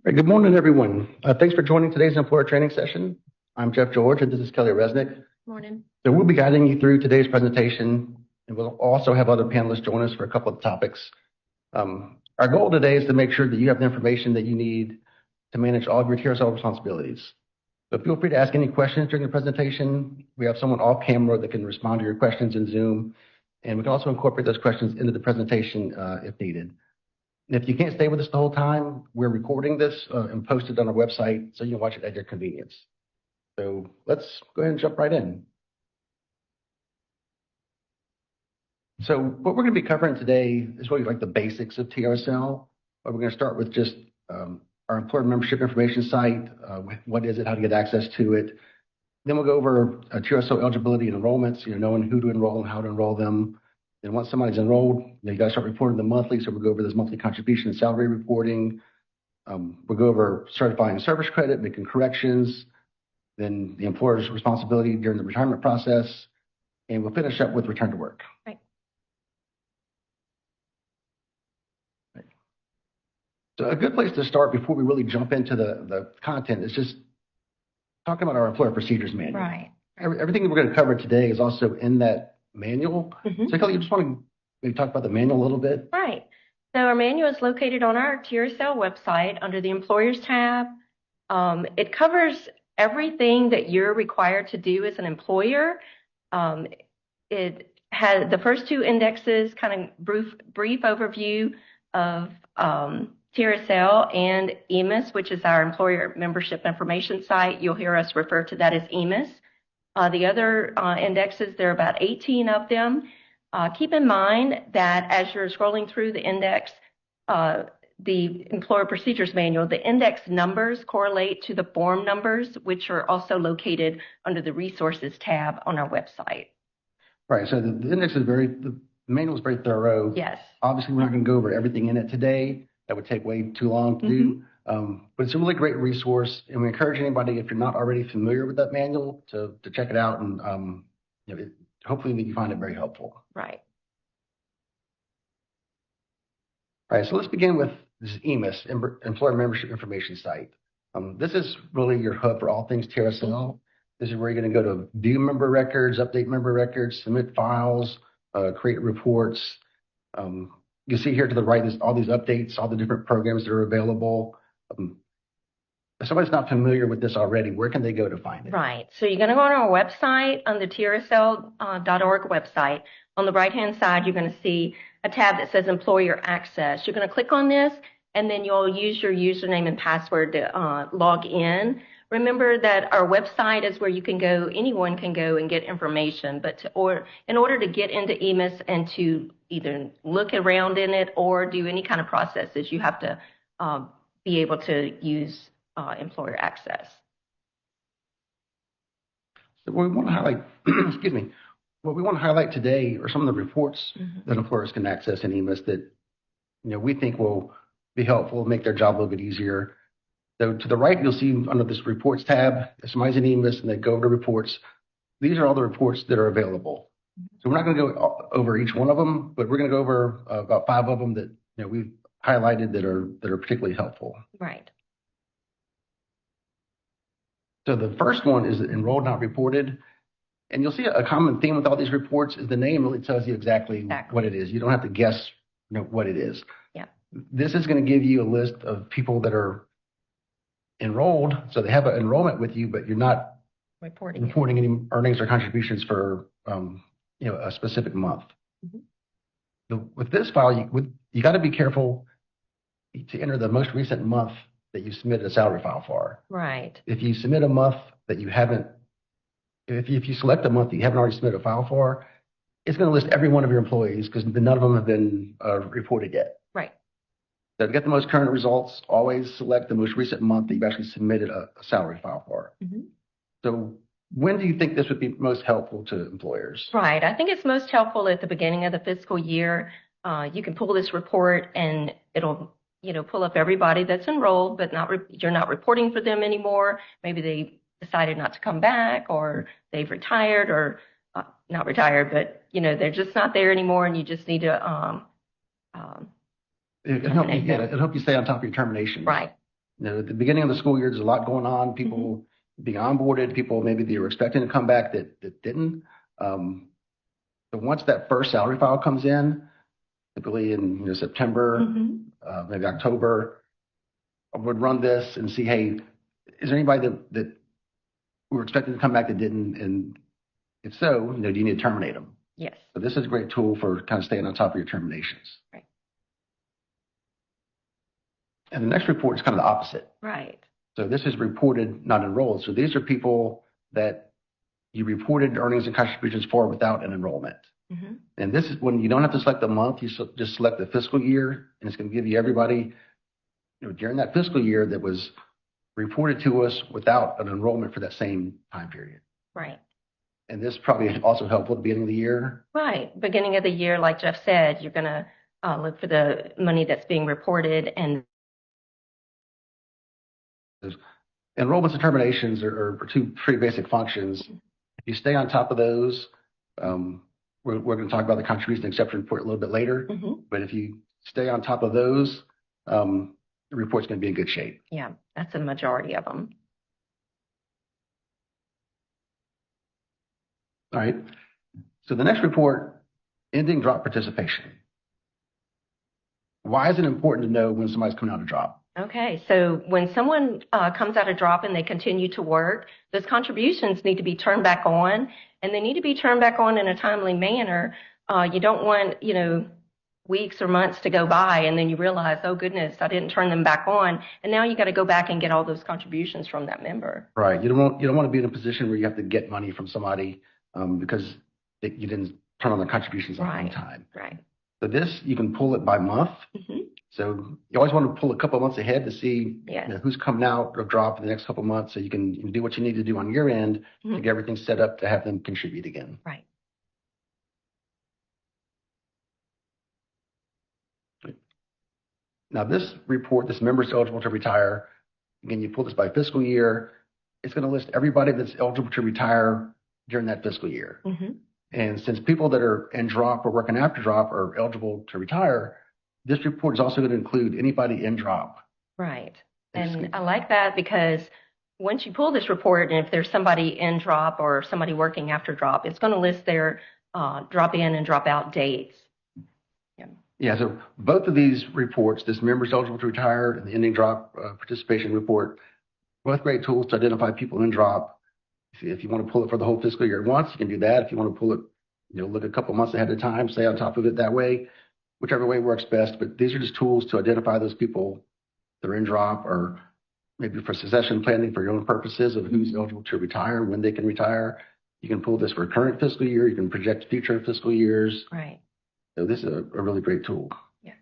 Right, good morning, everyone. Thanks for joining today's employer training session. I'm Jeff George, and this is Kelly Resnick. Morning. So we'll be guiding you through today's presentation, and we'll also have other panelists join us for a couple of topics. Our goal today is to make sure that you have the information that you need to manage all of your TRSL responsibilities. So feel free to ask any questions during the presentation. We have someone off camera that can respond to your questions in Zoom, and we can also incorporate those questions into the presentation if needed. And if you can't stay with us the whole time, we're recording this and post it on our website so you can watch it at your convenience. So let's go ahead and jump right in. So what we're going to be covering today is really like the basics of TRSL. We're going to start with just our employer membership information site. What is it? How to get access to it? Then we'll go over TRSL eligibility and enrollments, knowing who to enroll and how to enroll them. And once somebody's enrolled, you got to start reporting them monthly. So we'll go over this monthly contribution and salary reporting. We'll go over certifying service credit, making corrections, then the employer's responsibility during the retirement process, and we'll finish up with return to work. Right. So a good place to start before we really jump into the content is just talking about our employer procedures manual. Right. Everything that we're going to cover today is also in that manual. So Kelly, you just want to maybe talk about the manual a little bit? Right. So our manual is located on our TRSL website under the Employers tab. It covers everything that you're required to do as an employer. It has the first two indexes, kind of brief overview of TRSL and EMIS, which is our employer membership information site. You'll hear us refer to that as EMIS. The other indexes, there are about 18 of them. Keep in mind that as you're scrolling through the index, the Employer Procedures Manual, the index numbers correlate to the form numbers, which are also located under the Resources tab on our website. Right. So the index is the manual is very thorough. Yes. Obviously, we're not going to go over everything in it today. That would take way too long to do. But it's a really great resource, and we encourage anybody, if you're not already familiar with that manual, to check it out, and hopefully you find it very helpful. Right. All right, so let's begin with this EMIS, Employer Membership Information Site. This is really your hub for all things TRSL. This is where you're going to go to view member records, update member records, submit files, create reports. You see here to the right, there's all these updates, all the different programs that are available. If somebody's not familiar with this already, where can they go to find it? Right. So you're going to go on our website, on the TRSL.org website. On the right-hand side, you're going to see a tab that says Employer Access. You're going to click on this, and then you'll use your username and password to log in. Remember that our website is where you can go, anyone can go and get information, but in order to get into EMIS and to either look around in it or do any kind of processes, you have to be able to use Employer Access. So what we want to highlight, excuse me, what we want to highlight today are some of the reports that employers can access in EMIS that we think will be helpful, make their job a little bit easier. So to the right, you'll see under this reports tab, if somebody's in EMIS and they go over to reports, these are all the reports that are available. So we're not going to go over each one of them, but we're going to go over about 5 of them that we've highlighted that are particularly helpful. Right. So the first one is enrolled, not reported. And you'll see a common theme with all these reports is the name really tells you exactly what it is. You don't have to guess what it is. Yeah. This is going to give you a list of people that are enrolled, so they have an enrollment with you, but you're not reporting any earnings or contributions for a specific month. With this file, you got to be careful to enter the most recent month that you submitted a salary file for. Right. If you submit a month that you haven't, if you select a month that you haven't already submitted a file for, it's going to list every one of your employees because none of them have been reported yet. Right. So to get the most current results, always select the most recent month that you've actually submitted a salary file for. So when do you think this would be most helpful to employers? Right. I think it's most helpful at the beginning of the fiscal year. You can pull this report and it'll pull up everybody that's enrolled, but you're not reporting for them anymore. Maybe they decided not to come back, or they've retired, or not retired, but they're just not there anymore, and you just need to It'll help you stay on top of your terminations. Right. At the beginning of the school year, there's a lot going on. People being onboarded, people maybe they were expecting to come back that didn't. But once that first salary file comes in, typically in September, maybe October, I would run this and see, hey, is there anybody that we were expecting to come back that didn't? And if so, do you need to terminate them? Yes. So this is a great tool for kind of staying on top of your terminations. Right. And the next report is kind of the opposite. Right. So this is reported, not enrolled. So these are people that you reported earnings and contributions for without an enrollment. And this is when you don't have to select the month, you just select the fiscal year, and it's going to give you everybody during that fiscal year that was reported to us without an enrollment for that same time period. Right. And this probably also helpful at the beginning of the year. Right. Beginning of the year, like Jeff said, you're going to look for the money that's being reported. And enrollments and terminations are two pretty basic functions. If you stay on top of those, we're going to talk about the contribution exception report a little bit later. But if you stay on top of those, the report's going to be in good shape. Yeah, that's a majority of them. All right. So the next report, ending drop participation. Why is it important to know when somebody's coming out of drop? Okay, so when someone comes out of drop and they continue to work, those contributions need to be turned back on, and they need to be turned back on in a timely manner. You don't want, weeks or months to go by and then you realize, oh goodness, I didn't turn them back on, and now you got to go back and get all those contributions from that member. Right. You don't want to be in a position where you have to get money from somebody because you didn't turn on the contributions on time. Right. So this, you can pull it by month. So you always want to pull a couple of months ahead to see who's coming out of drop in the next couple of months, so you can do what you need to do on your end to get everything set up to have them contribute again. Right. Now this report, this member's eligible to retire. Again, you pull this by fiscal year. It's going to list everybody that's eligible to retire during that fiscal year. And since people that are in drop or working after drop are eligible to retire, this report is also going to include anybody in drop. Right. And I like that because once you pull this report, and if there's somebody in drop or somebody working after drop, it's going to list their drop in and drop out dates. Yeah, so both of these reports, this member's eligible to retire and the ending drop participation report, both great tools to identify people in drop. If you want to pull it for the whole fiscal year at once, you can do that. If you want to pull it, look a couple months ahead of time, stay on top of it that way, whichever way works best. But these are just tools to identify those people that are in drop, or maybe for succession planning for your own purposes of who's eligible to retire, when they can retire. You can pull this for current fiscal year. You can project future fiscal years. Right. So this is a really great tool. Yeah.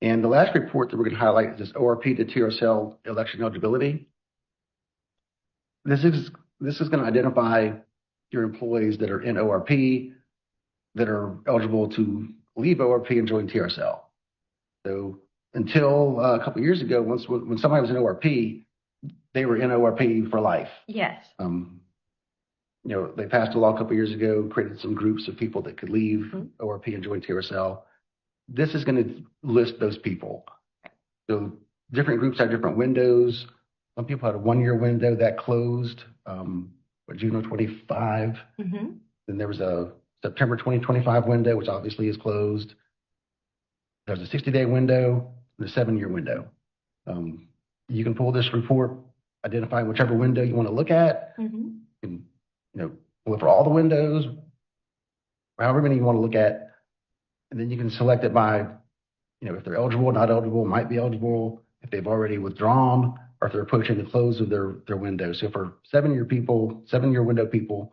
And the last report that we're going to highlight is this ORP to TRSL election eligibility. This is going to identify your employees that are in ORP that are eligible to leave ORP and join TRSL. So until a couple of years ago, when somebody was in ORP, they were in ORP for life. Yes. They passed a law a couple of years ago, created some groups of people that could leave ORP and join TRSL. This is going to list those people. So different groups have different windows. Some people had a 1-year window that closed, June of 25. Then there was a September 2025 window, which obviously is closed. There's a 60-day window and a 7-year window. You can pull this report, identifying whichever window you want to look at. You can, pull it for all the windows, however many you want to look at. And then you can select it by, if they're eligible, not eligible, might be eligible, if they've already withdrawn, or if they're approaching the close of their window. So for 7-year window people,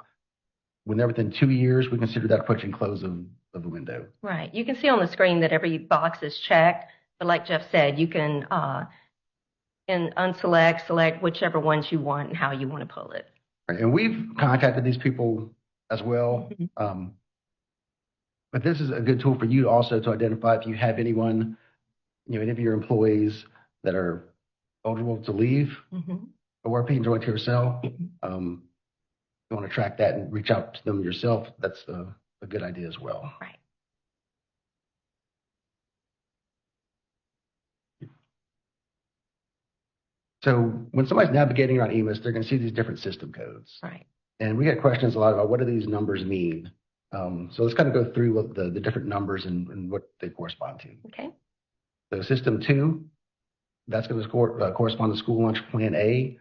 when they're within 2 years, we consider that approaching close of the window. Right. You can see on the screen that every box is checked, but like Jeff said, you can select whichever ones you want and how you want to pull it. Right. And we've contacted these people as well. But this is a good tool for you also to identify if you have anyone, any of your employees that are eligible to leave ORP and join TRSL. You want to track that and reach out to them yourself. That's a good idea as well. Right. So when somebody's navigating around EMIS, they're going to see these different system codes. Right. And we get questions a lot about what do these numbers mean? So let's kind of go through what the different numbers and what they correspond to. Okay. So system 2, that's going to correspond to school lunch plan A.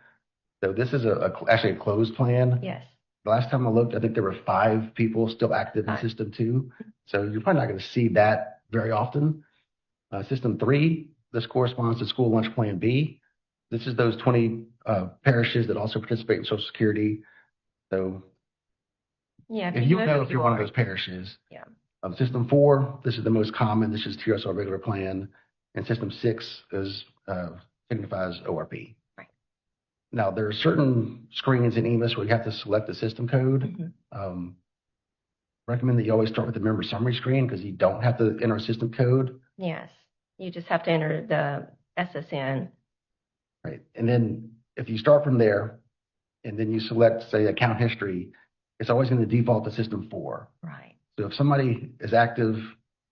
So this is actually a closed plan. Yes. The last time I looked, I think there were 5 people still active in system 2. So you're probably not going to see that very often. System 3, this corresponds to school lunch plan B. This is those 20 parishes that also participate in Social Security. So yeah, if you know if you're one of those parishes. Yeah. System 4, this is the most common. This is TRSL regular plan. And system 6 signifies ORP. Right. Now, there are certain screens in EMIS where you have to select the system code. Recommend that you always start with the member summary screen because you don't have to enter a system code. Yes. You just have to enter the SSN. Right. And then if you start from there and then you select, say, account history, it's always going to default to system 4. Right. So if somebody is active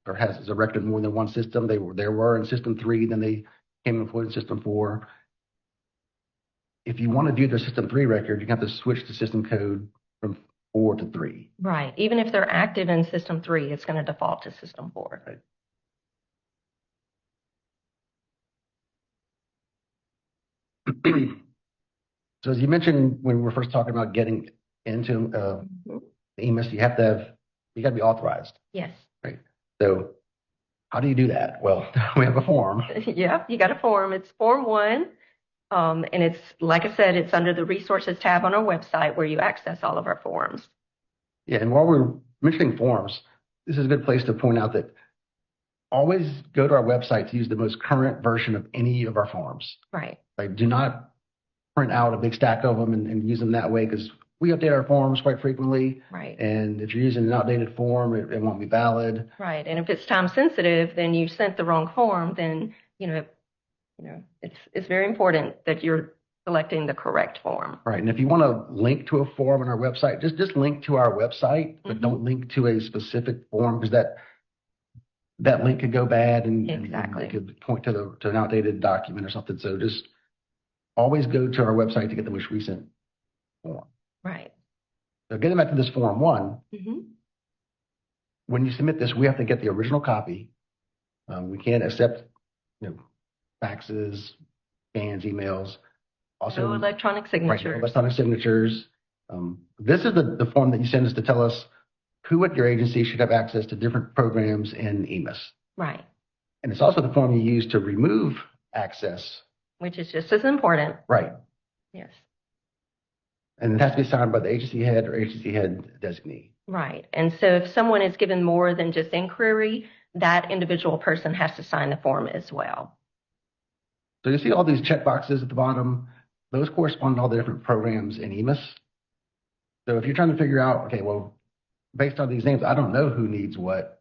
or has a record in more than one system, they were in system 3, then they came employed in system 4. If you want to view their system 3 record, you have to switch the system code from 4 to 3. Right. Even if they're active in system 3, it's going to default to system 4. Right. So as you mentioned when we were first talking about getting into EMIS, you got to be authorized. Yes. Right. So how do you do that? Well, we have a form. Yeah, you got a form. It's Form 1. And it's, like I said, it's under the resources tab on our website where you access all of our forms. Yeah, and while we're mentioning forms, this is a good place to point out that always go to our website to use the most current version of any of our forms. Right. Like, do not print out a big stack of them and use them that way because we update our forms quite frequently. Right. And if you're using an outdated form, it won't be valid. Right. And if it's time sensitive, then you sent the wrong form, then, it's very important that you're selecting the correct form. Right. And if you want to link to a form on our website, just link to our website, but don't link to a specific form because that link could go bad and it could point to an outdated document or something. So just always go to our website to get the most recent form. Right. So getting back to this Form 1, when you submit this, we have to get the original copy. We can't accept, faxes, scans, emails. Also, no electronic signatures. Right, no electronic signatures. This is the form that you send us to tell us who at your agency should have access to different programs in EMIS. Right. And it's also the form you use to remove access. Which is just as important. Right. Yes. And it has to be signed by the agency head or agency head designee. Right. And so if someone is given more than just inquiry, that individual person has to sign the form as well. So you see all these check boxes at the bottom. Those correspond to all the different programs in EMIS. So if you're trying to figure out, okay, well, based on these names, I don't know who needs what.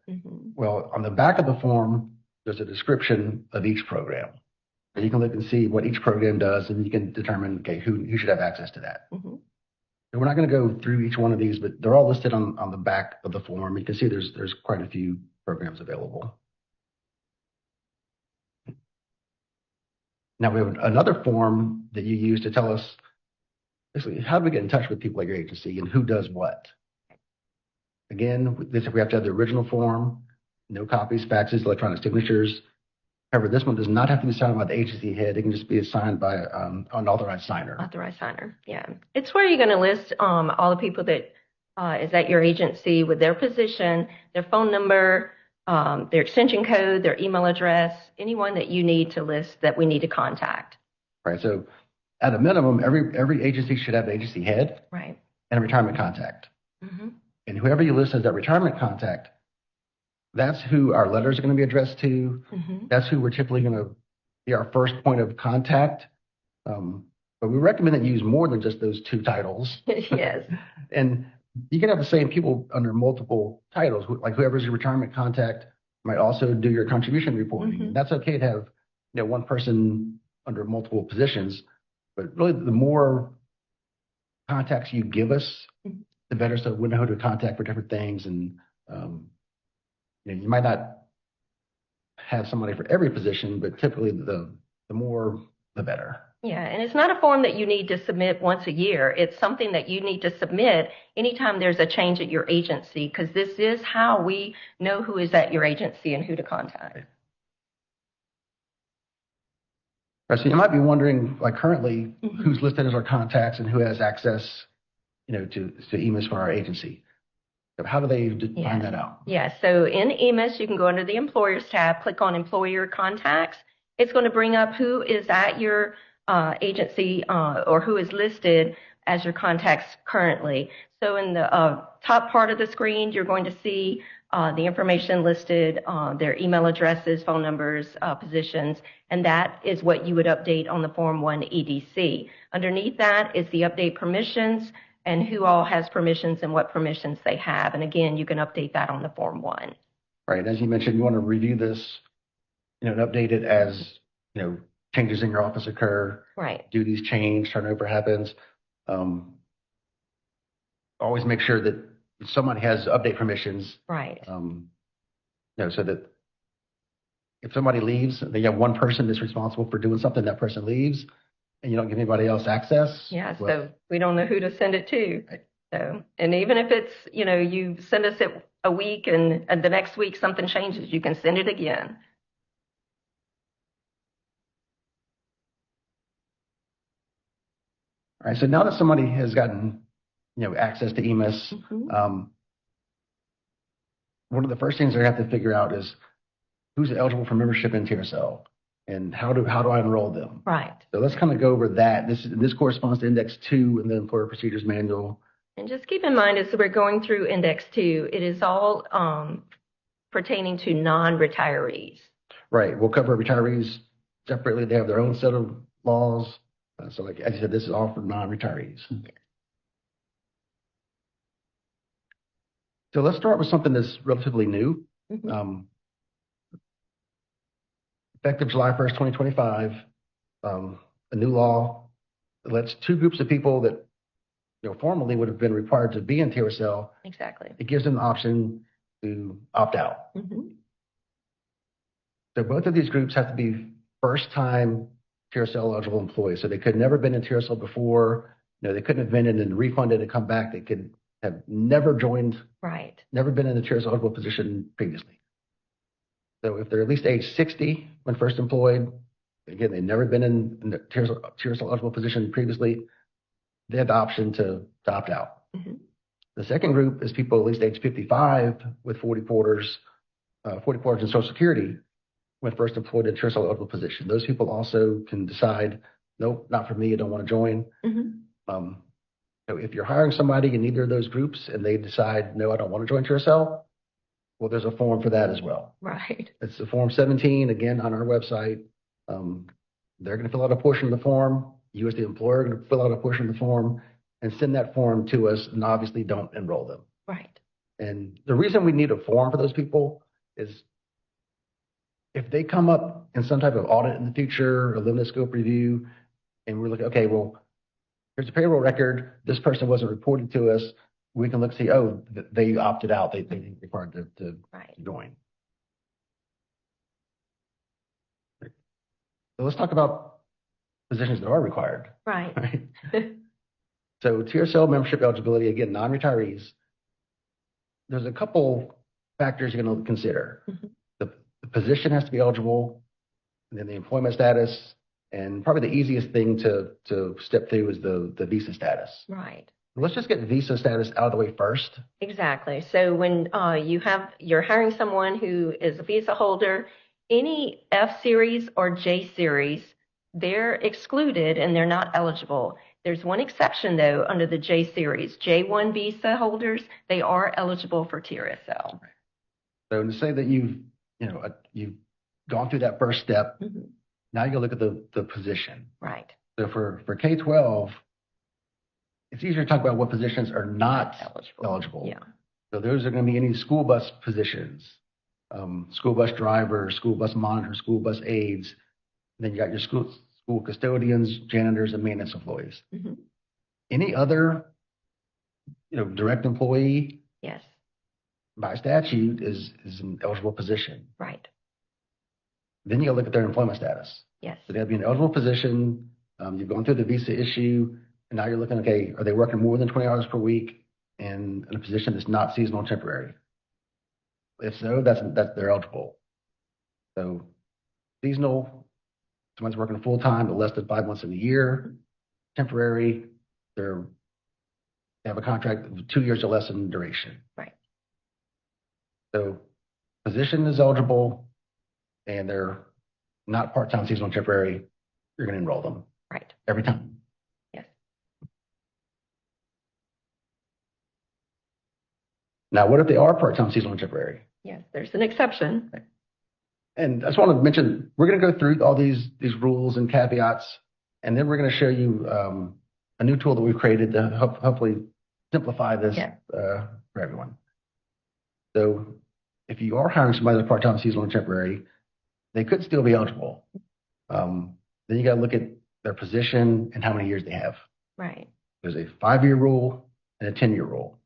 Well, on the back of the form, there's a description of each program. So you can look and see what each program does, and you can determine, okay, who should have access to that. So we're not going to go through each one of these, but they're all listed on the back of the form. You can see there's quite a few programs available. Now we have another form that you use to tell us basically how do we get in touch with people at your agency and who does what. Again, we have to have the original form, no copies, faxes, electronic signatures. However, this one does not have to be signed by the agency head. It can just be signed by an authorized signer. Authorized signer, yeah. It's where you're going to list all the people that is at your agency with their position, their phone number, their extension code, their email address, anyone that you need to list that we need to contact. Right. So at a minimum, every agency should have an agency head and a retirement contact. And whoever you list as that retirement contact, that's who our letters are going to be addressed to. That's who we're typically going to be our first point of contact. But we recommend that you use more than just those 2 titles. Yes. And you can have the same people under multiple titles. Like whoever's your retirement contact might also do your contribution reporting. And that's okay to have one person under multiple positions. But really, the more contacts you give us, the better. So we know who to contact for different things. And you might not have somebody for every position, but typically the more, the better. Yeah, and it's not a form that you need to submit once a year. It's something that you need to submit anytime there's a change at your agency, because this is how we know who is at your agency and who to contact. Right, so you might be wondering, like currently, who's listed as our contacts and who has access, to EMIS for our agency. How do they find that out? Yeah, so in EMIS, you can go under the Employers tab, click on Employer Contacts. It's going to bring up who is at your agency or who is listed as your contacts currently. So in the top part of the screen, you're going to see the information listed, their email addresses, phone numbers, positions, and that is what you would update on the Form 1 EDC. Underneath that is the update permissions and who all has permissions and what permissions they have. And again, you can update that on the Form 1. Right. As you mentioned, you want to review this, and update it as, changes in your office occur. Right. Duties change, turnover happens. Always make sure that somebody has update permissions. Right. So that if somebody leaves, then you have one person that's responsible for doing something, that person leaves, and you don't give anybody else access. Yeah, so we don't know who to send it to. So, and even if it's, you send us it a week and the next week something changes, you can send it again. All right, so now that somebody has gotten, access to EMIS, one of the first things they're going to have to figure out is who's eligible for membership in TRSL and how do I enroll them? Right. So let's kind of go over that. This corresponds to Index 2 in the Employer Procedures Manual. And just keep in mind as we're going through Index 2, it is all pertaining to non-retirees. Right. We'll cover retirees separately. They have their own set of laws. So like as you said, this is all for non-retirees. Yes. So let's start with something that's relatively new. Effective July 1st, 2025, a new law that lets two groups of people that formerly would have been required to be in TRSL. Exactly. It gives them the option to opt out. So both of these groups have to be first-time TRSL eligible employees. So they could never been in TRSL before. They couldn't have been in and refunded and come back. They could have never joined. Right. Never been in a TRSL eligible position previously. So if they're at least age 60 when first employed, again, they've never been in the TRSL eligible position previously, they have the option to opt out. The second group is people at least age 55 with 40 quarters in Social Security when first employed in a TRSL eligible position. Those people also can decide, nope, not for me, I don't want to join. So if you're hiring somebody in either of those groups and they decide, no, I don't want to join TRSL, well, there's a form for that as well. Right. It's the Form 17, again, on our website. They're going to fill out a portion of the form. You as the employer are going to fill out a portion of the form and send that form to us, and obviously don't enroll them. Right. And the reason we need a form for those people is if they come up in some type of audit in the future, a limited scope review, and we're looking, okay, well, here's a payroll record. This person wasn't reported to us. We can look and see, oh, they opted out. They required to join. So let's talk about positions that are required. Right. So TRSL membership eligibility, again, non-retirees. There's a couple factors you're going to consider. The position has to be eligible, and then the employment status, and probably the easiest thing to step through is the visa status. Right. Let's just get visa status out of the way first. Exactly. So when you're hiring someone who is a visa holder, any F series or J series, they're excluded and they're not eligible. There's one exception though under the J series. J1 visa holders, they are eligible for TRSL. So to say that you've gone through that first step, now you go look at the position. Right. So for K-12, it's easier to talk about what positions are not eligible. Yeah. So those are going to be any school bus positions, school bus drivers, school bus monitors, school bus aides. And then you got your school custodians, janitors, and maintenance employees. Any other, direct employee. Yes. By statute is an eligible position. Right. Then you got to look at their employment status. Yes. So they have to be an eligible position You've gone through the visa issue, and now you're looking, okay, are they working more than 20 hours per week in a position that's not seasonal and temporary? If so, that's they're eligible. So seasonal, someone's working full time but less than 5 months in a year. Temporary, they have a contract of 2 years or less in duration. Right. So position is eligible, and they're not part-time, seasonal, and temporary. You're going to enroll them. Right. Every time. Yes. Now, what if they are part-time, seasonal, and temporary? Yes, there's an exception. And I just want to mention, we're going to go through all these rules and caveats, and then we're going to show you a new tool that we've created to hopefully simplify this for everyone. So if you are hiring somebody that's part-time, seasonal, and temporary, they could still be eligible. Then you got to look at their position and how many years they have. Right. There's a 5-year rule and a 10-year rule.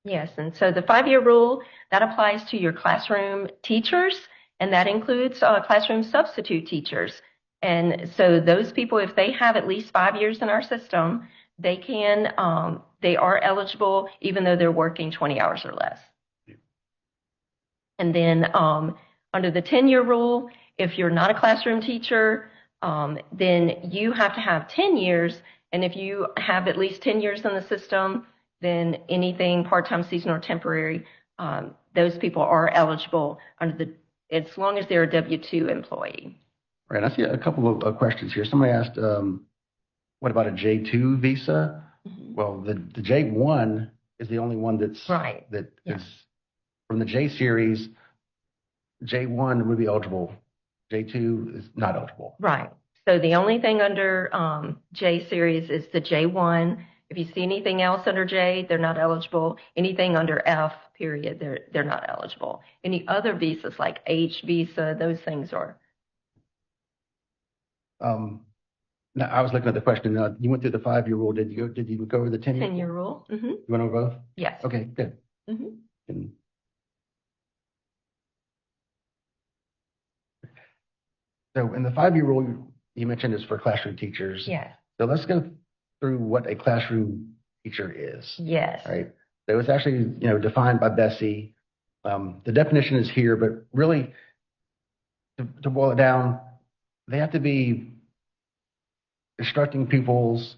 Yes, and so the 5-year rule, that applies to your classroom teachers, and that includes classroom substitute teachers. And so those people, if they have at least 5 years in our system, they are eligible even though they're working 20 hours or less. And then under the 10-year rule, if you're not a classroom teacher, then you have to have 10 years. And if you have at least 10 years in the system, then anything part-time, seasonal, or temporary, those people are eligible as long as they're a W-2 employee. Right. I see a couple of questions here. Somebody asked, what about a J-2 visa? Mm-hmm. Well, the J-1 is the only one that's right. Is from the J series. J-1 would be eligible. J-2 is not eligible. Right. So the only thing under J series is the J-1. If you see anything else under J, they're not eligible. Anything under F, period, they're not eligible. Any other visas like H visa, those things are. Now I was looking at the question. You went through the 5-year rule. Did you go over the 10-year? 10-year rule. Mm-hmm. You went over both? Yes. Okay, good. Mm-hmm. So in the 5-year rule, you mentioned is for classroom teachers. Yes. So let's go through what a classroom teacher is. Yes. Right. So it's actually, defined by Bessie. The definition is here, but really to boil it down, they have to be instructing pupils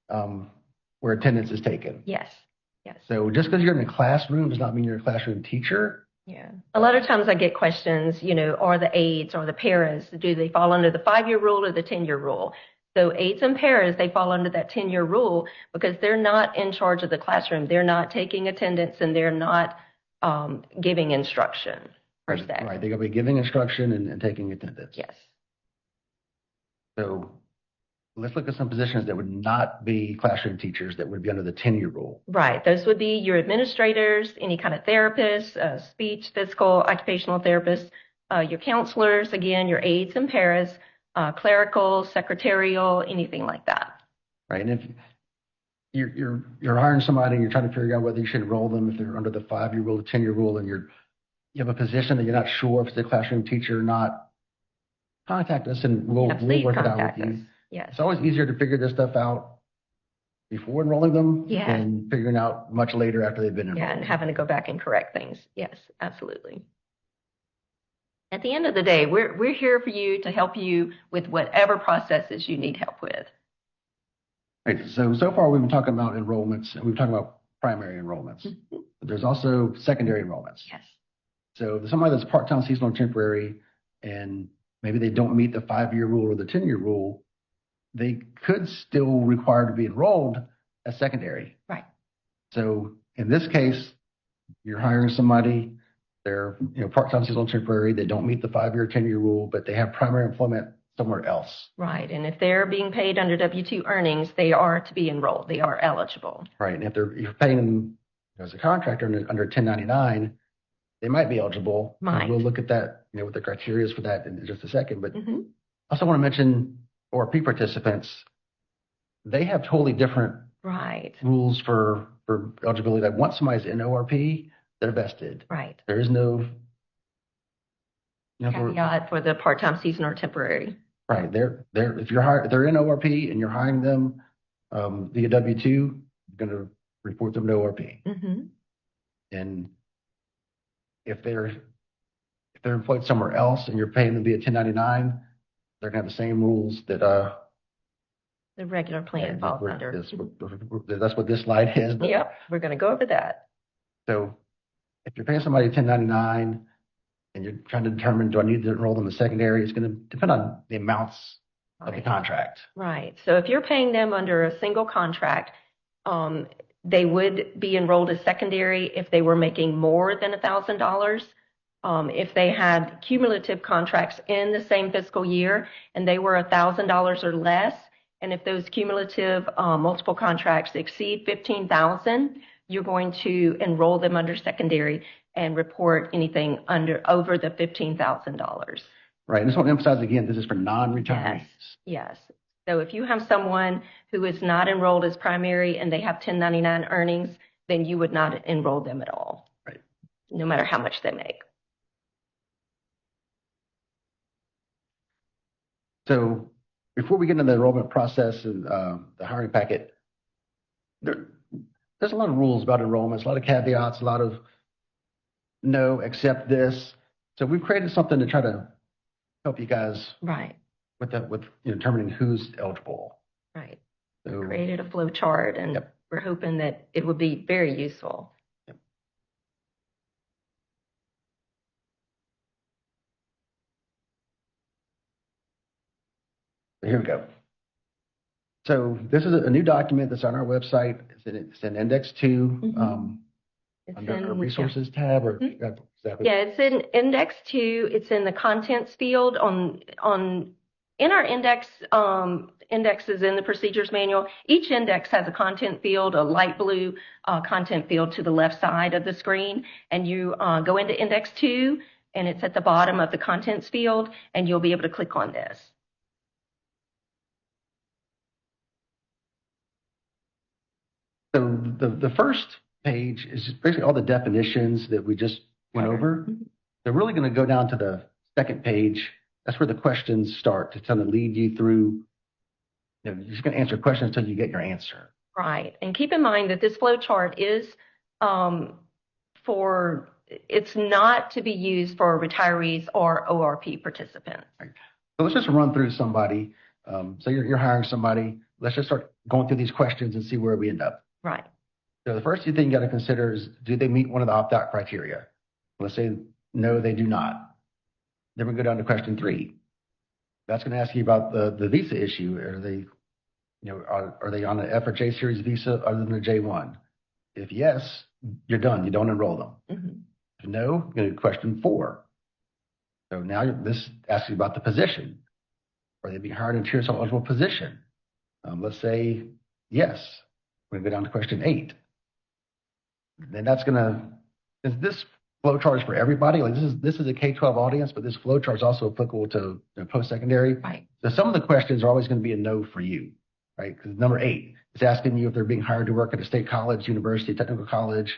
where attendance is taken. Yes. Yes. So just because you're in a classroom does not mean you're a classroom teacher. Yeah. A lot of times I get questions, are the aides or the paras, do they fall under the 5-year rule or the 10-year rule? So aides and paras, they fall under that 10-year rule because they're not in charge of the classroom. They're not taking attendance and they're not giving instruction per se. Right. They're going to be giving instruction and taking attendance. Yes. So let's look at some positions that would not be classroom teachers that would be under the 10-year rule. Right. Those would be your administrators, any kind of therapists, speech, physical, occupational therapists, your counselors, again, your aides and paras, clerical, secretarial, anything like that. Right. And if you're hiring somebody and you're trying to figure out whether you should enroll them if they're under the 5-year rule, the 10-year rule, and you have a position that you're not sure if it's a classroom teacher or not, contact us and we'll work it out with you. Yes. It's always easier to figure this stuff out before enrolling them than figuring out much later after they've been enrolled. Yeah, and having to go back and correct things. Yes, absolutely. At the end of the day, we're here for you to help you with whatever processes you need help with. Right. So far we've been talking about enrollments and we've talked about primary enrollments. Mm-hmm. But there's also secondary enrollments. Yes. So somebody that's part-time, seasonal, and temporary, and maybe they don't meet the 5-year rule or the 10-year rule, they could still require to be enrolled as secondary. Right. So in this case, you're hiring somebody, they're part-time, seasonal, and temporary, they don't meet the 5-year, 10-year rule, but they have primary employment somewhere else. Right. And if they're being paid under W-2 earnings, they are to be enrolled. They are eligible. Right. And if you're paying them as a contractor under 1099, they might be eligible. We'll look at that, what the criteria is for that in just a second. But I also want to mention ORP participants, they have totally different rules for eligibility. Like once somebody's in ORP, they're vested. Right. There is no caveat for the part-time, seasonal, or temporary. Right. If they're in ORP and you're hiring them via W-2, you're going to report them to ORP. Mm-hmm. And if they're employed somewhere else and you're paying them via 1099, they're going to have the same rules that the regular plan falls under. That's what this slide is. Yep, we're going to go over that. So if you're paying somebody 1099 and you're trying to determine, do I need to enroll them in secondary, it's going to depend on the amounts of the contract. Right. So if you're paying them under a single contract, they would be enrolled as secondary if they were making more than $1,000. If they had cumulative contracts in the same fiscal year and they were $1,000 or less, and if those cumulative multiple contracts exceed $15,000, you're going to enroll them under secondary and report anything over the $15,000. Right. I just want to emphasize again, this is for non-retirees. Yes. So if you have someone who is not enrolled as primary and they have 1099 earnings, then you would not enroll them at all. Right. No matter how much they make. So before we get into the enrollment process and the hiring packet, there's a lot of rules about enrollments, a lot of caveats, a lot of no, accept this. So we've created something to try to help you guys with determining who's eligible. Right. So, we created a flow chart, and we're hoping that it will be very useful. Yep. So here we go. So this is a new document that's on our website. It's in Index 2. Mm-hmm. Under our resources tab, or exactly. Yeah, it's in Index 2. It's in the contents field in our indexes in the procedures manual. Each index has a content field, a light blue content field to the left side of the screen, and you go into Index 2, and it's at the bottom of the contents field, and you'll be able to click on this. So the first page is basically all the definitions that we just went over. Mm-hmm. They're really going to go down to the second page. That's where the questions start to kind of lead you through. You're just going to answer questions until you get your answer. Right. And keep in mind that this flow chart is it's not to be used for retirees or ORP participants. Right. So let's just run through somebody. So you're hiring somebody. Let's just start going through these questions and see where we end up. Right. So the first thing you got to consider is, do they meet one of the opt-out criteria? Let's say, no, they do not. Then we go down to question 3. That's going to ask you about the visa issue. Are they, are they on an F or J series visa other than a J1? If yes, you're done. You don't enroll them. Mm-hmm. If no, we're going to question 4. So now this asks you about the position. Are they being hired in a TRSL eligible position? Let's say yes. We're going to go down to question 8. Then that's going to, this flow chart is for everybody. Like this is a K-12 audience, but this flow chart is also applicable to post-secondary. Right. So some of the questions are always going to be a no for you, right? Because number 8 is asking you if they're being hired to work at a state college, university, technical college.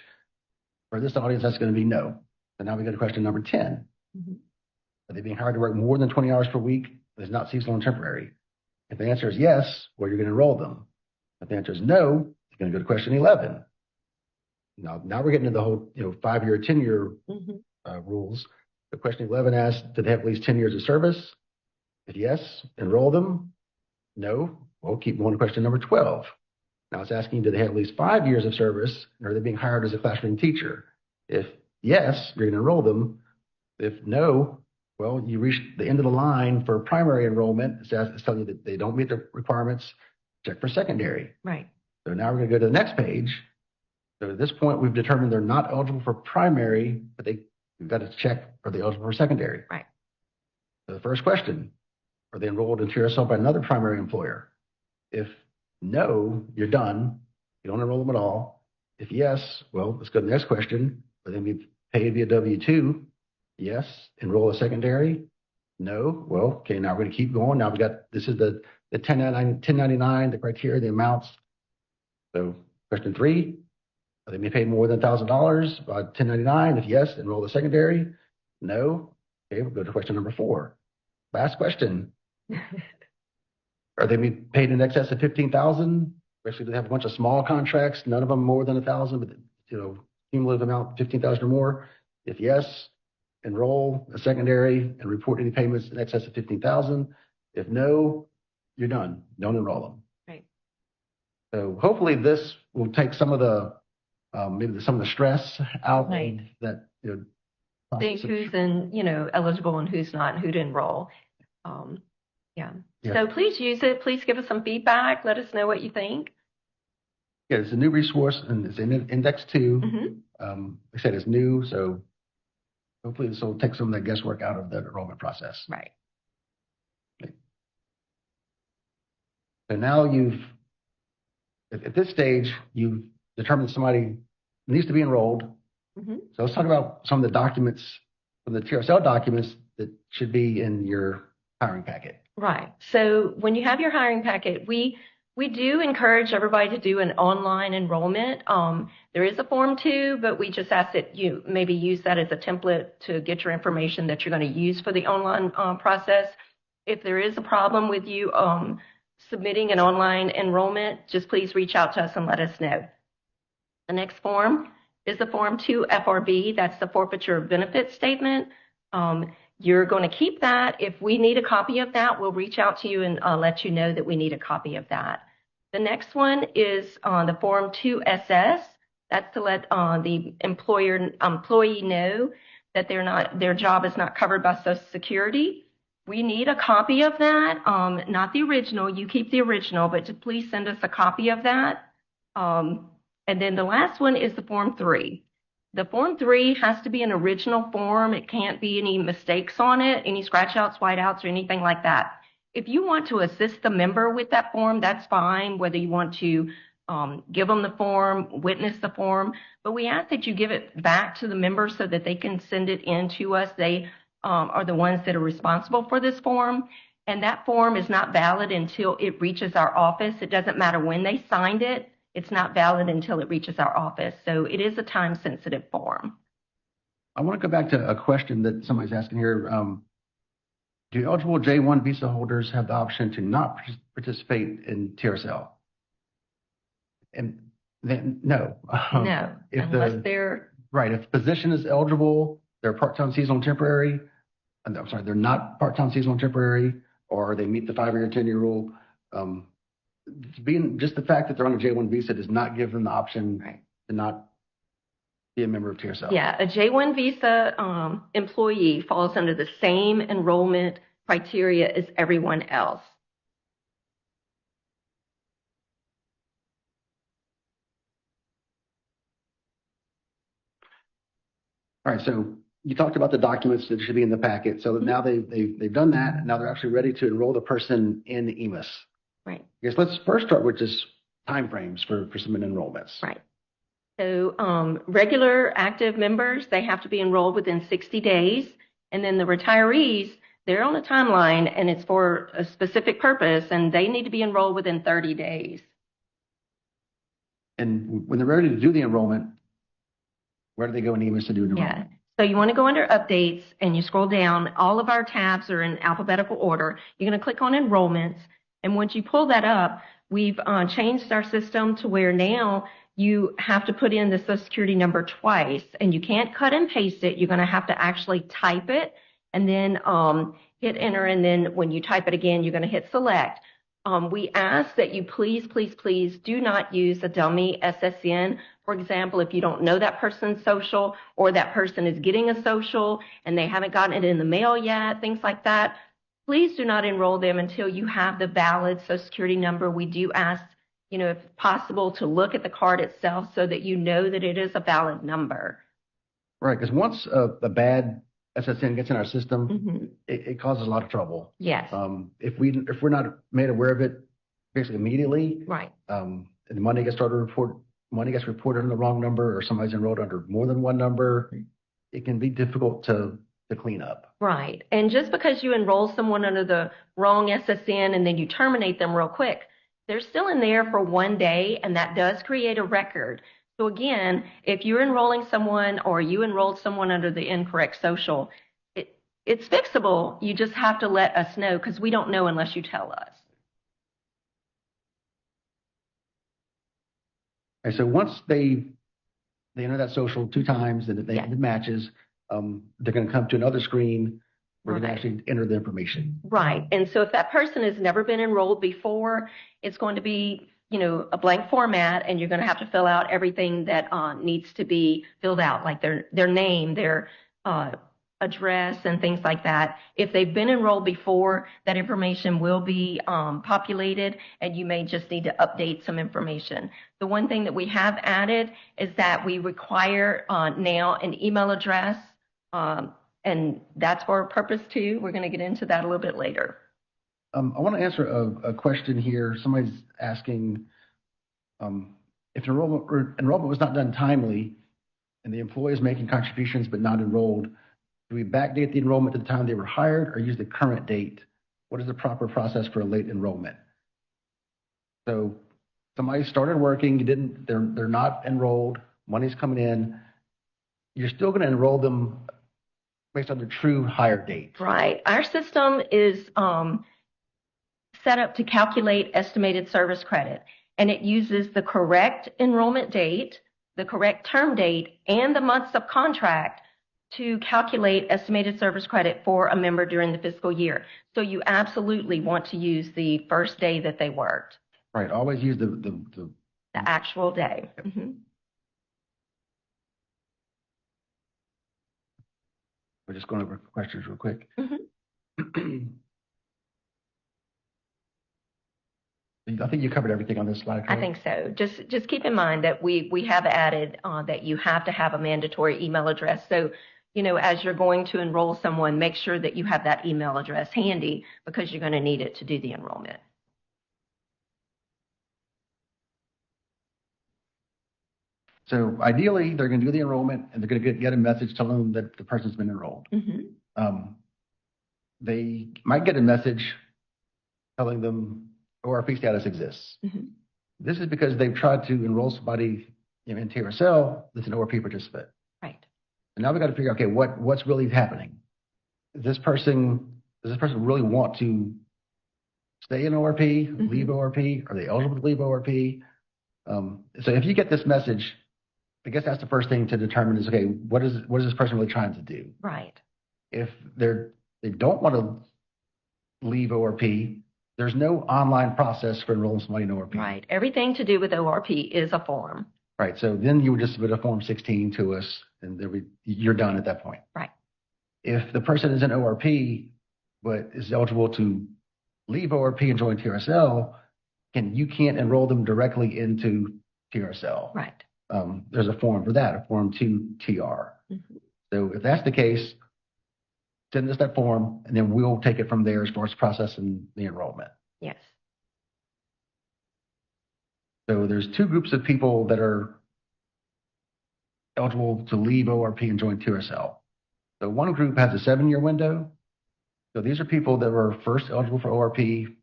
For this audience, that's going to be no. So now we go to question number 10. Mm-hmm. Are they being hired to work more than 20 hours per week? It's not seasonal and temporary. If the answer is yes, well, you're going to enroll them. If the answer is no, you're going to go to question 11. Now we're getting into the whole 5-year, 10-year rules. The question 11 asks, do they have at least 10 years of service? If yes, enroll them. No, well, keep going to question number 12. Now it's asking, do they have at least 5 years of service, and are they being hired as a classroom teacher? If yes, you're going to enroll them. If no, well, you reach the end of the line for primary enrollment. It's telling you that they don't meet the requirements. Check for secondary. Right. So now we're going to go to the next page. So at this point, we've determined they're not eligible for primary, but we've got to check, are they eligible for secondary? Right. So the first question, are they enrolled in TRSL by another primary employer? If no, you're done. You don't enroll them at all. If yes, well, let's go to the next question. Are they being paid via W-2? Yes. Enroll a secondary? No. Well, okay, now we're going to keep going. Now this is the 1099, the criteria, the amounts. So question 3, are they being paid more than $1,000 by 1099? If yes, enroll the secondary. No. Okay, we'll go to question number 4. Last question. Are they being paid in excess of 15,000? Basically, they have a bunch of small contracts, none of them more than 1,000, but cumulative amount 15,000 or more. If yes, enroll a secondary and report any payments in excess of 15,000. If no, you're done. Don't enroll them. Right. So hopefully this will take some of the maybe some of the stress out Right. of that. Think who's eligible and who's not, and who to enroll. Yeah. So please use it. Please give us some feedback. Let us know what you think. Yeah, it's a new resource and it's in Index 2. Mm-hmm. Like I said, it's new, so hopefully this will take some of that guesswork out of the enrollment process. Right. Okay. So now at this stage, you've determined somebody needs to be enrolled. Mm-hmm. So let's talk about some of the documents, from the TRSL documents that should be in your hiring packet. Right. So when you have your hiring packet, we do encourage everybody to do an online enrollment. There is a Form 2, but we just ask that you maybe use that as a template to get your information that you're going to use for the online process. If there is a problem with you submitting an online enrollment, just please reach out to us and let us know. The next form is the Form 2 FRB. That's the forfeiture of benefit statement. You're going to keep that. If we need a copy of that, we'll reach out to you and let you know that we need a copy of that. The next one is the Form 2SS. That's to let the employee know that their job is not covered by Social Security. We need a copy of that, not the original. You keep the original, but please send us a copy of that. And then the last one is the Form 3. The Form 3 has to be an original form. It can't be any mistakes on it, any scratch outs, white outs, or anything like that. If you want to assist the member with that form, that's fine, whether you want to give them the form, witness the form, but we ask that you give it back to the member so that they can send it in to us. They are the ones that are responsible for this form, and that form is not valid until it reaches our office. It doesn't matter when they signed it. It's not valid until it reaches our office. So it is a time-sensitive form. I want to go back to a question that somebody's asking here. Do eligible J1 visa holders have the option to not participate in TRSL? And then, no. No, unless they're... Right, if the position is eligible, they're part-time, seasonal, temporary. I'm sorry, they're not part-time, seasonal, temporary, or they meet the 5-year, 10-year rule. Being just the fact that they're on a J1 visa does not give them the option to not be a member of TRSL. Yeah, a J1 visa employee falls under the same enrollment criteria as everyone else. All right, so you talked about the documents that should be in the packet. So now they've done that. Now they're actually ready to enroll the person in the EMIS. Right. I guess let's first start with just timeframes for submitting enrollments. Right. So regular active members, they have to be enrolled within 60 days. And then the retirees, they're on a timeline and it's for a specific purpose and they need to be enrolled within 30 days. And when they're ready to do the enrollment, where do they go in EMIS to do an enrollment? Yeah. So you want to go under updates and you scroll down. All of our tabs are in alphabetical order. You're going to click on enrollments. And once you pull that up, we've changed our system to where now you have to put in the Social Security number twice and you can't cut and paste it. You're going to have to actually type it and then hit enter. And then when you type it again, you're going to hit select. We ask that you please do not use a dummy SSN. For example, if you don't know that person's social or that person is getting a social and they haven't gotten it in the mail yet, things like that, please do not enroll them until you have the valid Social Security number. We do ask, if possible, to look at the card itself so that you know that it is a valid number. Right, because once a bad SSN gets in our system, it causes a lot of trouble. Yes. If we're not made aware of it basically immediately, right, and money gets reported on the wrong number, or somebody's enrolled under more than one number, it can be difficult to clean up. Right. And just because you enroll someone under the wrong SSN and then you terminate them real quick, they're still in there for 1 day, and that does create a record. So again, if you're enrolling someone or you enrolled someone under the incorrect social, It's fixable. You just have to let us know because we don't know unless you tell us. And so once they enter that social 2 times and it matches, they're going to come to another screen. We're going to actually enter the information. Right. And so if that person has never been enrolled before, it's going to be, a blank format, and you're going to have to fill out everything that needs to be filled out, like their name, their address, and things like that. If they've been enrolled before, that information will be populated, and you may just need to update some information. The one thing that we have added is that we require now an email address, and that's for a purpose too. We're going to get into that a little bit later. I want to answer a question here. Somebody's asking if enrollment was not done timely and the employee is making contributions but not enrolled, do we backdate the enrollment to the time they were hired or use the current date? What is the proper process for a late enrollment? So somebody started working, they're not enrolled, money's coming in, you're still going to enroll them based on the true hire date. Right. Our system is set up to calculate estimated service credit, and it uses the correct enrollment date, the correct term date, and the months of contract to calculate estimated service credit for a member during the fiscal year. So you absolutely want to use the first day that they worked. Right. Always use the actual day. Mm-hmm. We're just going over questions real quick. Mm-hmm. I think you covered everything on this slide. Correct? I think so. Just keep in mind that we have added that you have to have a mandatory email address. So, as you're going to enroll someone, make sure that you have that email address handy because you're going to need it to do the enrollment. So ideally, they're going to do the enrollment and they're going to get a message telling them that the person's been enrolled. Mm-hmm. They might get a message telling them ORP status exists. Mm-hmm. This is because they've tried to enroll somebody in TRSL that's an ORP participant. Right. And now we've got to figure out, okay, what's really happening? Does this person really want to stay in ORP, mm-hmm. leave ORP? Are they eligible to leave ORP? So if you get this message, I guess that's the first thing to determine is, okay, what is this person really trying to do? Right. If they don't want to leave ORP, there's no online process for enrolling somebody in ORP. Right. Everything to do with ORP is a form. Right. So then you would just submit a Form 16 to us, and you're done at that point. Right. If the person is in ORP but is eligible to leave ORP and join TRSL, you can't enroll them directly into TRSL. Right. There's a form for that, a Form 2TR. Mm-hmm. So if that's the case, send us that form, and then we'll take it from there as far as processing the enrollment. Yes. So there's 2 groups of people that are eligible to leave ORP and join TRSL. So one group has a 7-year window. So these are people that were first eligible for ORP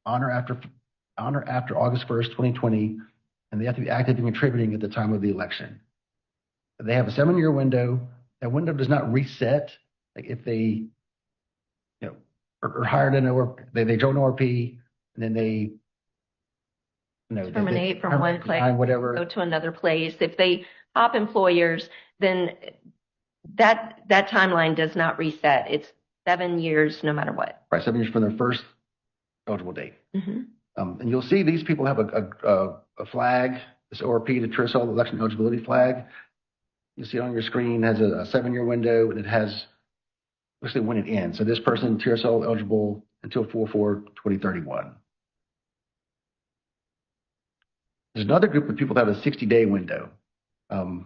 on or after August 1st, 2020, and they have to be active and contributing at the time of the election. They have a 7-year window. That window does not reset. Like if they, are hired in ORP, they join ORP, and then they, terminate from one place, whatever, go to another place. If they hop employers, then that timeline does not reset. It's 7 years, no matter what. Right, 7 years from their first eligible date. Mm-hmm. And you'll see these people have a flag, this ORP, the TRSL election eligibility flag. You see it on your screen, has a 7-year window, and it has actually when it ends. So this person, TRSL eligible until 4/4/2031. There's another group of people that have a 60-day window. The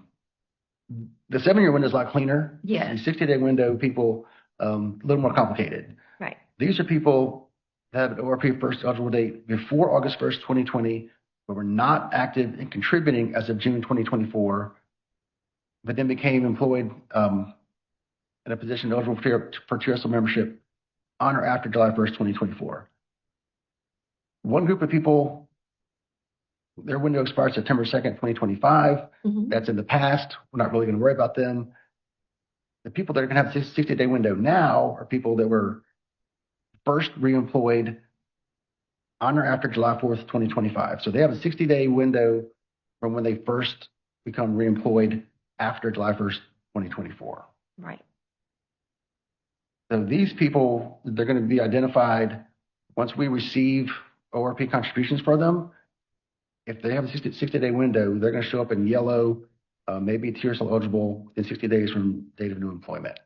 7-year window is a lot cleaner. Yes. The 60-day window, people, a little more complicated. Right. These are people that have an ORP first eligible date before August 1st, 2020, but were not active and contributing as of June 2024, but then became employed in a position eligible for TRSL membership on or after July 1st, 2024. One group of people, their window expires September 2nd, 2025. Mm-hmm. That's in the past. We're not really going to worry about them. The people that are going to have a 60-day window now are people that were first reemployed on or after July 4th, 2025. So they have a 60-day window from when they first become reemployed after July 1st, 2024. Right. So these people, they're going to be identified once we receive ORP contributions for them. If they have a 60-day window, they're going to show up in yellow, maybe TRSL eligible in 60 days from date of new employment.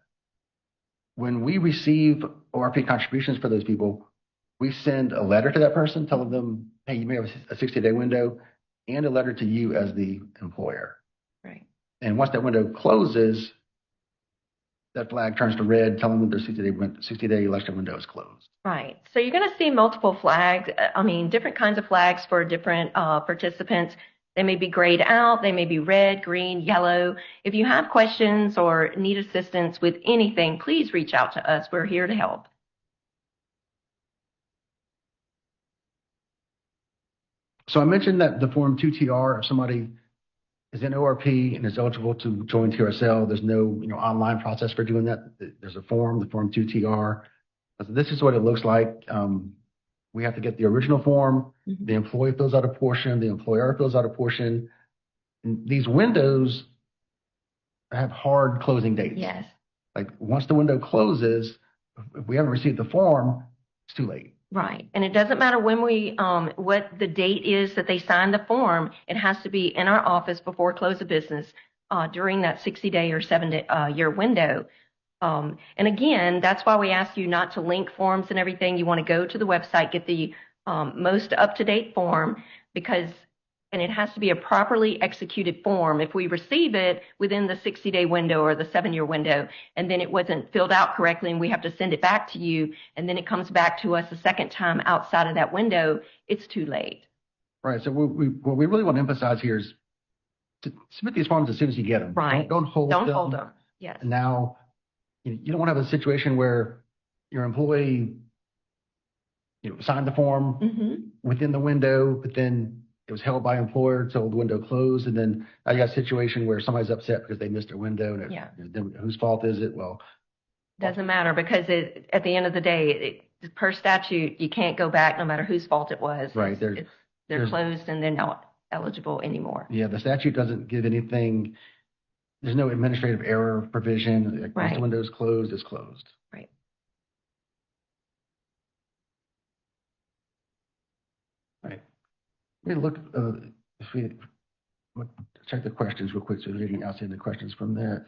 When we receive ORP contributions for those people, we send a letter to that person telling them, hey, you may have a 60-day window, and a letter to you as the employer. Right. And once that window closes, that flag turns to red, telling them their 60-day election window is closed. Right. So you're going to see multiple flags. I mean, different kinds of flags for different participants. They may be grayed out. They may be red, green, yellow. If you have questions or need assistance with anything, please reach out to us. We're here to help. So I mentioned that the Form 2TR, if somebody is in ORP and is eligible to join TRSL, there's no online process for doing that. There's a form, the Form 2TR. So this is what it looks like. We have to get the original form. Mm-hmm. The employee fills out a portion. The employer fills out a portion. And these windows have hard closing dates. Yes. Like once the window closes, if we haven't received the form, it's too late. Right. And it doesn't matter when what the date is that they sign the form. It has to be in our office before close of business during that 60-day or 7-year window. And again, that's why we ask you not to link forms and everything. You want to go to the website, get the most up-to-date form, and it has to be a properly executed form. If we receive it within the 60-day window or the 7-year window, and then it wasn't filled out correctly and we have to send it back to you, and then it comes back to us a second time outside of that window, it's too late. Right. So what we really want to emphasize here is to submit these forms as soon as you get them. Right. Don't hold them. Don't hold them. Yes. And now, you don't want to have a situation where your employee, signed the form mm-hmm. within the window, but then it was held by employer until the window closed, and then I got a situation where somebody's upset because they missed their window, and then whose fault is it? Well, doesn't matter, because at the end of the day, per statute, you can't go back no matter whose fault it was. Right. They're closed and they're not eligible anymore. Yeah, the statute doesn't give anything. There's no administrative error provision. Like, once the window is closed, it's closed. Right. Right. Let me look, if we check the questions real quick, so there's anything else in the questions from that.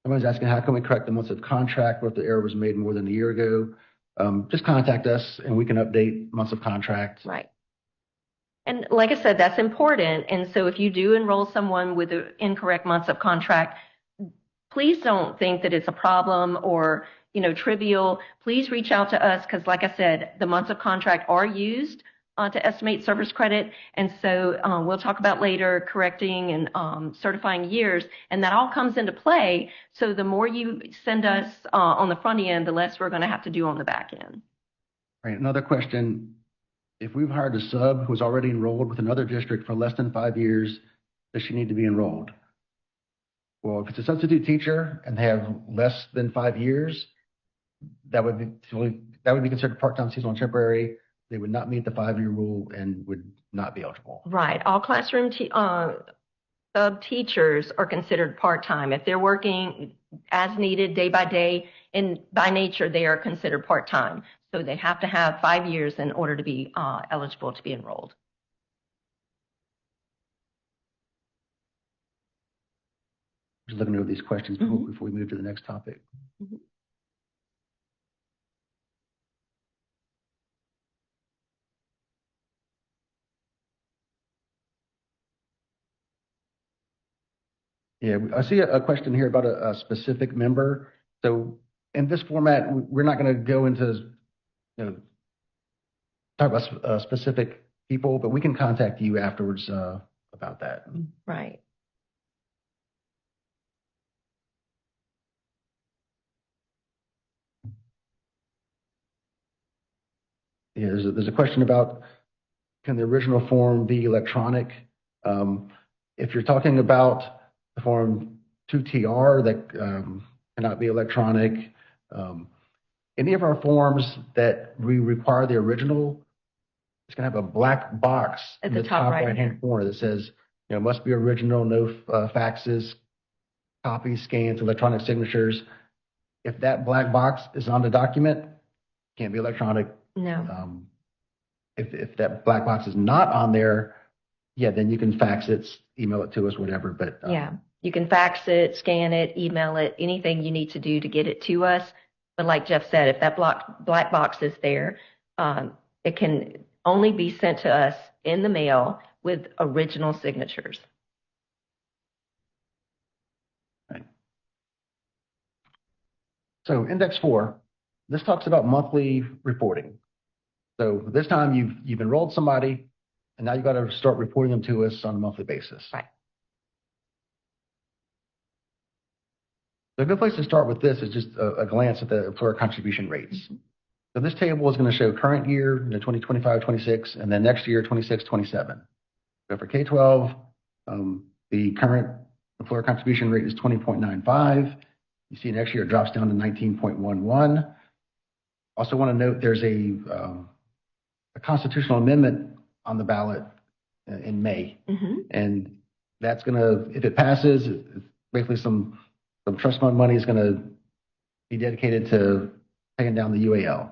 Someone's asking, how can we correct the months of contract or if the error was made more than a year ago? Just contact us and we can update months of contract. Right. And like I said, that's important. And so if you do enroll someone with the incorrect months of contract, please don't think that it's a problem or, trivial. Please reach out to us because, like I said, the months of contract are used to estimate service credit. And so we'll talk about later correcting and certifying years. And that all comes into play. So the more you send us on the front end, the less we're going to have to do on the back end. Right. Another question. If we've hired a sub who's already enrolled with another district for less than 5 years, does she need to be enrolled? Well, if it's a substitute teacher and they have less than 5 years, that would be considered part-time, seasonal, and temporary. They would not meet the 5-year rule and would not be eligible. Right. All classroom sub teachers are considered part-time. If they're working as needed day by day, and by nature, they are considered part-time. So they have to have 5 years in order to be eligible to be enrolled. Just looking over these questions mm-hmm. before we move to the next topic. Mm-hmm. Yeah, I see a question here about a specific member. So in this format, we're not going to go into, talk about specific people, but we can contact you afterwards about that. Right. Yeah, there's a question about, can the original form be electronic? If you're talking about the Form 2TR that cannot be electronic, any of our forms that we require the original, it's going to have a black box At in the the top top right right-hand here. corner that says, must be original, no faxes, copies, scans, electronic signatures. If that black box is on the document, can't be electronic. No. If that black box is not on there, yeah, then you can fax it, email it to us, whatever. But Yeah, you can fax it, scan it, email it, anything you need to do to get it to us. But like Jeff said, if that black box is there, it can only be sent to us in the mail with original signatures. right. So Index 4, this talks about monthly reporting. So this time you've enrolled somebody, and now you've got to start reporting them to us on a monthly basis. Right. So a good place to start with this is just a glance at the employer contribution rates. So this table is going to show current year, 2025, 26, and then next year, 26, 27. So for K-12, the current employer contribution rate is 20.95. You see next year it drops down to 19.11. Also want to note there's a constitutional amendment on the ballot in May. And that's going to, if it passes, it's basically some trust fund money is going to be dedicated to paying down the UAL.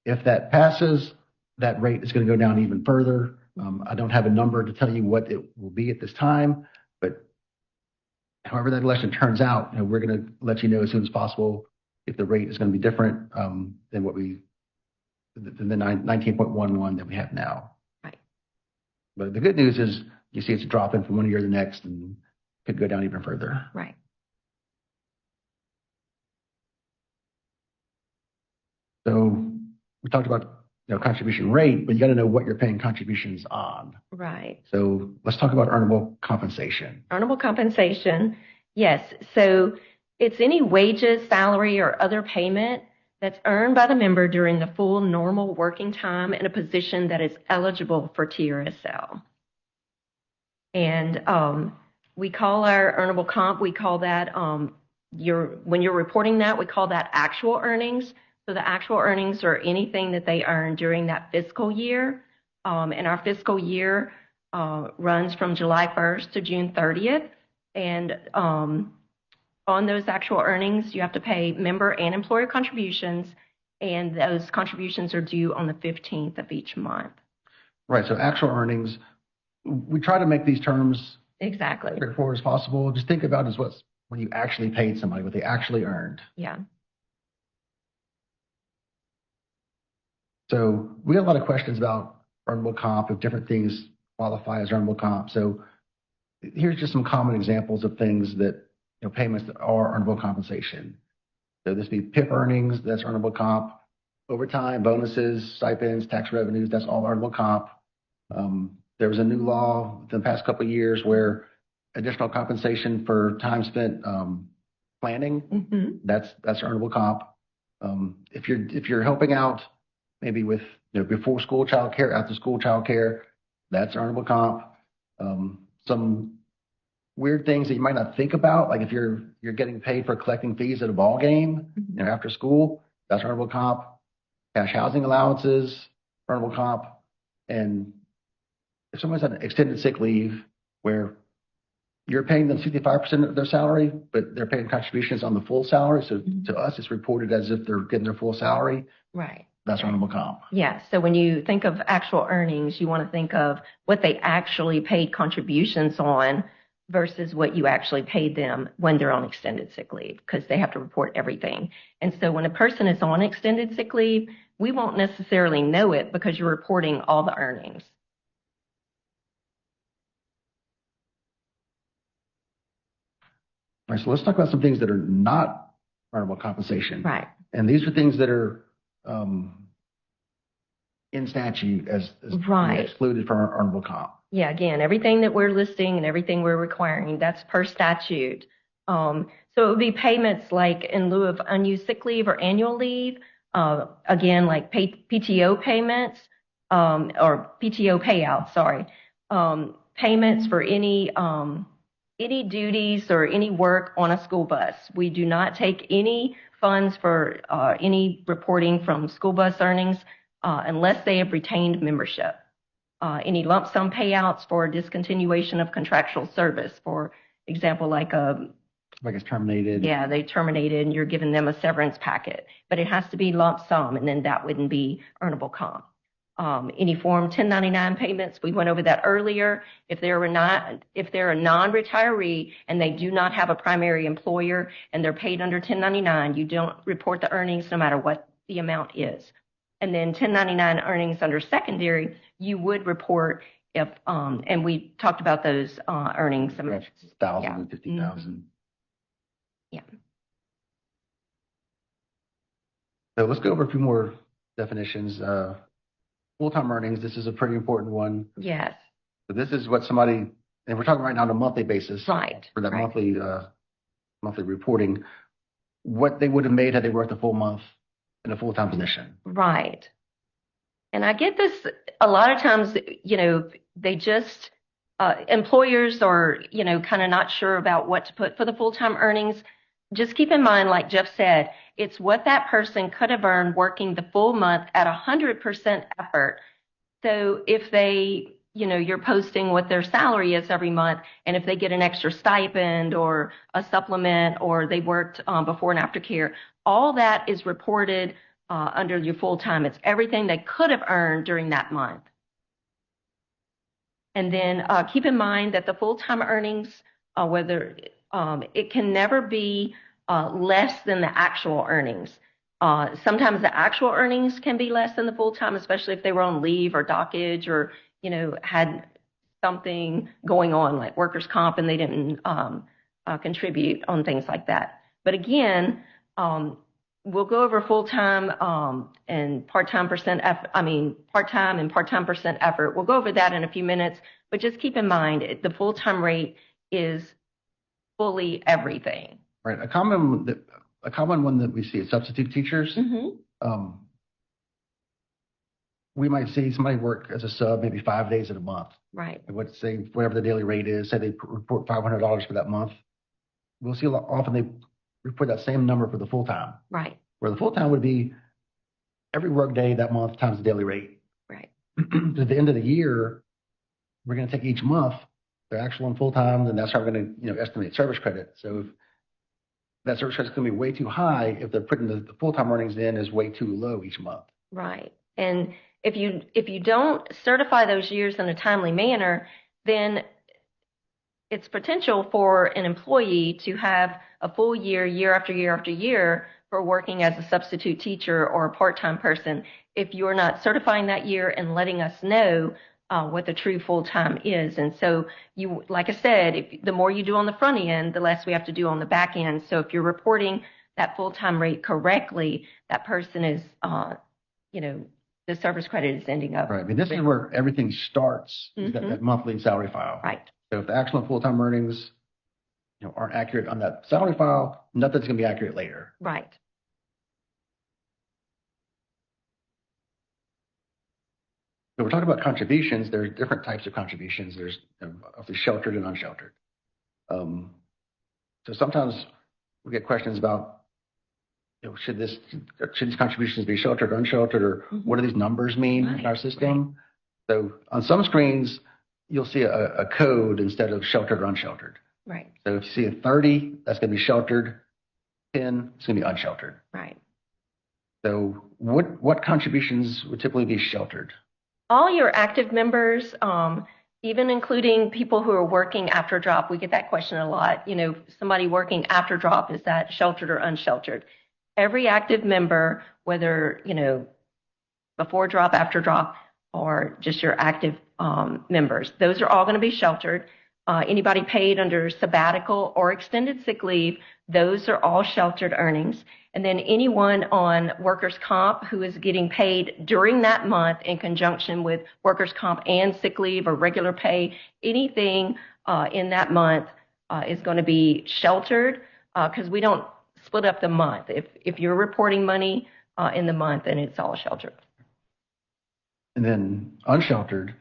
If that passes, that rate is going to go down even further. I don't have a number to tell you what it will be at this time, but however that election turns out, we're going to let you know as soon as possible if the rate is going to be different than the 19.11 that we have now. Right. But the good news is you see it's dropping from one year to the next and could go down even further. Right. So we talked about contribution rate, but you got to know what you're paying contributions on. Right. So let's talk about earnable compensation. Earnable compensation, yes. So it's any wages, salary, or other payment that's earned by the member during the full normal working time in a position that is eligible for TRSL. And we call our earnable comp, we call that, when you're reporting that, we call that actual earnings. So the actual earnings are anything that they earn during that fiscal year. And our fiscal year runs from July 1st to June 30th. And on those actual earnings, you have to pay member and employer contributions. And those contributions are due on the 15th of each month. Right. So actual earnings, we try to make these terms exactly as straightforward as possible. Just think about it as when you actually paid somebody, what they actually earned. Yeah. So we got a lot of questions about earnable comp, if different things qualify as earnable comp. So here's just some common examples of things that, payments that are earnable compensation. So this would be PIP earnings, that's earnable comp. Overtime, bonuses, stipends, tax revenues, that's all earnable comp. There was a new law in the past couple of years where additional compensation for time spent planning, that's earnable comp. If you're helping out maybe with before school childcare, after school childcare, that's earnable comp. Some weird things that you might not think about, like if you're getting paid for collecting fees at a ball game, after school, that's earnable comp. Cash housing allowances, earnable comp. And if someone's on extended sick leave where you're paying them 65% of their salary, but they're paying contributions on the full salary, so to us it's reported as if they're getting their full salary. Right. That's earnable comp. Yeah. So when you think of actual earnings, you want to think of what they actually paid contributions on versus what you actually paid them when they're on extended sick leave, because they have to report everything. And so when a person is on extended sick leave, we won't necessarily know it because you're reporting all the earnings. All right, so let's talk about some things that are not earnable compensation. Right. And these are things that are in statute as excluded from our earnable comp. Yeah, again, everything that we're listing and everything we're requiring, that's per statute. So it would be payments like in lieu of unused sick leave or annual leave, again, like PTO payments or PTO payouts, sorry. payments for any duties or any work on a school bus. We do not take any funds for any reporting from school bus earnings unless they have retained membership. Any lump sum payouts for discontinuation of contractual service, for example, like it's terminated. Yeah, they terminated and you're giving them a severance packet, but it has to be lump sum, and then that wouldn't be earnable comp. Any Form 1099 payments, we went over that earlier. If they're a non-retiree and they do not have a primary employer and they're paid under 1099, you don't report the earnings no matter what the amount is. And then 1099 earnings under secondary, you would report if, and we talked about those earnings. 1,000 and 50,000. Yeah. So let's go over a few more definitions. Full-time earnings, this is a pretty important one. Yes. So this is what somebody, and we're talking right now on a monthly basis. Right. For that monthly reporting, what they would have made had they worked a full month in a full-time position. Right. And I get this a lot of times, they just, employers are, kind of not sure about what to put for the full-time earnings. Just keep in mind, like Jeff said, it's what that person could have earned working the full month at 100% effort. So if they, you're posting what their salary is every month, and if they get an extra stipend or a supplement, or they worked before and after care, all that is reported under your full-time. It's everything they could have earned during that month. And then keep in mind that the full-time earnings, it can never be less than the actual earnings. Sometimes the actual earnings can be less than the full-time, especially if they were on leave or dockage or, had something going on like workers' comp and they didn't contribute on things like that. But again, we'll go over full-time and part-time part-time and part-time percent effort. We'll go over that in a few minutes, but just keep in mind the full-time rate is fully everything. Right. A common one that we see is substitute teachers. Mm-hmm. We might see somebody work as a sub maybe 5 days in a month. Right. And let's say whatever the daily rate is, say they report $500 for that month. We'll see often they report that same number for the full-time. Right. Where the full-time would be every work day that month times the daily rate. Right. At the end of the year, we're going to take each month, their actual and full-time, and that's how we're going to estimate service credit. So if that service credit is going to be way too high, if they're putting the full-time earnings in is way too low each month. Right. And if you don't certify those years in a timely manner, then it's potential for an employee to have a full year after year after year for working as a substitute teacher or a part-time person if you're not certifying that year and letting us know what the true full-time is. And so like I said, the more you do on the front end, the less we have to do on the back end. So if you're reporting that full-time rate correctly, that person is, the service credit is ending up. Right. I mean, this is where everything starts, is that monthly salary file. Right. So if the actual and full-time earnings aren't accurate on that salary file, nothing's going to be accurate later. Right. So we're talking about contributions. There's different types of contributions. There's obviously sheltered and unsheltered. So sometimes we get questions about, should these contributions be sheltered or unsheltered, or what do these numbers mean in our system? Right. So on some screens, you'll see a code instead of sheltered or unsheltered. Right. So if you see a 30, that's going to be sheltered. 10, it's going to be unsheltered. Right. So what contributions would typically be sheltered? All your active members, even including people who are working after drop. We get that question a lot. Somebody working after drop, is that sheltered or unsheltered? Every active member, whether, before drop, after drop, or just your active members, those are all going to be sheltered. Anybody paid under sabbatical or extended sick leave, those are all sheltered earnings. And then anyone on workers' comp who is getting paid during that month in conjunction with workers' comp and sick leave or regular pay, anything in that month is going to be sheltered because we don't split up the month. If you're reporting money in the month, then it's all sheltered. And then unsheltered,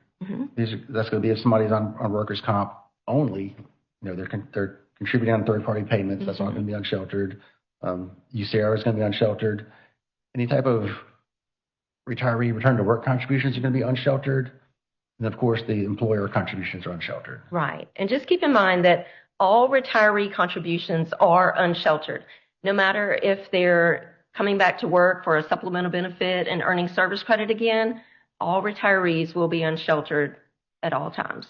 That's going to be if somebody's on workers' comp only. They're contributing on third-party payments. That's all going to be unsheltered. UCR is going to be unsheltered. Any type of retiree return to work contributions are going to be unsheltered. And of course, the employer contributions are unsheltered. Right. And just keep in mind that all retiree contributions are unsheltered, no matter if they're coming back to work for a supplemental benefit and earning service credit again, all retirees will be unsheltered at all times.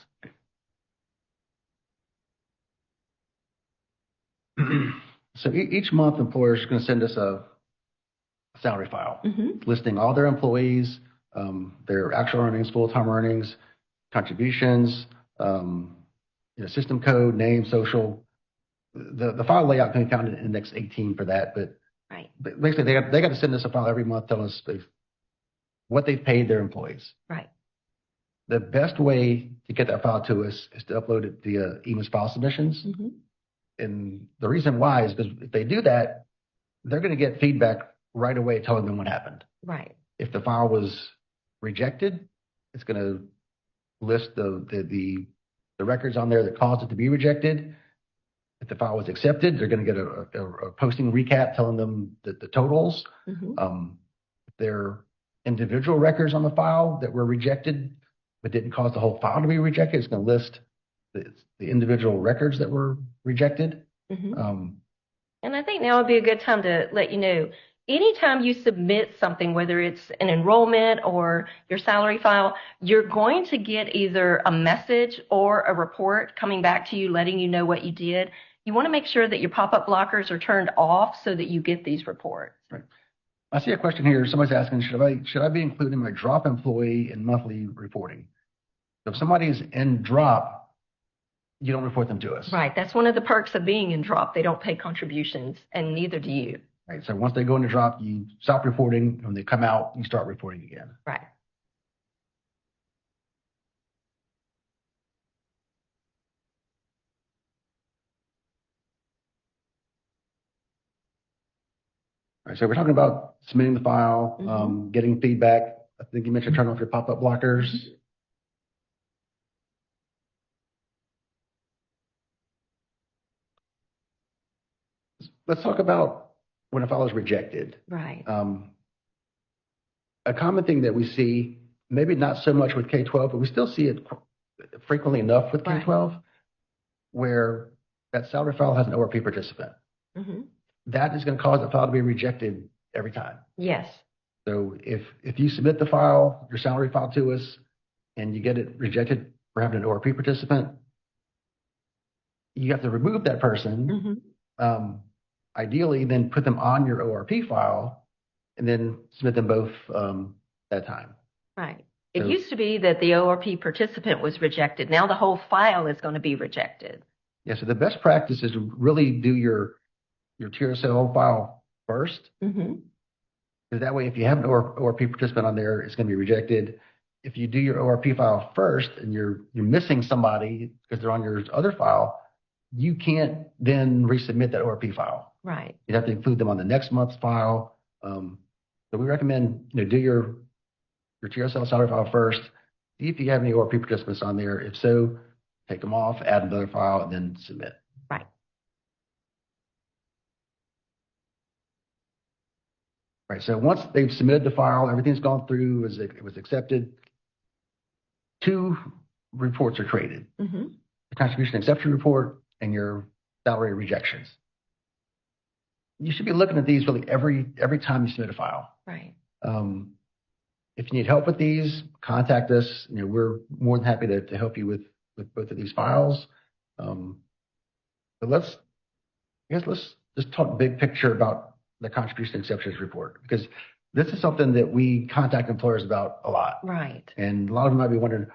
So each month, employers are going to send us a salary file listing all their employees, their actual earnings, full-time earnings, contributions, system code, name, social. The file layout can be found in Index 18 for that, but basically they got to send us a file every month telling us what they've paid their employees. Right. The best way to get that file to us is to upload it via EMIS file submissions. And the reason why is because if they do that, they're going to get feedback right away telling them what happened. Right. If the file was rejected, it's going to list the records on there that caused it to be rejected. If the file was accepted, they're going to get a posting recap telling them the totals. If there are individual records on the file that were rejected but didn't cause the whole file to be rejected, it's going to list the individual records that were rejected. And I think now would be a good time to let you know, anytime you submit something, whether it's an enrollment or your salary file, you're going to get either a message or a report coming back to you letting you know what you did. You want to make sure that your pop-up blockers are turned off so that you get these reports. Right. I see a question here. Somebody's asking, should I be including my drop employee in monthly reporting? So if somebody's in drop, you don't report them to us. Right. That's one of the perks of being in drop. They don't pay contributions, and neither do you. Right. So once they go into drop, you stop reporting. When they come out, you start reporting again. Right. All right. So we're talking about submitting the file, getting feedback. I think you mentioned turn off your pop-up blockers. Let's talk about when a file is rejected. Right. A common thing that we see, maybe not so much with K-12, but we still see it frequently enough with K-12, where that salary file has an ORP participant. That is going to cause the file to be rejected every time. Yes. So if you submit the file, your salary file to us, and you get it rejected for having an ORP participant, you have to remove that person. Ideally, then put them on your ORP file and then submit them both that time. Right. It used to be that the ORP participant was rejected. Now the whole file is going to be rejected. Yeah, so the best practice is to really do your TRSL file first. Because that way, if you have an ORP participant on there, it's going to be rejected. If you do your ORP file first and you're missing somebody because they're on your other file, you can't then resubmit that ORP file. Right. You'd have to include them on the next month's file. So we recommend do your TRSL salary file first. See if you have any ORP participants on there. If so, take them off, add another file, and then submit. Right. Right. So once they've submitted the file, everything's gone through, it was accepted. 2 reports are created: the contribution exception report and your salary rejections. You should be looking at these really every time you submit a file. Right. If you need help with these, contact us. We're more than happy to help you with both of these files. But let's just talk big picture about the contribution exceptions report, because this is something that we contact employers about a lot. Right. And a lot of them might be wondering,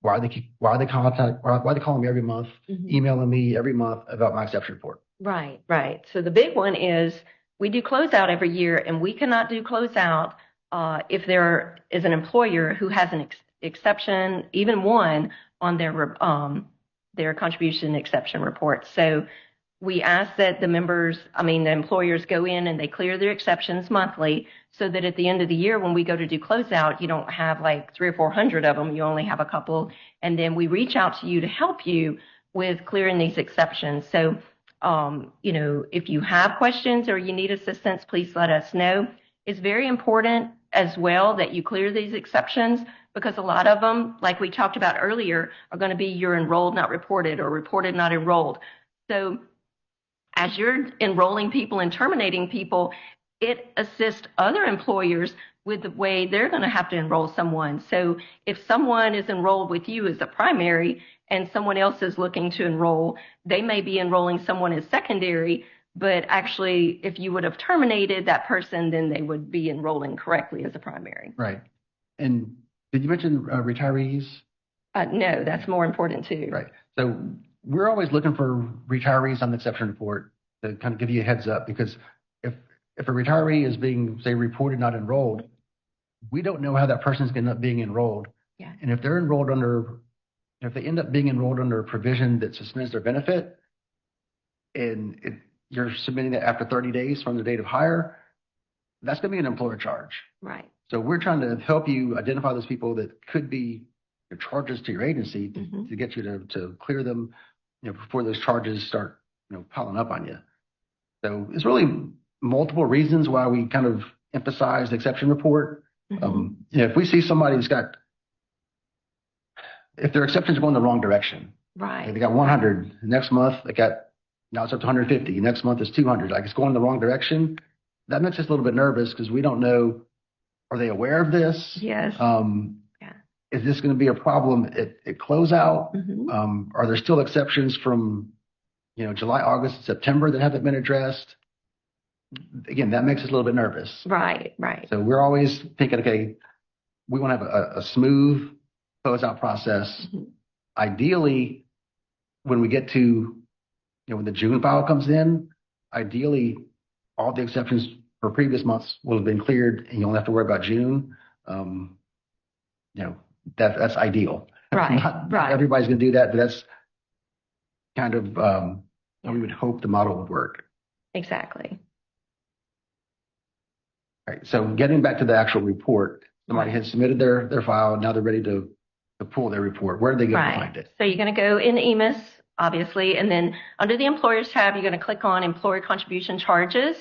why are they calling me every month, emailing me every month about my exception report? Right, right. So the big one is we do closeout every year, and we cannot do closeout if there is an employer who has an exception, even one, on their contribution exception report. So we ask that the employers go in and they clear their exceptions monthly so that at the end of the year, when we go to do closeout, you don't have like 300 or 400 of them. You only have a couple. And then we reach out to you to help you with clearing these exceptions. So, if you have questions or you need assistance, please let us know. It's very important as well that you clear these exceptions because a lot of them, like we talked about earlier, are going to be you're enrolled, not reported, or reported, not enrolled. So as you're enrolling people and terminating people, it assists other employers with the way they're going to have to enroll someone. So if someone is enrolled with you as a primary and someone else is looking to enroll, they may be enrolling someone as secondary, but actually if you would have terminated that person, then they would be enrolling correctly as a primary. Right. And did you mention retirees? No, that's more important too. Right. So we're always looking for retirees on the exception report to kind of give you a heads up, because if a retiree is being, say, reported not enrolled, we don't know how that person's going to end up being enrolled. Yeah. And if they end up being enrolled under a provision that suspends their benefit, and you're submitting it after 30 days from the date of hire, that's going to be an employer charge. Right. So we're trying to help you identify those people that could be charges to your agency to get you to clear them, before those charges start, piling up on you. So it's really multiple reasons why we kind of emphasize the exception report. If we see somebody if their exceptions are going the wrong direction, right? They got 100 next month, now it's up to 150. Next month is 200. Like it's going the wrong direction. That makes us a little bit nervous because we don't know. Are they aware of this? Yes. Is this going to be a problem at closeout? Are there still exceptions from, July, August, and September that haven't been addressed? Again, that makes us a little bit nervous. Right, right. So we're always thinking, okay, we want to have a smooth closeout process. Ideally, when we get to, when the June file comes in, ideally, all the exceptions for previous months will have been cleared and you only have to worry about June. That's ideal. Right, not everybody's going to do that, but that's kind of how we would hope the model would work. Exactly. All right. So getting back to the actual report, somebody has submitted their file. Now they're ready to pull their report. Where do they go to find it? So you're going to go in EMIS, obviously, and then under the Employers tab, you're going to click on Employer Contribution Charges,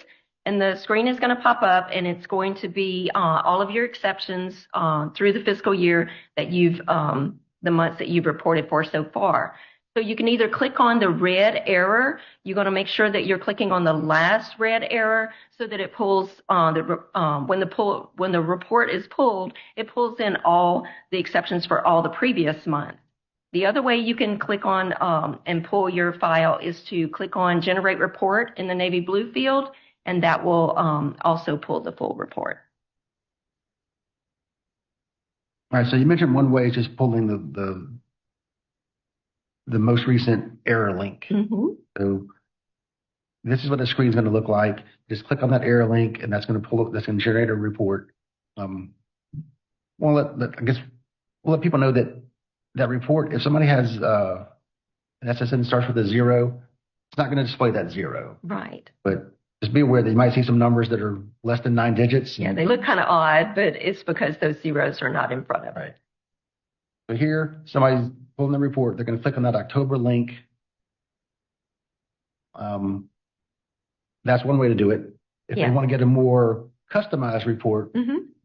and the screen is going to pop up, and it's going to be all of your exceptions through the fiscal year that the months that you've reported for so far. So you can either click on the red error. You're going to make sure that you're clicking on the last red error so that it pulls when the report is pulled, it pulls in all the exceptions for all the previous months. The other way you can click on and pull your file is to click on Generate Report in the navy blue field, and that will also pull the full report. All right. So you mentioned one way is just pulling the most recent error link. So this is what the screen is going to look like. Just click on that error link, and that's going to generate a report. We'll let people know that report, if somebody has an SSN that starts with a 0, it's not going to display that 0. Right. But just be aware that you might see some numbers that are less than 9 digits. Yeah, they look kind of odd, but it's because those zeros are not in front of it. Right. So here, somebody's pulling the report. They're going to click on that October link. That's one way to do it. If they want to get a more customized report,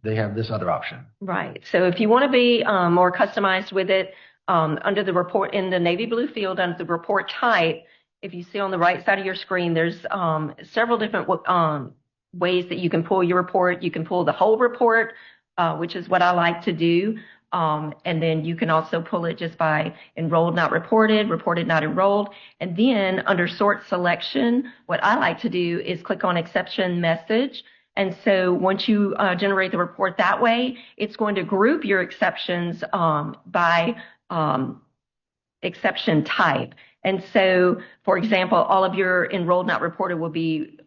they have this other option. Right. So if you want to be more customized with it, under the report in the navy blue field, under the report type, if you see on the right side of your screen, there's several different ways that you can pull your report. You can pull the whole report, which is what I like to do. And then you can also pull it just by enrolled, not reported, reported, not enrolled. And then under sort selection, what I like to do is click on exception message. And so once you generate the report that way, it's going to group your exceptions by exception type. And so, for example, all of your enrolled, not reported will be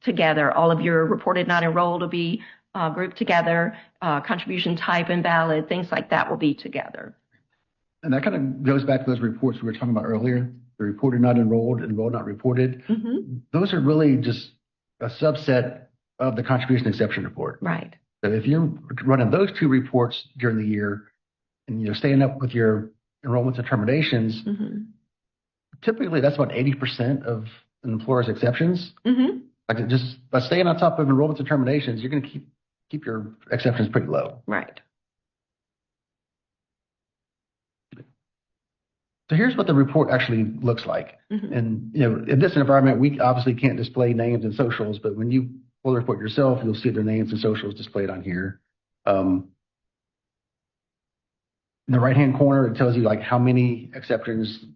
together. All of your reported, not enrolled will be grouped together. Contribution type, invalid, things like that will be together. And that kind of goes back to those reports we were talking about earlier. the reported not enrolled, enrolled not reported. Mm-hmm. Those are really just a subset of the contribution exception report. Right. So if you're running those two reports during the year and staying up with your enrollments and terminations, typically that's about 80% of an employer's exceptions. Like just by staying on top of enrollments and terminations, you're going to keep your exceptions pretty low. Right. So here's what the report actually looks like. And in this environment, we obviously can't display names and socials, but when you pull the report yourself, you'll see their names and socials displayed on here. In the right-hand corner, it tells you like how many exceptions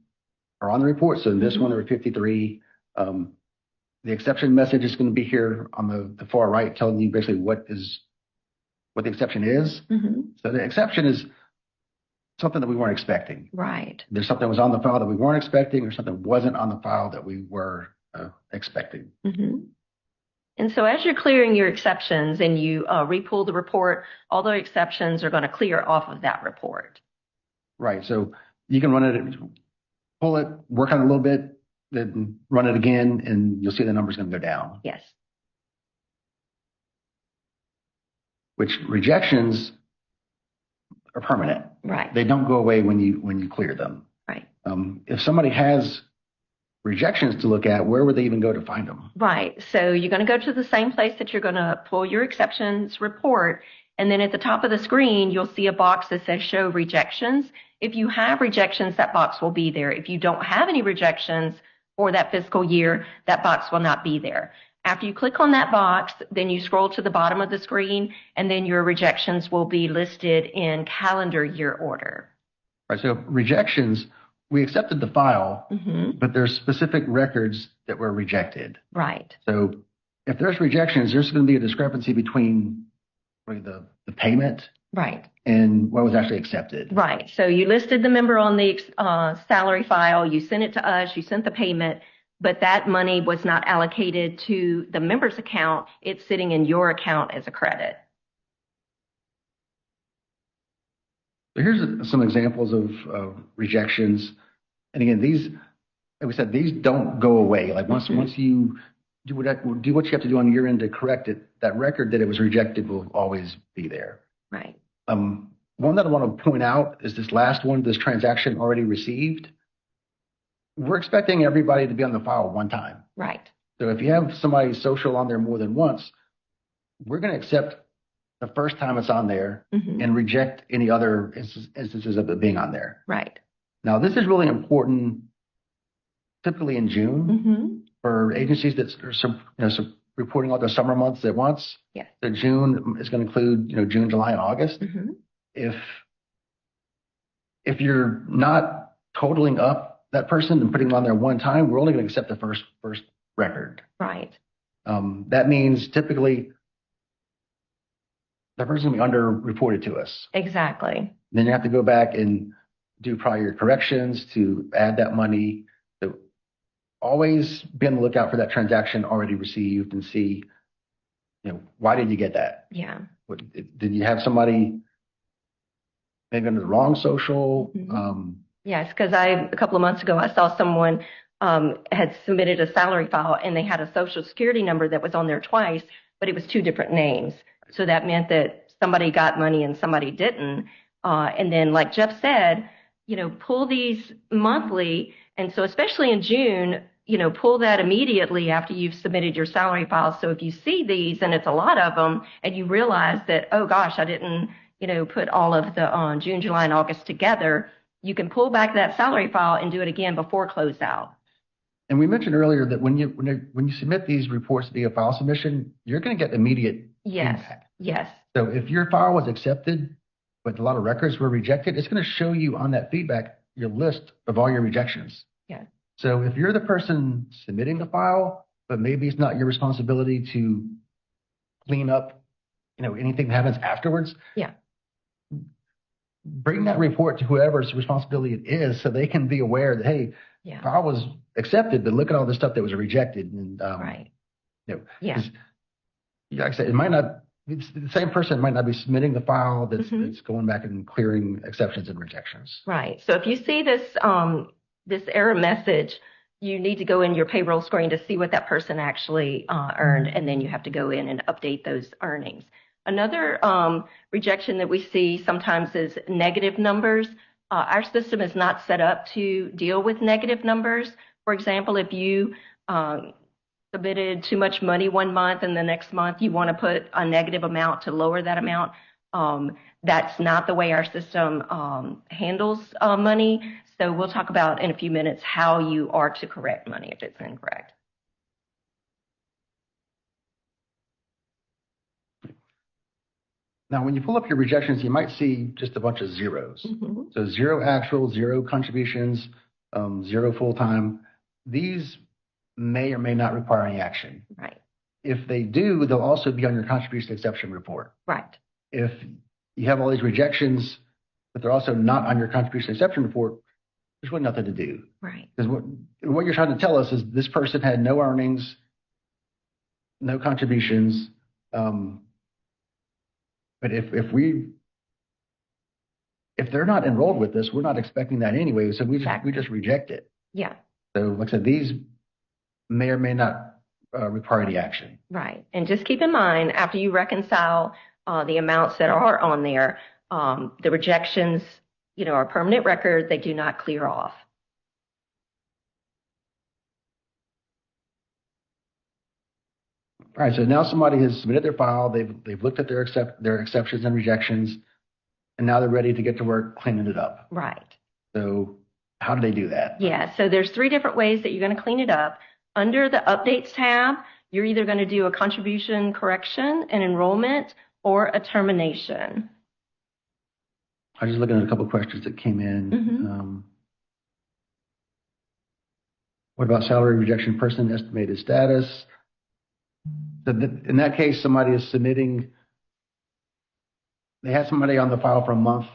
are on the report. So in this one, there were 53. The exception message is going to be here on the far right, telling you basically what the exception is. So the exception is something that we weren't expecting. Right. There's something that was on the file that we weren't expecting, or something wasn't on the file that we were expecting. And so as you're clearing your exceptions and you repull the report, all the exceptions are going to clear off of that report. Right. So you can run it, pull it, work on it a little bit, then run it again, and you'll see the number's going to go down. Yes. Which rejections are permanent. Right. They don't go away when you clear them. Right. If somebody has rejections to look at, where would they even go to find them? Right. So you're going to go to the same place that you're going to pull your exceptions report. And then at the top of the screen, you'll see a box that says show rejections. If you have rejections, that box will be there. If you don't have any rejections for that fiscal year, that box will not be there. After you click on that box, then you scroll to the bottom of the screen, and then your rejections will be listed in calendar year order. Right. So rejections, we accepted the file, but there's specific records that were rejected. Right. So if there's rejections, there's going to be a discrepancy between the payment and what was actually accepted. Right. So you listed the member on the salary file, you sent it to us, you sent the payment, but that money was not allocated to the member's account. It's sitting in your account as a credit. So here's some examples of rejections. And again, these, like we said, these don't go away. Like once you do what you have to do on your end to correct it, that record that it was rejected will always be there. Right. One that I want to point out is this last one, this transaction already received. We're expecting everybody to be on the file one time. Right. So if you have somebody's social on there more than once, we're going to accept the first time it's on there and reject any other instances of it being on there. Right. Now, this is really important typically in June for agencies that are reporting all the summer months at once. Yes. So June is going to include June, July, and August. If you're not totaling up that person and putting them on there one time, we're only going to accept the first record. Right. That means typically the person will be underreported to us. Exactly. Then you have to go back and do prior corrections to add that money. So always be on the lookout for that transaction already received and see, why did you get that? Yeah. Did you have somebody maybe under the wrong social? Yes, because a couple of months ago, I saw someone had submitted a salary file and they had a social security number that was on there twice, but it was two different names. So that meant that somebody got money and somebody didn't. And then, like Jeff said, pull these monthly. And so especially in June, pull that immediately after you've submitted your salary file. So if you see these and it's a lot of them and you realize that, oh gosh, I didn't, put all of the June, July, and August together, you can pull back that salary file and do it again before closeout. And we mentioned earlier that when you submit these reports via file submission, you're going to get immediate feedback. Yes. So if your file was accepted, but a lot of records were rejected, it's going to show you on that feedback your list of all your rejections. Yeah. So if you're the person submitting the file, but maybe it's not your responsibility to clean up, anything that happens afterwards. Yeah. Bring that report to whoever's responsibility it is, so they can be aware that, hey, file was accepted, but look at all the stuff that was rejected. And right. Like I said, the same person might not be submitting the file that's going back and clearing exceptions and rejections. Right. So if you see this this error message, you need to go in your payroll screen to see what that person actually earned, and then you have to go in and update those earnings. Another rejection that we see sometimes is negative numbers. Our system is not set up to deal with negative numbers. For example, if you submitted too much money one month and the next month you want to put a negative amount to lower that amount, that's not the way our system handles money. So we'll talk about in a few minutes how you are to correct money if it's incorrect. Now, when you pull up your rejections, you might see just a bunch of zeros. Mm-hmm. So 0 actual, 0 contributions, 0 full-time. These may or may not require any action. Right. If they do, they'll also be on your contribution exception report. Right. If you have all these rejections, but they're also not on your contribution exception report, there's really nothing to do. Right. Because what you're trying to tell us is this person had no earnings, no contributions. But if they're not enrolled with us, we're not expecting that anyway. So we just reject it. Yeah. So like I said, these may or may not require any action. Right. And just keep in mind, after you reconcile the amounts that are on there, the rejections, are permanent record. They do not clear off. All right. So now somebody has submitted their file. They've looked at their exceptions and rejections, and now they're ready to get to work cleaning it up. Right. So how do they do that? Yeah. So there's 3 different ways that you're going to clean it up. Under the Updates tab, you're either going to do a contribution correction, an enrollment, or a termination. I was just looking at a couple of questions that came in. Mm-hmm. What about salary rejection person estimated status? In that case, somebody is submitting, they had somebody on the file for a month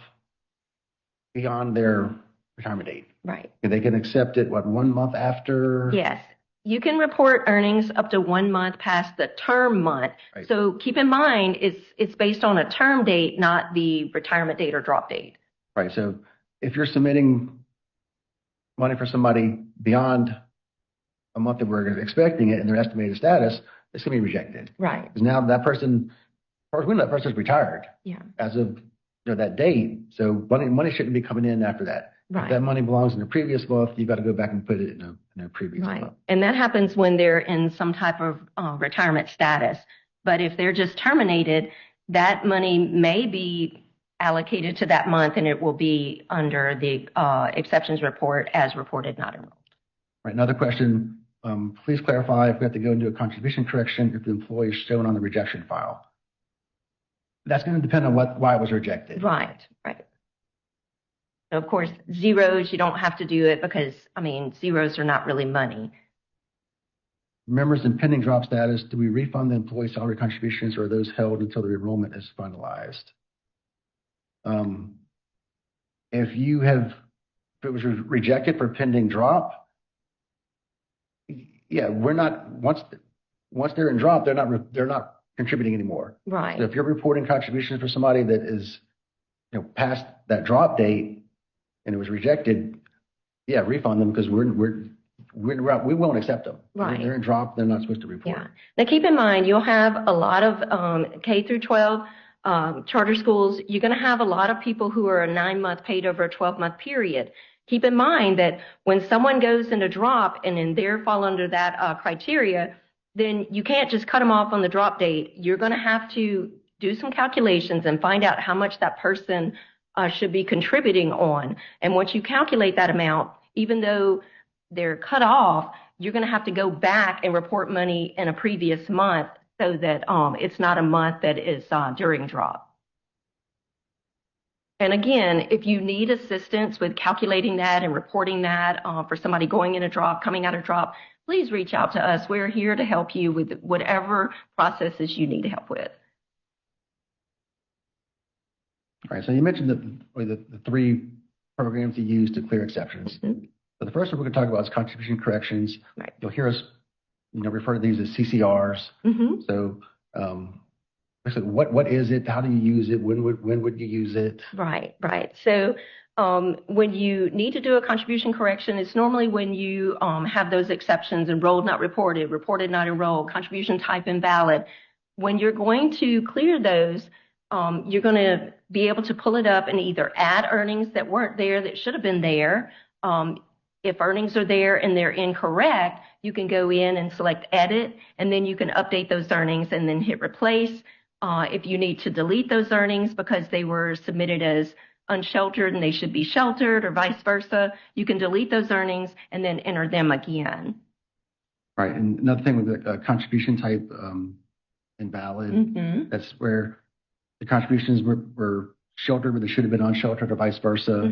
beyond their retirement date. Right. And they can accept it, 1 month after? Yes. You can report earnings up to 1 month past the term month. Right. So keep in mind, it's based on a term date, not the retirement date or drop date. Right. So if you're submitting money for somebody beyond a month that we're expecting it and their estimated status, it's going to be rejected. Right. Because now that person, of course, we know that person's retired. Yeah. As of that date. So money shouldn't be coming in after that. Right. If that money belongs in the previous month, you've got to go back and put it in a previous month. And that happens when they're in some type of retirement status. But if they're just terminated, that money may be allocated to that month, and it will be under the exceptions report as reported not enrolled. Right. Another question. Please clarify if we have to go into a contribution correction if the employee is shown on the rejection file. That's going to depend on why it was rejected. Right. Right. Of course, zeros, you don't have to do it because, zeros are not really money. Members in pending drop status, do we refund the employee salary contributions or are those held until the enrollment is finalized? If it was rejected for pending drop, yeah, we're not, once they're in drop, they're not contributing anymore. Right. So if you're reporting contributions for somebody that is, past that drop date, and it was rejected, yeah, refund them because we won't accept them. Right. They're in drop, they're not supposed to report. Yeah. Now keep in mind, you'll have a lot of K through 12 charter schools. You're going to have a lot of people who are a 9-month paid over a 12-month period. Keep in mind that when someone goes in a drop and then they fall under that criteria, then you can't just cut them off on the drop date. You're going to have to do some calculations and find out how much that person should be contributing on. And once you calculate that amount, even though they're cut off, you're going to have to go back and report money in a previous month so that it's not a month that is during drop. And again, if you need assistance with calculating that and reporting that for somebody going in a drop, coming out of drop, please reach out to us. We're here to help you with whatever processes you need help with. All right, so you mentioned the 3 programs you use to clear exceptions. Mm-hmm. So the first one we're going to talk about is contribution corrections. Right. You'll hear us, refer to these as CCRs. Mm-hmm. So, what is it? How do you use it? When would you use it? Right. So When you need to do a contribution correction, it's normally when you have those exceptions: enrolled, not reported, reported, not enrolled, contribution type invalid. When you're going to clear those, you're going to be able to pull it up and either add earnings that weren't there that should have been there. If earnings are there and they're incorrect, you can go in and select edit, and then you can update those earnings and then hit replace. If you need to delete those earnings because they were submitted as unsheltered and they should be sheltered, or vice versa, you can delete those earnings and then enter them again. Right. And another thing with the contribution type invalid, that's where the contributions were sheltered, but they should have been unsheltered, or vice versa.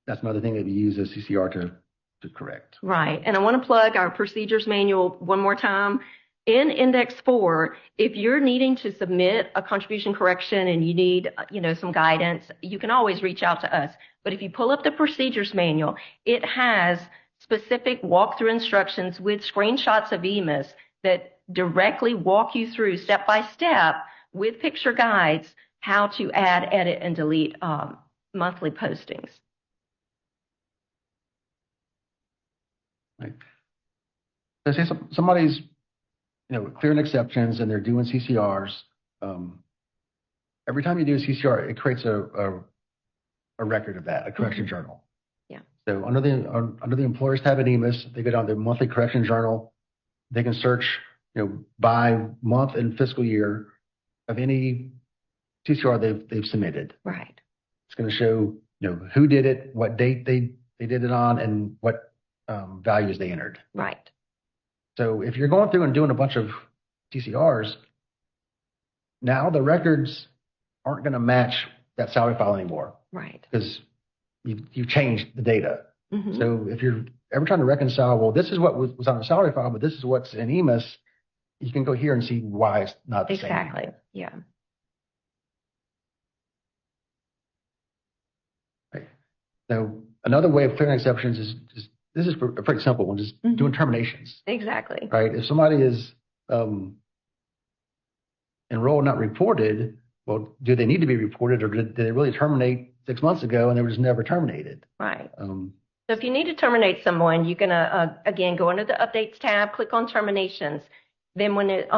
That's another thing that we use as CCR to correct. Right. And I want to plug our procedures manual one more time. In Index 4, if you're needing to submit a contribution correction and you need, some guidance, you can always reach out to us. But if you pull up the procedures manual, it has specific walkthrough instructions with screenshots of EMIS that directly walk you through step by step with picture guides how to add, edit, and delete monthly postings. Right. Let's say somebody's clearing exceptions and they're doing CCRs. Every time you do a CCR, it creates a record of that, a correction journal. Yeah. So under the employers tab at EMIS, they go down to monthly correction journal. They can search, by month and fiscal year of any CCR they've submitted. Right. It's going to show, who did it, what date they did it on, and what values they entered. Right. So if you're going through and doing a bunch of CCRs, now the records aren't going to match that salary file anymore. Right. Because you've changed the data. So if you're ever trying to reconcile, well, this is what was on the salary file, but this is what's in EMIS, you can go here and see why it's not the same. Exactly. Yeah. Right. So another way of clearing exceptions is this is a pretty simple one, just doing terminations. Exactly. Right. If somebody is enrolled, not reported, well, do they need to be reported, or did they really terminate 6 months ago and they were just never terminated? Right. So if you need to terminate someone, you can again go under the updates tab, click on terminations. Then when it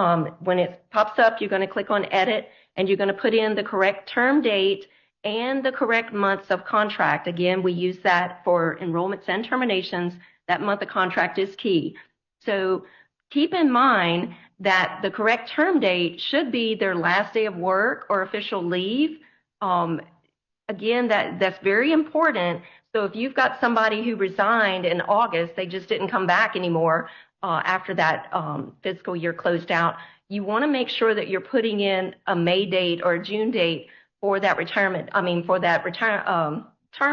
pops up, you're going to click on edit, and you're going to put in the correct term date and the correct months of contract. Again, we use that for enrollments and terminations. That month of contract is key. So keep in mind that the correct term date should be their last day of work or official leave. Again, that's very important. So if you've got somebody who resigned in August, they just didn't come back anymore after that fiscal year closed out, you want to make sure that you're putting in a May date or a June date for that term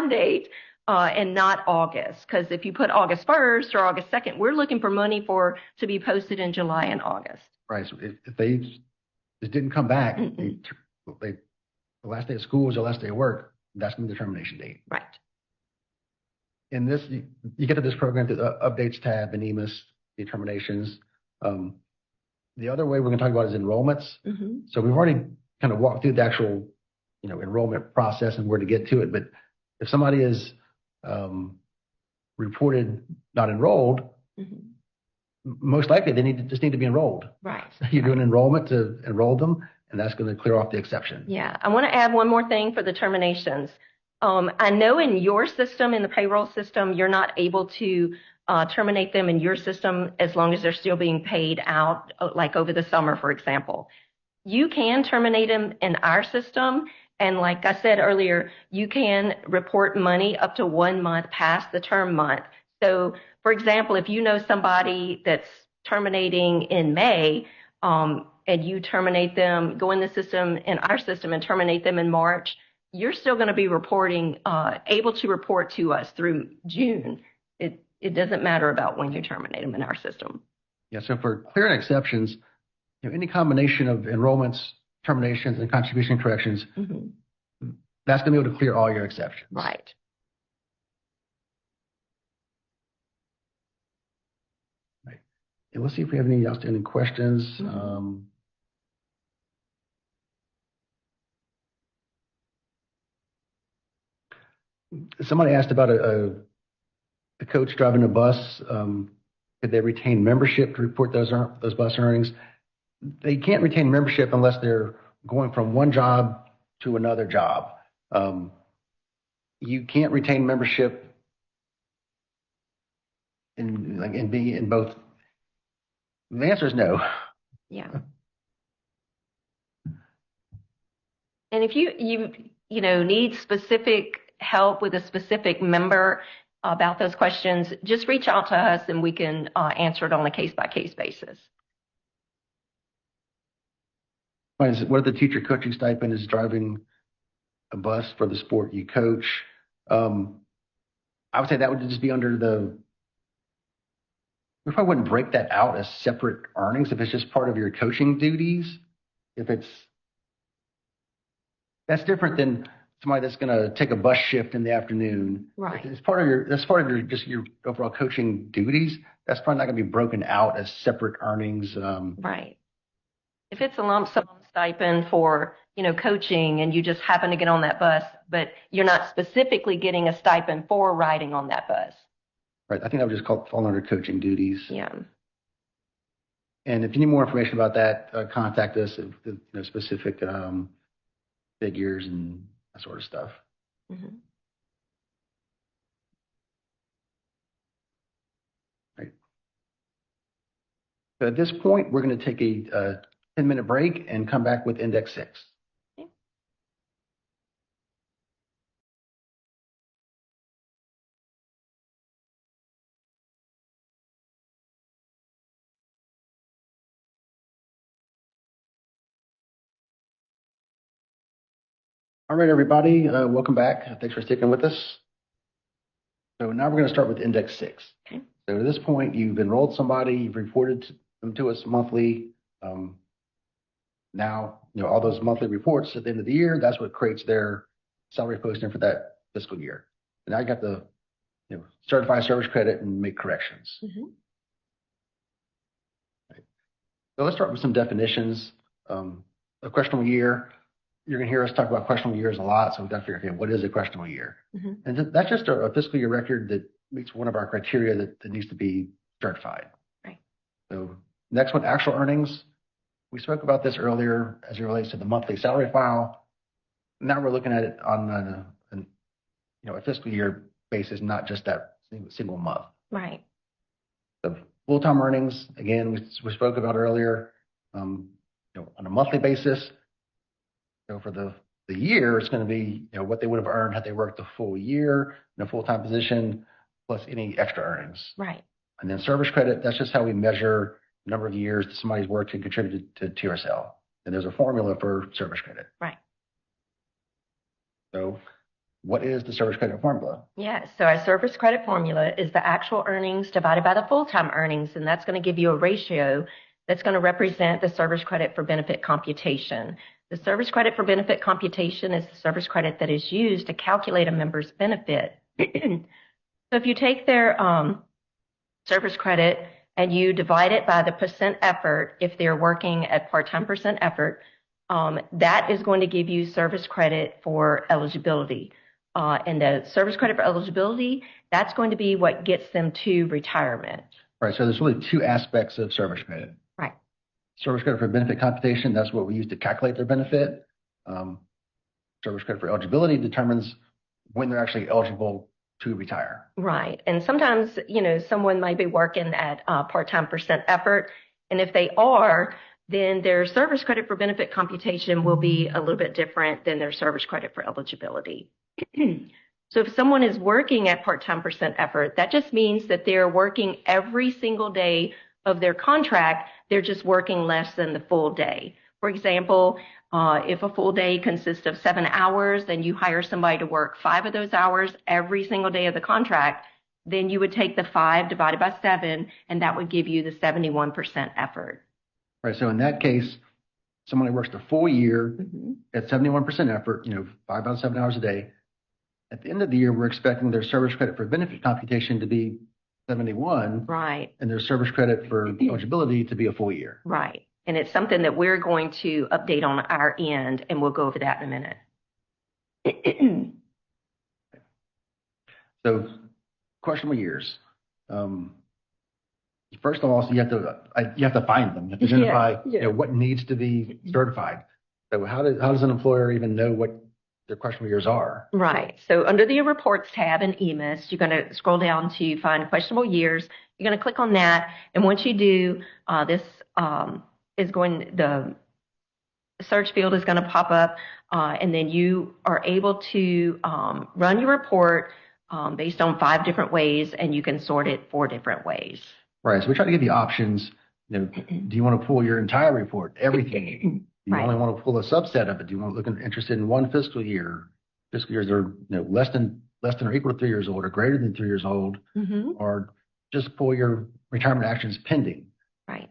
date, and not August. Because if you put August 1st or August 2nd, we're looking for money to be posted in July and August. Right. So if they just didn't come back, the last day of school was the last day of work, that's going to be the termination date. Right. In this, you get to this program through the updates tab in EMIS, the terminations. The other way we're going to talk about is enrollments. So we've already kind of walked through the actual enrollment process and where to get to it. But if somebody is reported not enrolled, most likely they just need to be enrolled. Right. So you're doing enrollment to enroll them, and that's going to clear off the exception. Yeah. I want to add one more thing for the terminations. I know in your system, in the payroll system, you're not able to terminate them in your system as long as they're still being paid out, like over the summer, for example. You can terminate them in our system. And like I said earlier, you can report money up to 1 month past the term month. So, for example, if you know somebody that's terminating in May, and you terminate them, go in the system, in our system, and terminate them in March, you're still going to be able to report to us through June. It doesn't matter about when you terminate them in our system. Yeah. So for clearing exceptions, any combination of enrollments, terminations, and contribution corrections, that's going to be able to clear all your exceptions. Right. Right. And let's see if we have any outstanding questions. Somebody asked about a coach driving a bus. Could they retain membership to report those bus earnings? They can't retain membership unless they're going from one job to another job. You can't retain membership in both. The answer is no. Yeah. And if you need specific help with a specific member about those questions, just reach out to us and we can answer it on a case-by-case basis. What the teacher coaching stipend is driving a bus for the sport you coach. I would say that would just be under we probably wouldn't break that out as separate earnings if it's just part of your coaching duties. That's different than somebody that's going to take a bus shift in the afternoon. Right. That's part of your overall coaching duties. That's probably not going to be broken out as separate earnings. Right. If it's a lump sum stipend for, coaching and you just happen to get on that bus, but you're not specifically getting a stipend for riding on that bus. Right. I think that would just fall under coaching duties. Yeah. And if you need more information about that, contact us with specific figures and that sort of stuff. Mm-hmm. Right. So at this point, we're going to take a 10-minute break and come back with Index 6. Okay. All right, everybody, welcome back. Thanks for sticking with us. So now we're going to start with Index 6. Okay. So at this point, you've enrolled somebody, you've reported them to us monthly. Now, all those monthly reports at the end of the year, that's what creates their salary posting for that fiscal year. And now you got to certify service credit and make corrections. Mm-hmm. Right. So let's start with some definitions. A questionable year, you're going to hear us talk about questionable years a lot, so we've got to figure out, okay, what is a questionable year? Mm-hmm. And that's just a fiscal year record that meets one of our criteria that needs to be certified. Right. So next one, actual earnings. We spoke about this earlier as it relates to the monthly salary file. Now we're looking at it on a fiscal year basis, not just that single month. Right. The full-time earnings, again, we spoke about earlier, on a monthly basis. So for the year, it's going to be what they would have earned had they worked the full year in a full-time position, plus any extra earnings. Right. And then service credit, that's just how we measure the number of years that somebody's worked and contributed to TRSL. And there's a formula for service credit. Right. So what is the service credit formula? Yeah, so our service credit formula is the actual earnings divided by the full-time earnings, and that's going to give you a ratio that's going to represent the service credit for benefit computation. The service credit for benefit computation is the service credit that is used to calculate a member's benefit. So if you take their service credit and you divide it by the percent effort, if they're working at part-time percent effort, that is going to give you service credit for eligibility. And the service credit for eligibility, that's going to be what gets them to retirement. Right, so there's really two aspects of service credit. Right. Service credit for benefit computation, that's what we use to calculate their benefit. Service credit for eligibility determines when they're actually eligible to retire. Right. And sometimes, someone might be working at part-time percent effort. And if they are, then their service credit for benefit computation will be a little bit different than their service credit for eligibility. So if someone is working at part-time percent effort, that just means that they're working every single day of their contract. They're just working less than the full day. For example, if a full day consists of 7 hours, then you hire somebody to work 5 of those hours every single day of the contract, then you would take the 5 divided by 7, and that would give you the 71% effort. Right. So in that case, someone who works the full year at 71% effort, 5 out of 7 hours a day. At the end of the year, we're expecting their service credit for benefit computation to be 71. Right. And their service credit for eligibility to be a full year. Right. And it's something that we're going to update on our end, and we'll go over that in a minute. So questionable years. First of all, so you have to find them. You have to identify what needs to be certified. So how does an employer even know what their questionable years are? Right. So under the Reports tab in EMIS, you're going to scroll down to find questionable years. You're going to click on that, and once you do, this the search field is going to pop up, and then you are able to run your report based on 5 different ways, and you can sort it 4 different ways. Right. So we try to give you options. Do you want to pull your entire report, everything? Do you only want to pull a subset of it? Do you want to look interested in one fiscal year? Fiscal years are less than or equal to 3 years old, or greater than 3 years old, or just pull your retirement actions pending. Right.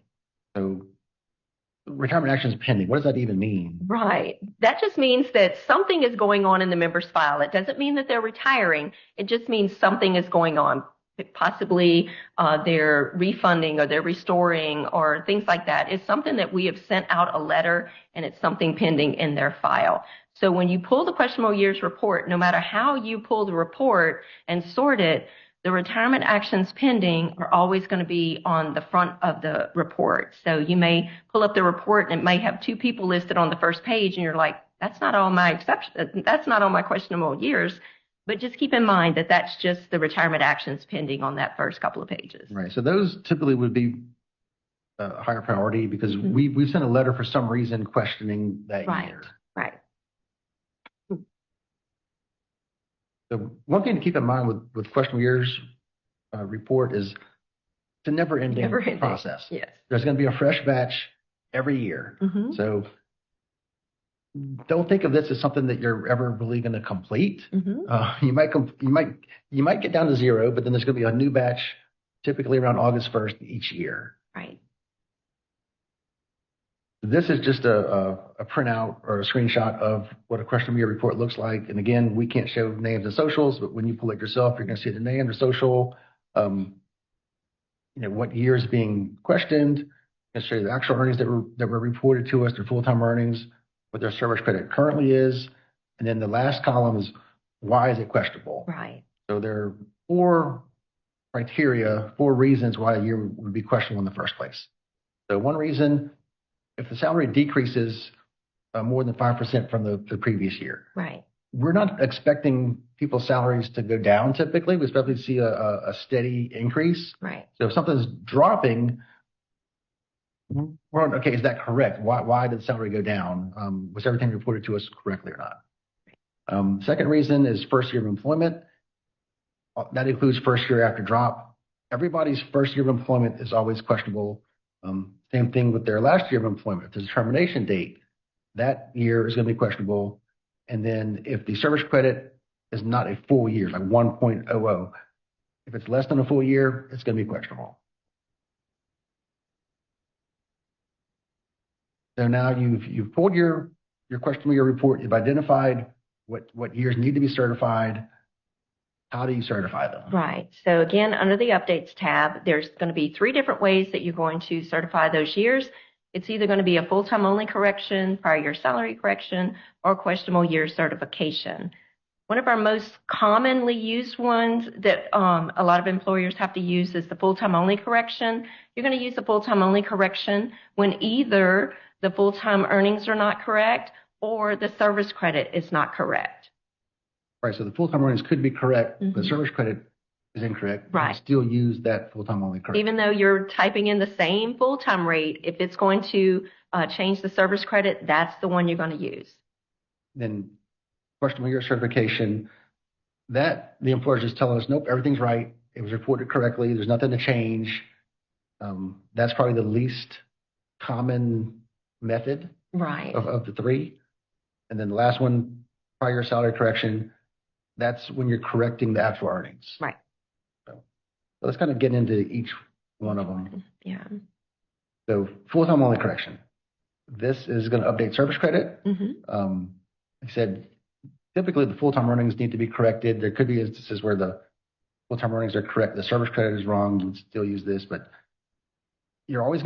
So retirement actions pending, what does that even mean? Right. That just means that something is going on in the member's file. It doesn't mean that they're retiring. It just means something is going on. Possibly they're refunding or they're restoring or things like that. It's something that we have sent out a letter, and it's something pending in their file. So when you pull the questionable years report, no matter how you pull the report and sort it, the retirement actions pending are always going to be on the front of the report. So you may pull up the report and it may have 2 people listed on the first page, and you're like, that's not all my exceptions. That's not all my questionable years. But just keep in mind that that's just the retirement actions pending on that first couple of pages. Right. So those typically would be a higher priority because we sent a letter for some reason questioning that year. Right. So one thing to keep in mind with questionable years report is it's a never-ending process. Yes. There's going to be a fresh batch every year. So don't think of this as something that you're ever really going to complete. You might get down to 0, but then there's going to be a new batch, typically around August 1st each year. Right. This is just a printout or a screenshot of what a questionable year report looks like. And again, we can't show names and socials, but when you pull it yourself, you're going to see the name, the social, what year is being questioned. It's show you the actual earnings that were reported to us, their full-time earnings, what their service credit currently is, and then the last column is why is it questionable? Right. So there are 4 criteria, 4 reasons why a year would be questionable in the first place. So one reason, if the salary decreases more than 5% from the previous year. Right. We're not expecting people's salaries to go down typically. We expect to see a steady increase. Right. So if something's dropping, we're on, okay, is that correct? Why did the salary go down? Was everything reported to us correctly or not? Second reason is first year of employment. That includes first year after drop. Everybody's first year of employment is always questionable. Same thing with their last year of employment. If there's a termination date, that year is going to be questionable. And then if the service credit is not a full year, like 1.00, if it's less than a full year, it's going to be questionable. So now you've pulled your questionable year report. You've identified what years need to be certified. How do you certify them? Right. So again, under the Updates tab, there's going to be 3 different ways that you're going to certify those years. It's either going to be a full-time only correction, prior year salary correction, or questionable year certification. One of our most commonly used ones that a lot of employers have to use is the full-time only correction. You're going to use the full-time only correction when either the full-time earnings are not correct or the service credit is not correct. Right. So the full-time earnings could be correct, but the service credit is incorrect. Right. You still use that full-time only correction. Even though you're typing in the same full-time rate, if it's going to change the service credit, that's the one you're going to use. Then questionable year certification, that the employer's just telling us, nope, everything's right. It was reported correctly. There's nothing to change. That's probably the least common method of the 3. And then the last one, prior year salary correction, that's when you're correcting the actual earnings. Right. So let's kind of get into each one of them. Yeah. So full-time only correction. This is going to update service credit. Like I said, typically the full-time earnings need to be corrected. There could be instances where the full-time earnings are correct. The service credit is wrong. You'd still use this, but you're always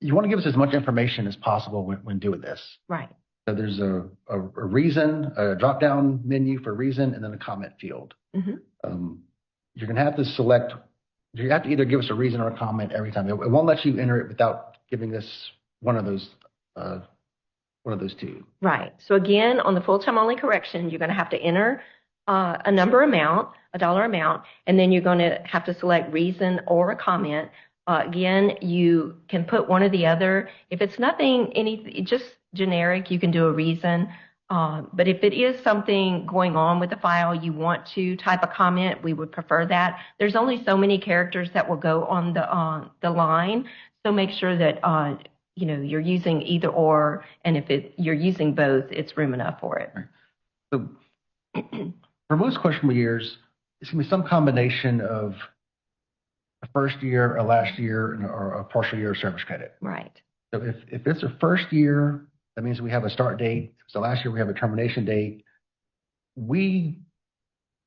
you want to give us as much information as possible when doing this. Right. So there's a reason, a drop-down menu for reason, and then a comment field. You're going to have to select, you have to either give us a reason or a comment every time. It won't let you enter it without giving us one of those two. Right. So again, on the full-time only correction, you're going to have to enter a number amount, a dollar amount, and then you're going to have to select reason or a comment. Again, you can put one or the other. If it's nothing, just generic, you can do a reason. But if it is something going on with the file, you want to type a comment, we would prefer that. There's only so many characters that will go on the line, so make sure that you're using either or, and if you're using both, it's room enough for it. Right. So for most questionable years, it's going to be some combination of a first year, a last year, or a partial year of service credit. Right. So if it's a first year, that means we have a start date. So last year we have a termination date. We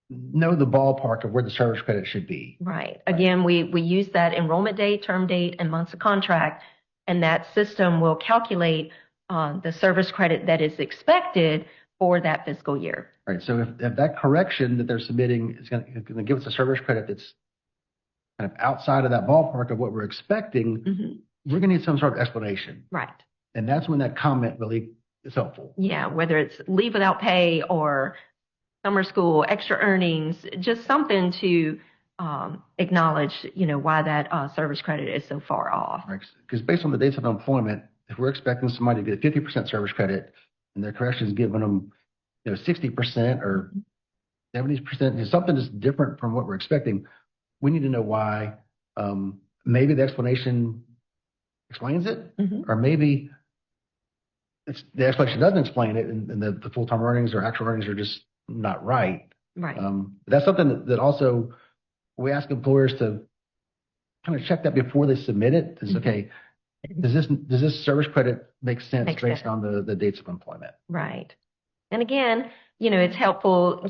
know the ballpark of where the service credit should be. Right. Again, we use that enrollment date, term date, and months of contract, and that system will calculate the service credit that is expected for that fiscal year. Right. So if that correction that they're submitting is going to give us a service credit that's kind of outside of that ballpark of what we're expecting, we're going to need some sort of explanation. Right. And that's when that comment really is helpful. Yeah, whether it's leave without pay or summer school, extra earnings, just something to acknowledge, why that service credit is so far off. Right. Because based on the dates of employment, if we're expecting somebody to get 50% service credit and their correction is giving them, 60% or 70%, something that's different from what we're expecting, we need to know why. Maybe the explanation explains it, or maybe the explanation doesn't explain it, and the full-time earnings or actual earnings are just not right. Right. That's something that also we ask employers to kind of check that before they submit it. Is okay, does this service credit make sense based on the dates of employment? Right. And again, it's helpful,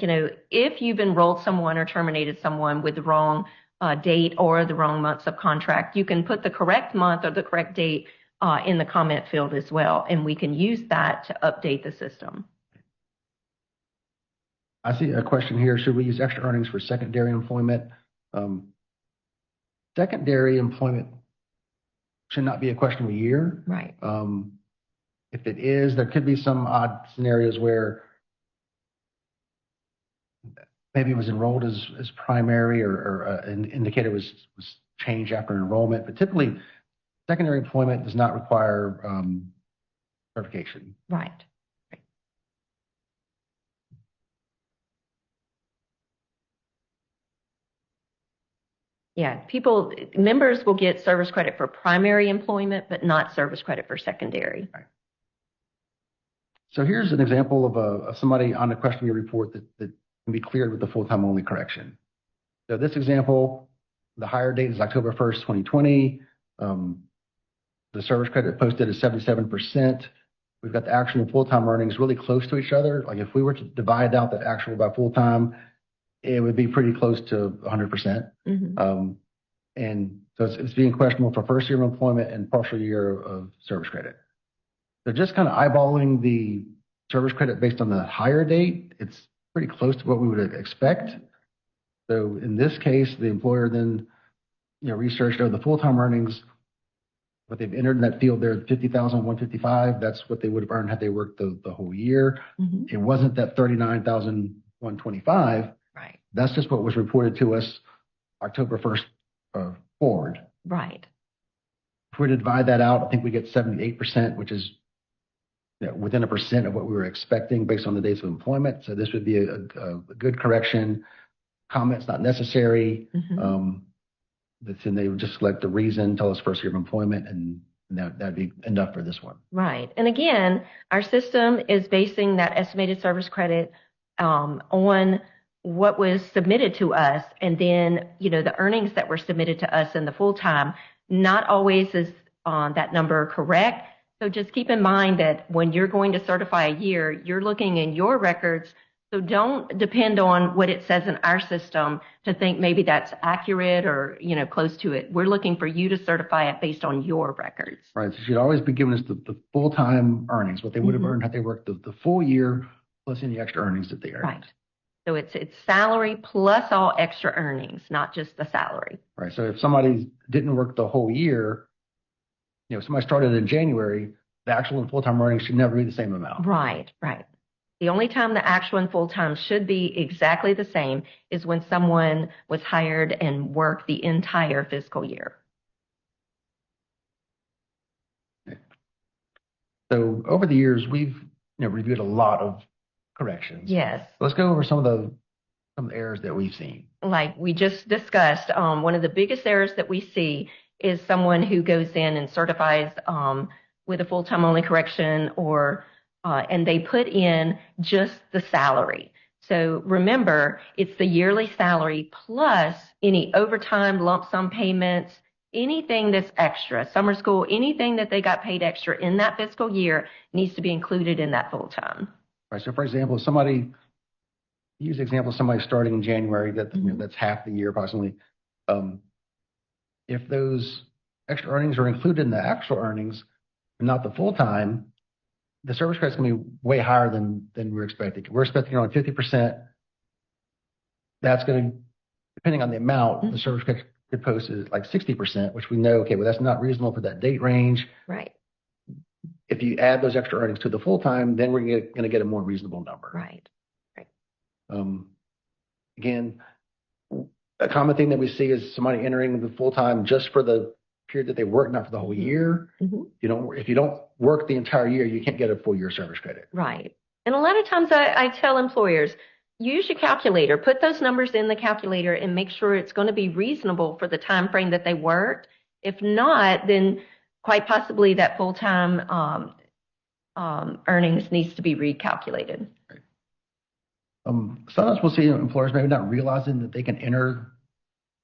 if you've enrolled someone or terminated someone with the wrong date or the wrong months of contract, you can put the correct month or the correct date in the comment field as well, and we can use that to update the system. I see a question here. Should we use extra earnings for secondary employment? Secondary employment should not be a questionable year. Right. If it is, there could be some odd scenarios where maybe it was enrolled as primary or an indicator was changed after enrollment. But typically, secondary employment does not require certification. Right. Yeah, members will get service credit for primary employment, but not service credit for secondary. Right. So here's an example of somebody on the question year report that can be cleared with the full-time only correction. So this example, the hire date is October 1st, 2020. The service credit posted is 77%. We've got the actual and full-time earnings really close to each other. Like if we were to divide out the actual by full-time, it would be pretty close to 100%. And so it's being questionable for first year of employment and partial year of service credit. So just kind of eyeballing the service credit based on the hire date, it's pretty close to what we would expect. So in this case, the employer then, researched the full-time earnings, what they've entered in that field there, 50,155. That's what they would have earned had they worked the whole year. It wasn't that 39,125. Right. That's just what was reported to us October 1st forward. Right. If we were to divide that out, I think we get 78%, which is within 1% of what we were expecting based on the dates of employment. So this would be a good correction. Comments not necessary. Then they would just select the reason, tell us first year of employment, and that'd be enough for this one. Right. And again, our system is basing that estimated service credit on what was submitted to us, and then the earnings that were submitted to us in the full time. Not always is that number correct. So just keep in mind that when you're going to certify a year, you're looking in your records So don't depend on what it says in our system to think maybe that's accurate or, close to it. We're looking for you to certify it based on your records. Right. So you should always be giving us the full-time earnings, what they would have earned had they worked the full year plus any extra earnings that they earned. Right. So it's salary plus all extra earnings, not just the salary. Right. So if somebody didn't work the whole year, somebody started in January, the actual and full-time earnings should never be the same amount. Right. The only time the actual and full-time should be exactly the same is when someone was hired and worked the entire fiscal year. So over the years, we've reviewed a lot of corrections. Yes. Let's go over some of the errors that we've seen. Like we just discussed, one of the biggest errors that we see is someone who goes in and certifies with a full-time only correction and they put in just the salary. So remember, it's the yearly salary plus any overtime, lump sum payments, anything that's extra, summer school, anything that they got paid extra in that fiscal year needs to be included in that full-time. Right. So for example, use the example of somebody starting in January, that's half the year approximately. If those extra earnings are included in the actual earnings, but not the full-time, the service credit's going to be way higher than we're expecting. We're expecting around 50%. That's going to, depending on the amount, the service credit could post is like 60%, which we know, okay, well, that's not reasonable for that date range. Right. If you add those extra earnings to the full-time, then we're going to get a more reasonable number. Right. Again, a common thing that we see is somebody entering the full-time just for the period that they work, not for the whole year. If you don't work the entire year, you can't get a full year service credit. Right. And a lot of times I tell employers, use your calculator, put those numbers in the calculator and make sure it's going to be reasonable for the time frame that they worked. If not, then quite possibly that full-time earnings needs to be recalculated. Right. Sometimes we'll see employers maybe not realizing that they can enter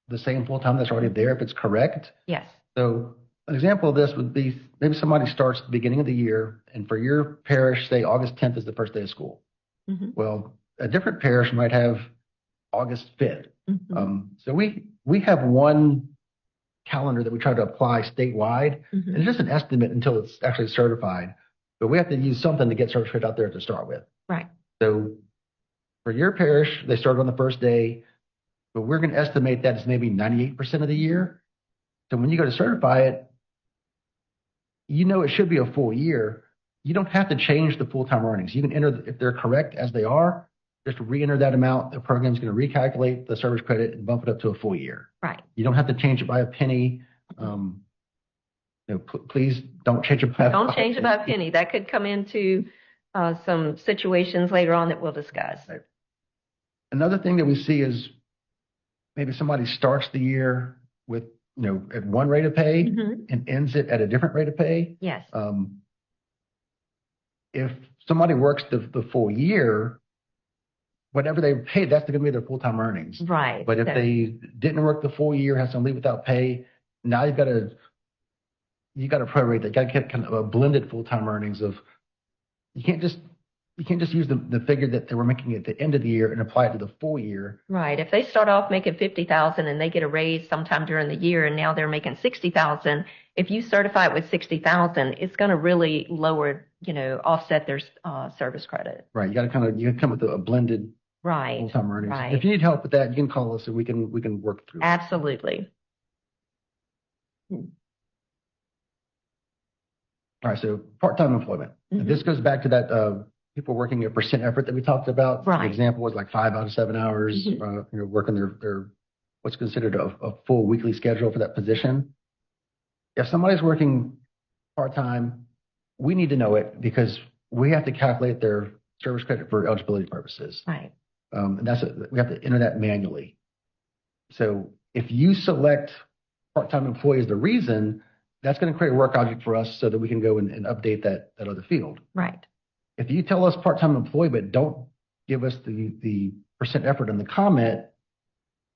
the same full-time that's already there if it's correct. Yes. So an example of this would be maybe somebody starts at the beginning of the year, and for your parish, say August 10th is the first day of school. Well, a different parish might have August 5th. So we have one calendar that we try to apply statewide. And it's just an estimate until it's actually certified. But we have to use something to get certified out there to start with. Right. So for your parish, they start on the first day, but we're going to estimate that it's maybe 98% of the year. So when you go to certify it, it should be a full year. You don't have to change the full-time earnings. You can enter, if they're correct as they are, just re-enter that amount. The program's going to recalculate the service credit and bump it up to a full year. Right. You don't have to change it by a penny. Please don't change it by a penny. Don't change it by a penny. That could come into some situations later on that we'll discuss. Right. Another thing that we see is maybe somebody starts the year with at one rate of pay and ends it at a different rate of pay. Yes. If somebody works the full year, whatever they paid, that's going to be their full-time earnings. Right. But if they didn't work the full year, has some leave without pay, now you got to prorate that. You got to get kind of a blended full-time earnings of. You can't just use the figure that they were making at the end of the year and apply it to the full year. Right. If they start off making $50,000 and they get a raise sometime during the year and now they're making $60,000, if you certify it with $60,000, it's going to really lower, offset their service credit. Right. You got to come with a blended full-time earnings. Right. If you need help with that, you can call us and we can work through it. Absolutely. All right. So part-time employment. This goes back to that people working a percent effort that we talked about. Right. The example was like 5 out of 7 hours, working their what's considered a full weekly schedule for that position. If somebody's working part-time, we need to know it because we have to calculate their service credit for eligibility purposes. Right. And we have to enter that manually. So if you select part-time employee as the reason, that's going to create a work object for us so that we can go and update that other field. Right. If you tell us part-time employee but don't give us the percent effort in the comment,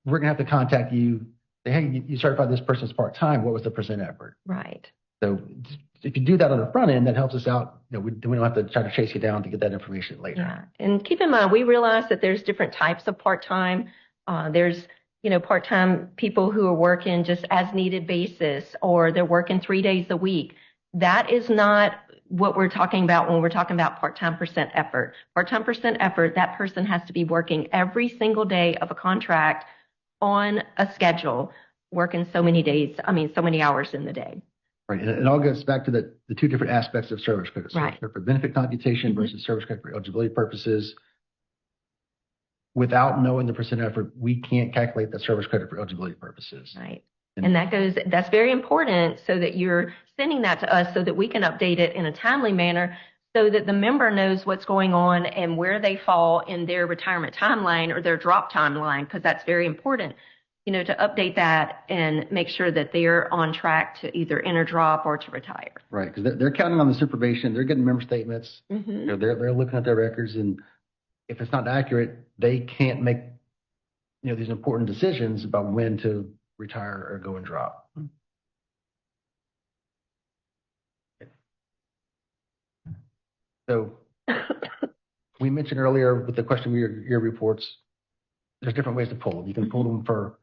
we're going to have to contact you. Say, hey, you certified this person as part-time. What was the percent effort? Right. So if you do that on the front end, that helps us out. We don't have to try to chase you down to get that information later. Yeah. And keep in mind, we realize that there's different types of part-time. There's, part-time people who are working just as needed basis, or they're working 3 days a week. That is not what we're talking about when we're talking about part-time percent effort. Part-time percent effort, that person has to be working every single day of a contract on a schedule, working so many hours in the day. Right. And it all goes back to the two different aspects of service credit. Right. Service credit for benefit computation versus service credit for eligibility purposes. Without knowing the percent effort, we can't calculate that service credit for eligibility purposes. Right. And that's very important, so that you're sending that to us so that we can update it in a timely manner, so that the member knows what's going on and where they fall in their retirement timeline or their drop timeline, because that's very important, to update that and make sure that they're on track to either enter drop or to retire. Right, because they're counting on the supervision. They're getting member statements. Mm-hmm. They're looking at their records, and if it's not accurate, they can't make these important decisions about when to retire or go and drop. So we mentioned earlier with the question year reports, there's different ways to pull them. You can pull them for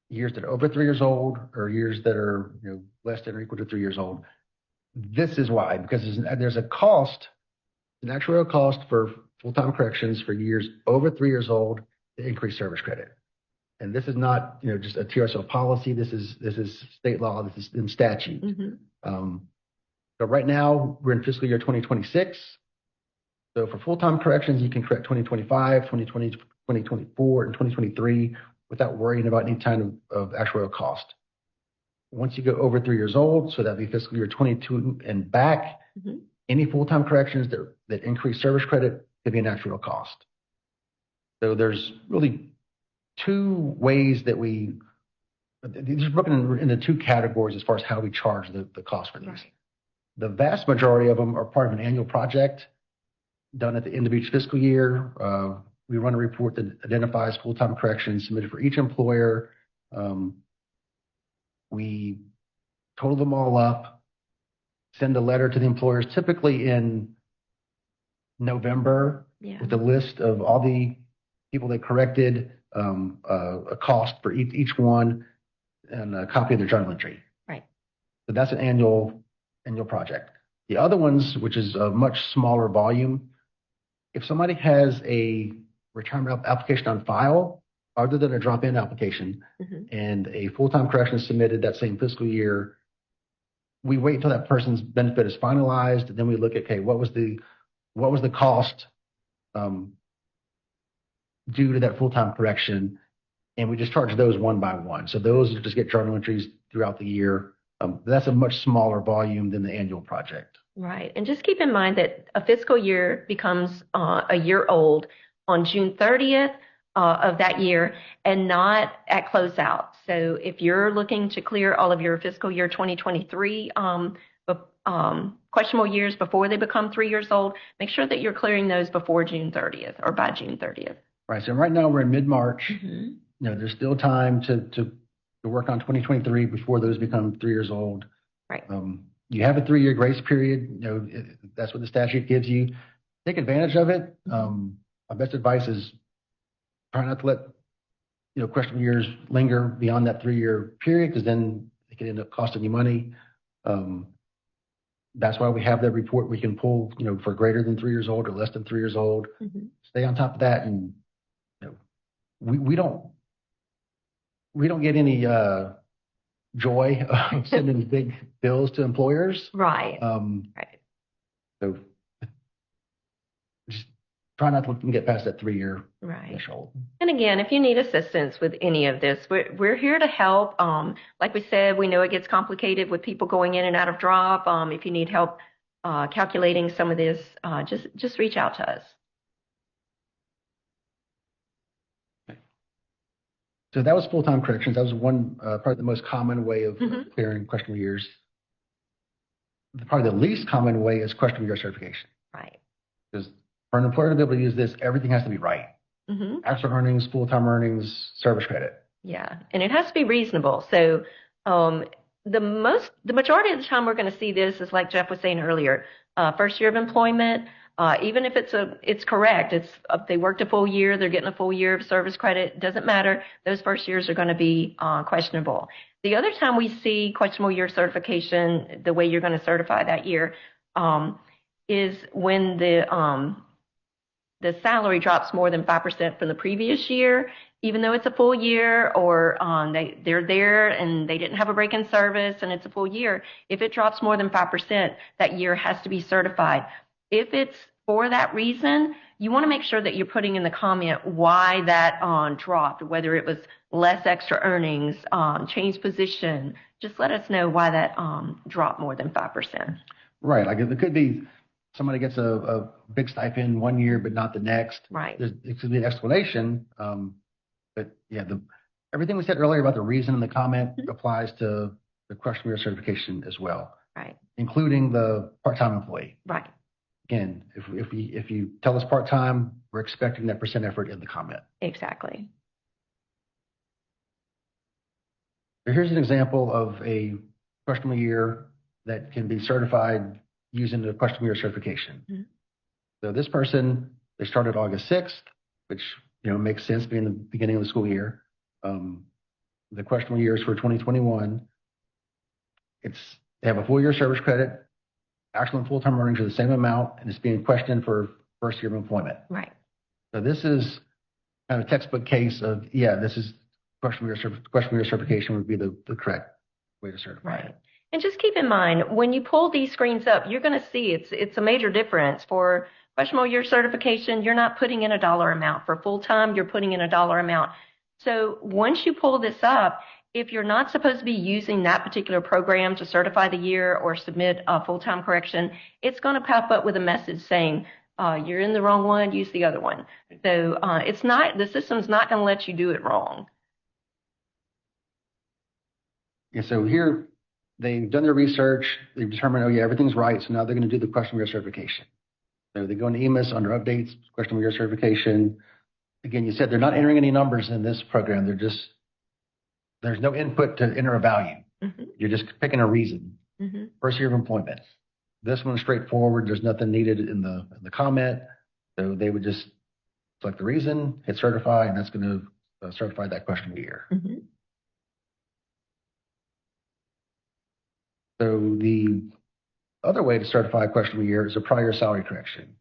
years that are over 3 years old, or years that are less than or equal to 3 years old. This is why, because there's a cost, an actuarial cost for full-time corrections for years over 3 years old to increase service credit. And this is not just a TRSL policy. This is state law. This is in statute. Mm-hmm. So right now we're in fiscal year 2026. So for full-time corrections, you can correct 2025, 2020, 2024, and 2023 without worrying about any kind of actuarial cost. Once you go over 3 years old, so that'd be fiscal year 22 and back, mm-hmm. any full-time corrections that increase service credit could be an actuarial cost. So there's really two ways that these are broken into two categories as far as how we charge the cost for these. Right. The vast majority of them are part of an annual project done at the end of each fiscal year. We run a report that identifies full-time corrections submitted for each employer. We total them all up, send a letter to the employers, typically in November, with a list of all the people that corrected, a cost for each one, and a copy of their journal entry. Right. So that's an annual project. The other ones, which is a much smaller volume, if somebody has a retirement application on file, other than a drop-in application, mm-hmm. and a full-time correction is submitted that same fiscal year, we wait until that person's benefit is finalized, and then we look at, okay, what was the cost due to that full-time correction, and we just charge those one by one. So those just get journal entries throughout the year. That's a much smaller volume than the annual project. Right. And just keep in mind that a fiscal year becomes a year old on June 30th of that year, and not at closeout. So if you're looking to clear all of your fiscal year 2023 questionable years before they become 3 years old, make sure that you're clearing those before June 30th or by June 30th. Right. So right now we're in mid-March. Mm-hmm. There's still time to work on 2023 before those become 3 years old. Right. You have a 3-year grace period. That's what the statute gives you. Take advantage of it. My best advice is try not to let questionable years linger beyond that 3-year period, because then it can end up costing you money. That's why we have that report we can pull, for greater than 3 years old or less than 3 years old. Mm-hmm. Stay on top of that, and we don't get any joy of sending big bills to employers. Right. Right. So just try not to let them get past that 3-year threshold. And again, if you need assistance with any of this, we're here to help. Like we said, we know it gets complicated with people going in and out of drop. If you need help calculating some of this, just reach out to us. So that was full-time corrections. That was one, probably the most common way of mm-hmm. clearing questionable years. Probably the least common way is questionable year certification. Right. Because for an employer to be able to use this, everything has to be right. Mm-hmm. Actual earnings, full-time earnings, service credit. Yeah, and it has to be reasonable. So the majority of the time we're going to see this is like Jeff was saying earlier, first year of employment. Even if it's correct, they worked a full year, they're getting a full year of service credit. Doesn't matter. Those first years are going to be questionable. The other time we see questionable year certification, the way you're going to certify that year, is when the salary drops more than 5% from the previous year, even though it's a full year, or they're there and they didn't have a break in service and it's a full year. If it drops more than 5%, that year has to be certified. If it's for that reason, you want to make sure that you're putting in the comment why that dropped, whether it was less extra earnings, changed position. Just let us know why that dropped more than 5%. Right. Like it could be somebody gets a big stipend one year, but not the next. Right. It could be an explanation. But yeah, everything we said earlier about the reason in the comment applies to the questionable year certification as well. Right. Including the part-time employee. Right. Again, if you tell us part-time, we're expecting that percent effort in the comment. Exactly. So here's an example of a questionable year that can be certified using the questionable year certification. Mm-hmm. So this person, they started August 6th, which makes sense being the beginning of the school year. The questionable years for 2021, they have a full year service credit. Actual and full-time earnings are the same amount, and it's being questioned for first year of employment. Right. So this is kind of a textbook case of, this is questionable year certification would be the correct way to certify right. it. And just keep in mind, when you pull these screens up, you're going to see it's a major difference. For questionable year certification, you're not putting in a dollar amount. For full-time, you're putting in a dollar amount. So once you pull this up, if you're not supposed to be using that particular program to certify the year or submit a full-time correction, it's going to pop up with a message saying, you're in the wrong one, use the other one. So the system's not going to let you do it wrong. Yeah, so here they've done their research, they've determined, everything's right, so now they're going to do the questionable year certification. So they go into EMIS under updates, questionable year certification. Again, you said they're not entering any numbers in this program, there's no input to enter a value. Mm-hmm. You're just picking a reason. Mm-hmm. First year of employment. This one's straightforward. There's nothing needed in the comment. So they would just select the reason, hit certify, and that's going to certify that questionable year. Mm-hmm. So the other way to certify a questionable year is a prior salary correction.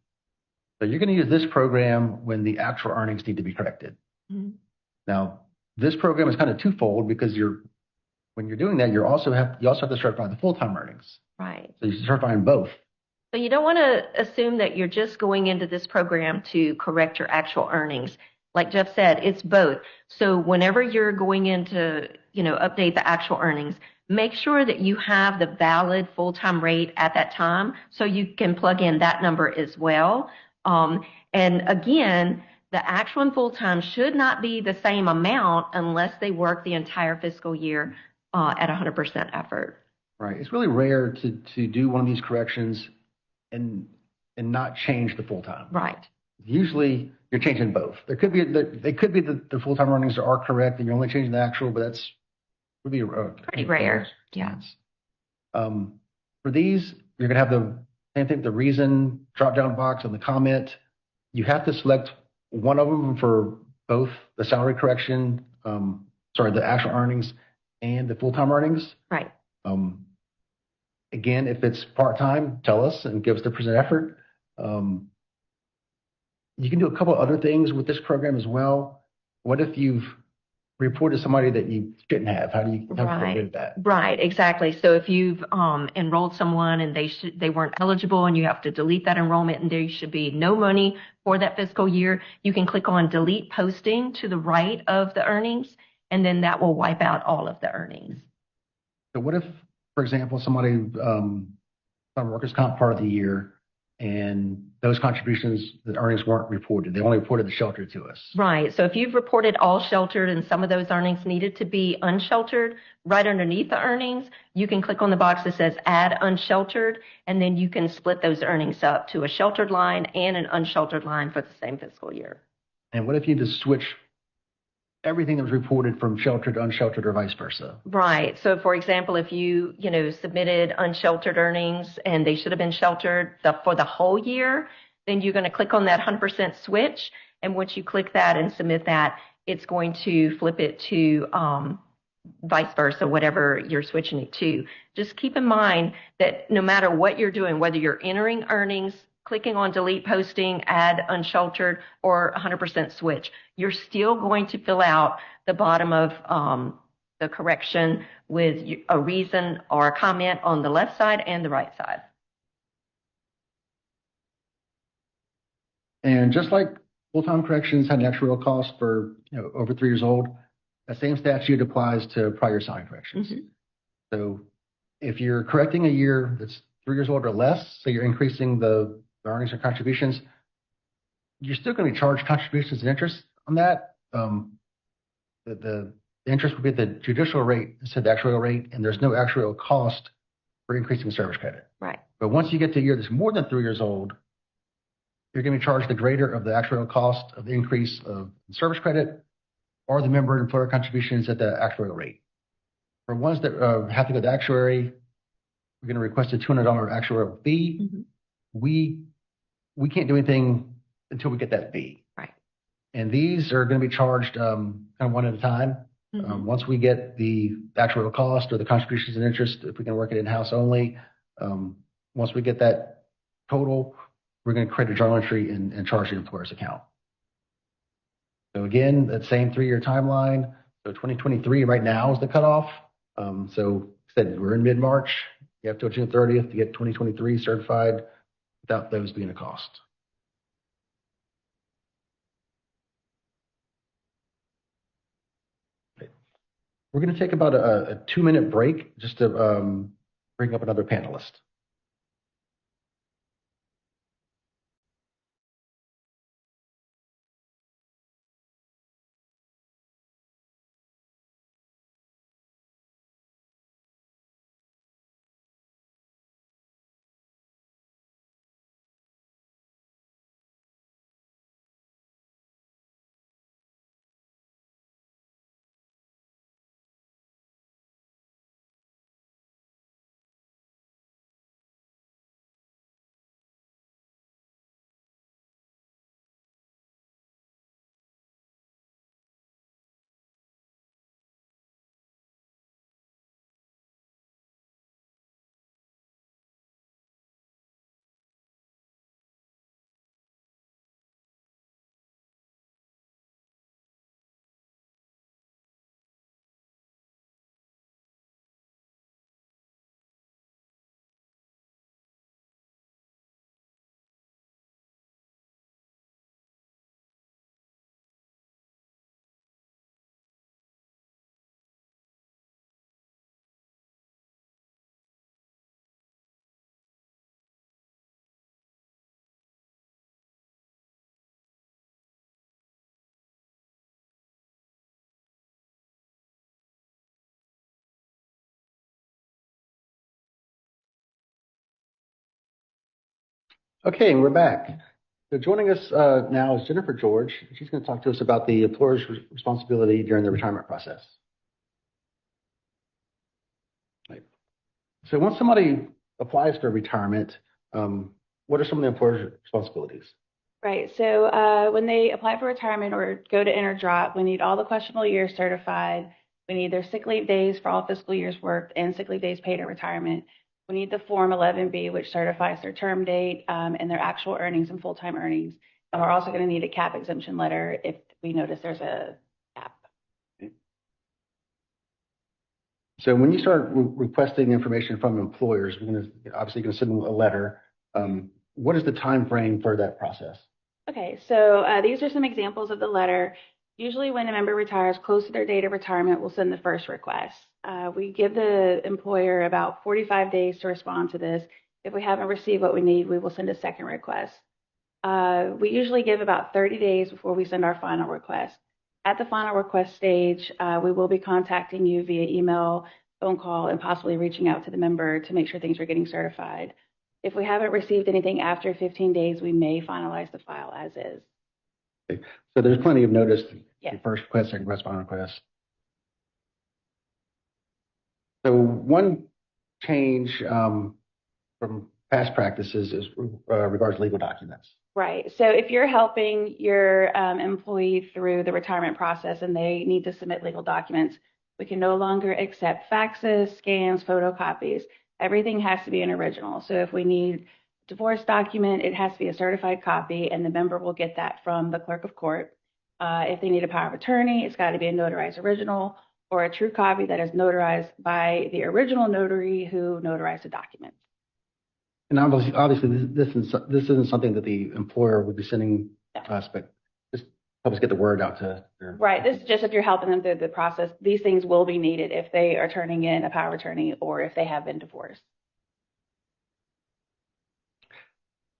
So you're going to use this program when the actual earnings need to be corrected. Mm-hmm. Now, this program is kind of twofold because when you're doing that, you also have to certify the full-time earnings. Right. So you're certifying both. So you don't want to assume that you're just going into this program to correct your actual earnings. Like Jeff said, it's both. So whenever you're going in to, update the actual earnings, make sure that you have the valid full-time rate at that time so you can plug in that number as well. And again, the actual and full-time should not be the same amount unless they work the entire fiscal year at 100% effort. Right. It's really rare to do one of these corrections and not change the full-time. Right. Usually you're changing both. They could be the full-time earnings are correct and you're only changing the actual, but that's would be pretty rare. Yeah. For these, you're going to have the same thing, the reason drop-down box and the comment. You have to select one of them for both the salary correction, the actual earnings and the full-time earnings. Right. Again, if it's part-time, tell us and give us the percent effort. You can do a couple other things with this program as well. What if you've reported somebody that you shouldn't have? How do you get rid of that? Right, exactly. So if you've enrolled someone and they weren't eligible and you have to delete that enrollment and there should be no money for that fiscal year, you can click on delete posting to the right of the earnings, and then that will wipe out all of the earnings. So what if, for example, somebody on workers' comp part of the year and those contributions, the earnings weren't reported. They only reported the shelter to us. Right. So if you've reported all sheltered and some of those earnings needed to be unsheltered, right underneath the earnings, you can click on the box that says add unsheltered, and then you can split those earnings up to a sheltered line and an unsheltered line for the same fiscal year. And what if you just switch everything that was reported from sheltered to unsheltered or vice versa. Right. So, for example, if you submitted unsheltered earnings and they should have been sheltered for the whole year, then you're going to click on that 100% switch. And once you click that and submit that, it's going to flip it to vice versa, whatever you're switching it to. Just keep in mind that no matter what you're doing, whether you're entering earnings, clicking on delete posting, add unsheltered, or 100% switch, you're still going to fill out the bottom of the correction with a reason or a comment on the left side and the right side. And just like full-time corrections had an actuarial cost for over 3 years old, that same statute applies to prior salary corrections. Mm-hmm. So if you're correcting a year that's 3 years old or less, so you're increasing the earnings or contributions, you're still going to be charged contributions and interest on that. The interest would be the judicial rate instead of the actuarial rate, and there's no actuarial cost for increasing service credit. Right. But once you get to a year that's more than 3 years old, you're going to be charged the greater of the actuarial cost of the increase of service credit or the member employer contributions at the actuarial rate. For ones that have to go to actuary, we're going to request a $200 actuarial fee. Mm-hmm. We can't do anything until we get that fee. Right. And these are going to be charged kind of one at a time. Mm-hmm. Once we get the actuarial cost or the contributions and interest, if we can work it in-house only, once we get that total, we're going to create a journal entry and charge the employer's account. So again, that same 3-year timeline. So 2023 right now is the cutoff. So said we're in mid-March. You have till June 30th to get 2023 certified without those being a cost. Okay. We're going to take about a 2-minute break just to bring up another panelist. Okay, and we're back. So joining us now is Jennifer George. She's going to talk to us about the employer's responsibility during the retirement process. Right. So once somebody applies for retirement, what are some of the employer's responsibilities? Right. So when they apply for retirement or go to InterDrop, we need all the questionable years certified. We need their sick leave days for all fiscal years worked and sick leave days paid at retirement. We need the Form 11B, which certifies their term date and their actual earnings and full-time earnings. And we're also going to need a cap exemption letter if we notice there's a cap. So when you start requesting information from employers, we're going to obviously going to send them a letter. What is the time frame for that process? Okay, so these are some examples of the letter. Usually when a member retires close to their date of retirement, we'll send the first request. We give the employer about 45 days to respond to this. If we haven't received what we need, we will send a second request. We usually give about 30 days before we send our final request. At the final request stage, we will be contacting you via email, phone call, and possibly reaching out to the member to make sure things are getting certified. If we haven't received anything after 15 days, we may finalize the file as is. Okay. So there's plenty of notice, Yes. the first request, second request, final request. So one change from past practices is regards to legal documents. Right. So if you're helping your employee through the retirement process and they need to submit legal documents, we can no longer accept faxes, scans, photocopies. Everything has to be an original. So if we need a divorce document, it has to be a certified copy, and the member will get that from the clerk of court. If they need a power of attorney, it's got to be a notarized original or a true copy that is notarized by the original notary who notarized the document. And obviously, this isn't something that the employer would be sending us, but just help us get the word out to their. Right. This is just if you're helping them through the process. These things will be needed if they are turning in a power of attorney or if they have been divorced.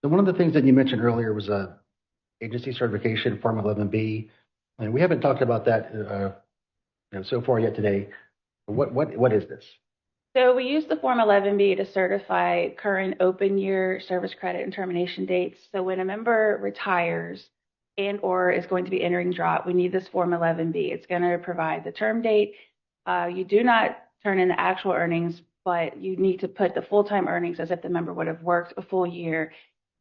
So one of the things that you mentioned earlier was a agency certification, Form 11B, and we haven't talked about that so far yet today. What is this? So we use the Form 11B to certify current open year service credit and termination dates. So when a member retires and or is going to be entering drop, we need this Form 11B. It's going to provide the term date. You do not turn in the actual earnings, but you need to put the full-time earnings as if the member would have worked a full year.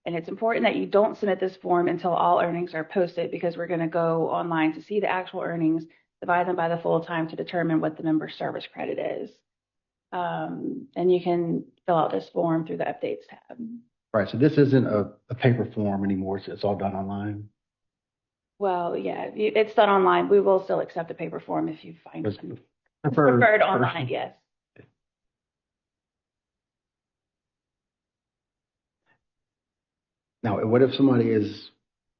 And it's important that you don't submit this form until all earnings are posted, because we're going to go online to see the actual earnings, divide them by the full-time to determine what the member's service credit is. And you can fill out this form through the updates tab. Right. So this isn't a paper form anymore. So it's all done online. Well, yeah, it's done online. We will still accept a paper form if you find it preferred online. Yes. Now, what if somebody is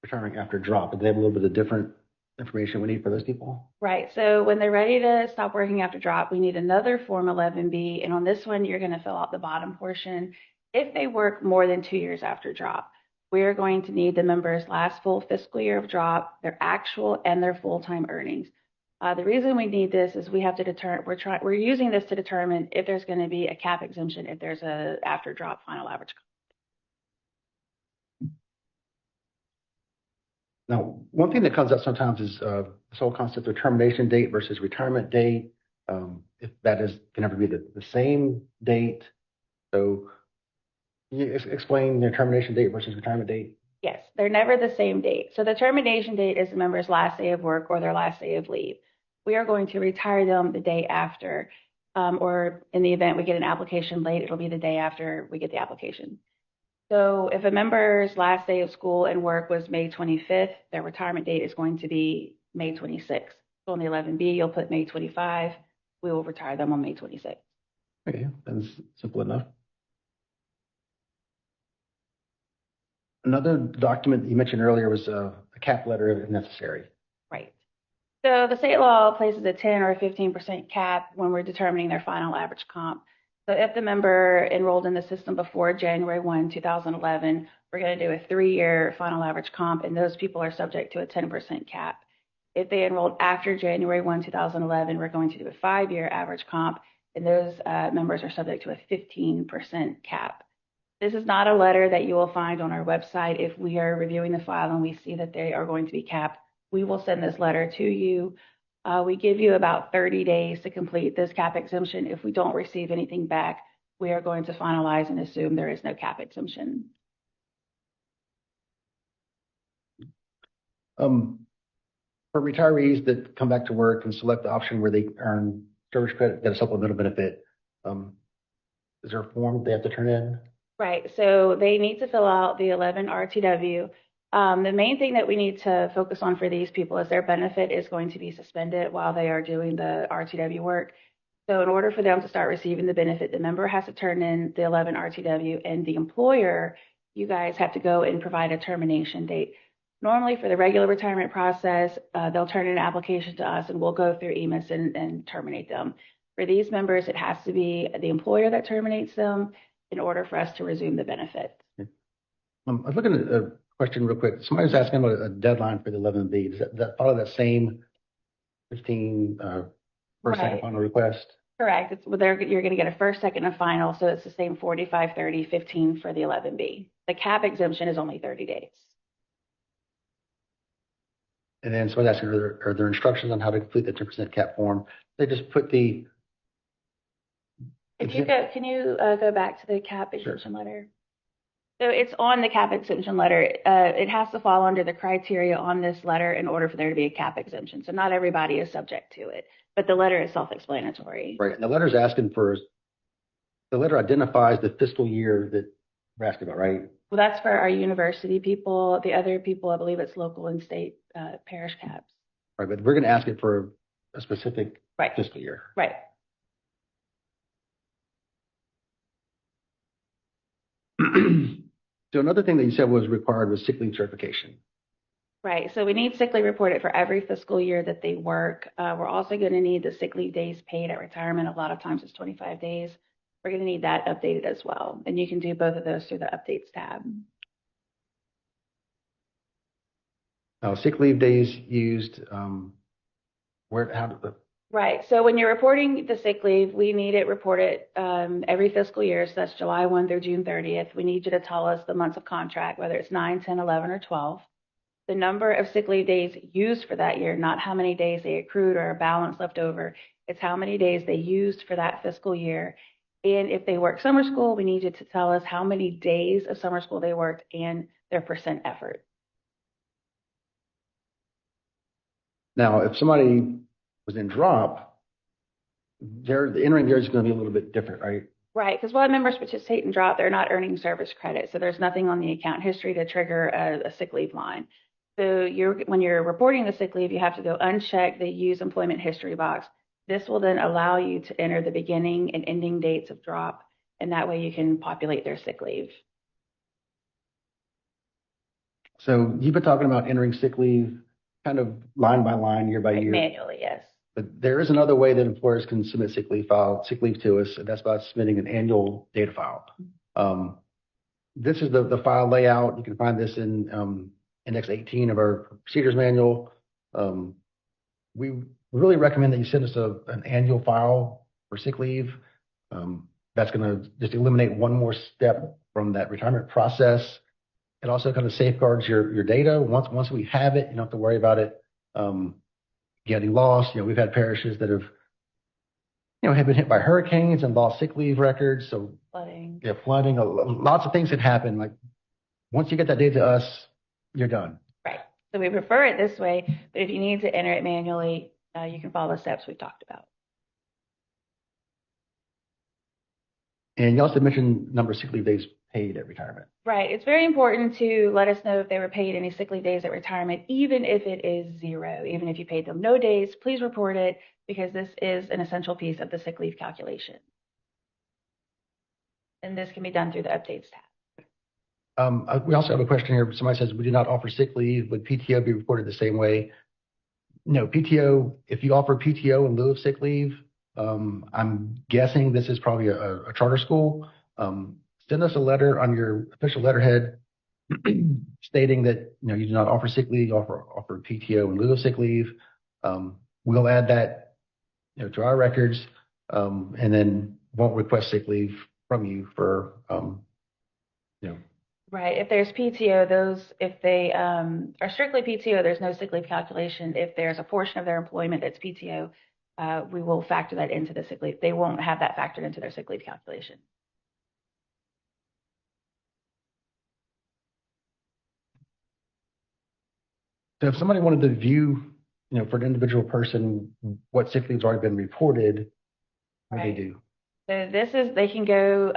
returning after drop? Do they have a little bit of different information we need for those people? Right. So when they're ready to stop working after drop, we need another Form 11B. And on this one, you're going to fill out the bottom portion. If they work more than 2 years after drop, we're going to need the member's last full fiscal year of drop, their actual and their full-time earnings. The reason we need this is we have to determine, we're using this to determine if there's going to be a cap exemption if there's a after drop final average. Now, one thing that comes up sometimes is this whole concept of termination date versus retirement date. If that can ever be the same date. So can you explain the termination date versus retirement date? Yes, they're never the same date. So the termination date is the member's last day of work or their last day of leave. We are going to retire them the day after, or in the event we get an application late, it'll be the day after we get the application. So if a member's last day of school and work was May 25th, their retirement date is going to be May 26th. So on the 11B, you'll put May 25. We will retire them on May 26th. Okay, that's simple enough. Another document you mentioned earlier was a cap letter if necessary. Right. So the state law places a 10 or a 15% cap when we're determining their final average comp. So if the member enrolled in the system before January 1, 2011, we're going to do a 3-year final average comp, and those people are subject to a 10% cap. If they enrolled after January 1, 2011, we're going to do a 5-year average comp, and those members are subject to a 15% cap. This is not a letter that you will find on our website. If we are reviewing the file and we see that they are going to be capped, we will send this letter to you. We give you about 30 days to complete this cap exemption. If we don't receive anything back, we are going to finalize and assume there is no cap exemption. For retirees that come back to work and select the option where they earn service credit, get a supplemental benefit, is there a form they have to turn in? Right. So they need to fill out the 11 RTW. The main thing that we need to focus on for these people is their benefit is going to be suspended while they are doing the RTW work. So in order for them to start receiving the benefit, the member has to turn in the 11 RTW, and the employer, you guys have to go and provide a termination date. Normally for the regular retirement process, they'll turn in an application to us and we'll go through EMIS and terminate them. For these members, it has to be the employer that terminates them in order for us to resume the benefit. I was looking at a question real quick. Somebody was asking about a deadline for the 11B. Does that follow that same 15 first, second, final request? Correct. You're going to get a first, second, and final, so it's the same 45, 30, 15 for the 11B. The cap exemption is only 30 days. And then somebody asking, are there instructions on how to complete the 10% cap form? They just put the. Can you go back to the cap exemption letter? So it's on the cap exemption letter. It has to fall under the criteria on this letter in order for there to be a cap exemption. So not everybody is subject to it, but the letter is self-explanatory. Right. And the letter identifies the fiscal year that we're asking about, right? Well, that's for our university people. The other people, I believe it's local and state parish caps. Right. But we're going to ask it for a specific fiscal year. Right. So another thing that you said was required was sick leave certification. Right. So we need sick leave reported for every fiscal year that they work. We're also going to need the sick leave days paid at retirement. A lot of times it's 25 days. We're going to need that updated as well. And you can do both of those through the updates tab. Now, sick leave days used, Right. So when you're reporting the sick leave, we need it reported every fiscal year. So that's July 1 through June 30th. We need you to tell us the months of contract, whether it's 9, 10, 11, or 12. The number of sick leave days used for that year, not how many days they accrued or a balance left over. It's how many days they used for that fiscal year. And if they work summer school, we need you to tell us how many days of summer school they worked and their percent effort. Now, if somebody was in drop, the entering there is going to be a little bit different, right? Right, because while members participate in drop, they're not earning service credit. So there's nothing on the account history to trigger a sick leave line. So when you're reporting the sick leave, you have to go uncheck the use employment history box. This will then allow you to enter the beginning and ending dates of drop, and that way you can populate their sick leave. So you've been talking about entering sick leave kind of line by line, year by year. Manually, yes. But there is another way that employers can submit sick leave to us, and that's by submitting an annual data file. This is the file layout. You can find this in Index 18 of our procedures manual. We really recommend that you send us an annual file for sick leave. That's going to just eliminate one more step from that retirement process. It also kind of safeguards your data. Once we have it, you don't have to worry about it getting lost. We've had parishes that have been hit by hurricanes and lost sick leave records. So flooding. Yeah, flooding. Lots of things that happen. Like once you get that data to us, you're done. Right. So we prefer it this way, but if you need to enter it manually, you can follow the steps we've talked about. And you also mentioned number of sick leave days paid at retirement. Right. It's very important to let us know if they were paid any sick leave days at retirement, even if it is 0. Even if you paid them no days, please report it because this is an essential piece of the sick leave calculation. And this can be done through the updates tab. We also have a question here. Somebody says, we do not offer sick leave. Would PTO be reported the same way? No, PTO, if you offer PTO in lieu of sick leave, I'm guessing this is probably a charter school. Send us a letter on your official letterhead stating that you do not offer sick leave, offer PTO in lieu of sick leave. We'll add that to our records, and then won't request sick leave from you for Right. If there's PTO, if they are strictly PTO, there's no sick leave calculation. If there's a portion of their employment that's PTO, we will factor that into the sick leave. They won't have that factored into their sick leave calculation. So if somebody wanted to view, for an individual person, what sick leave's already been reported, what do they do? So they can go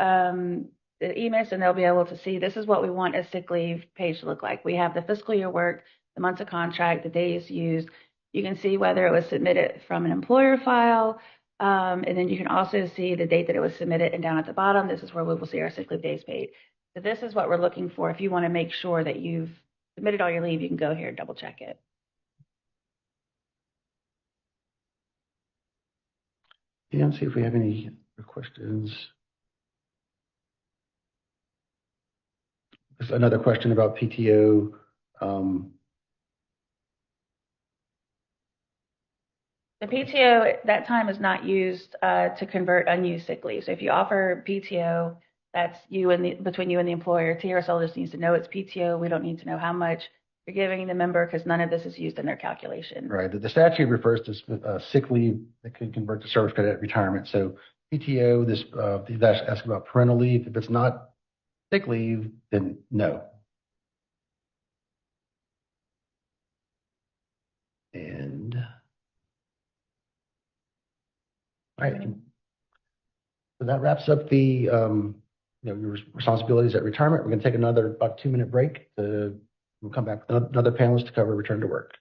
the EMIS and they'll be able to see this is what we want a sick leave page to look like. We have the fiscal year worked, the months of contract, the days used. You can see whether it was submitted from an employer file, and then you can also see the date that it was submitted, and down at the bottom, this is where we will see our sick leave days paid. So this is what we're looking for. If you want to make sure that you've submitted all your leave, you can go here and double check it. Yeah, let's see if we have any questions. There's another question about PTO. The PTO, that time is not used to convert unused sick leave. So if you offer PTO, that's between you and the employer. TRSL just needs to know it's PTO. We don't need to know how much. you're giving the member, because none of this is used in their calculation. Right. The statute refers to sick leave that could convert to service credit at retirement. So PTO, these ask about parental leave. If it's not sick leave, then no. And all right. So that wraps up the your responsibilities at retirement. We're going to take another about 2-minute break. We'll come back with another panelist to cover return to work.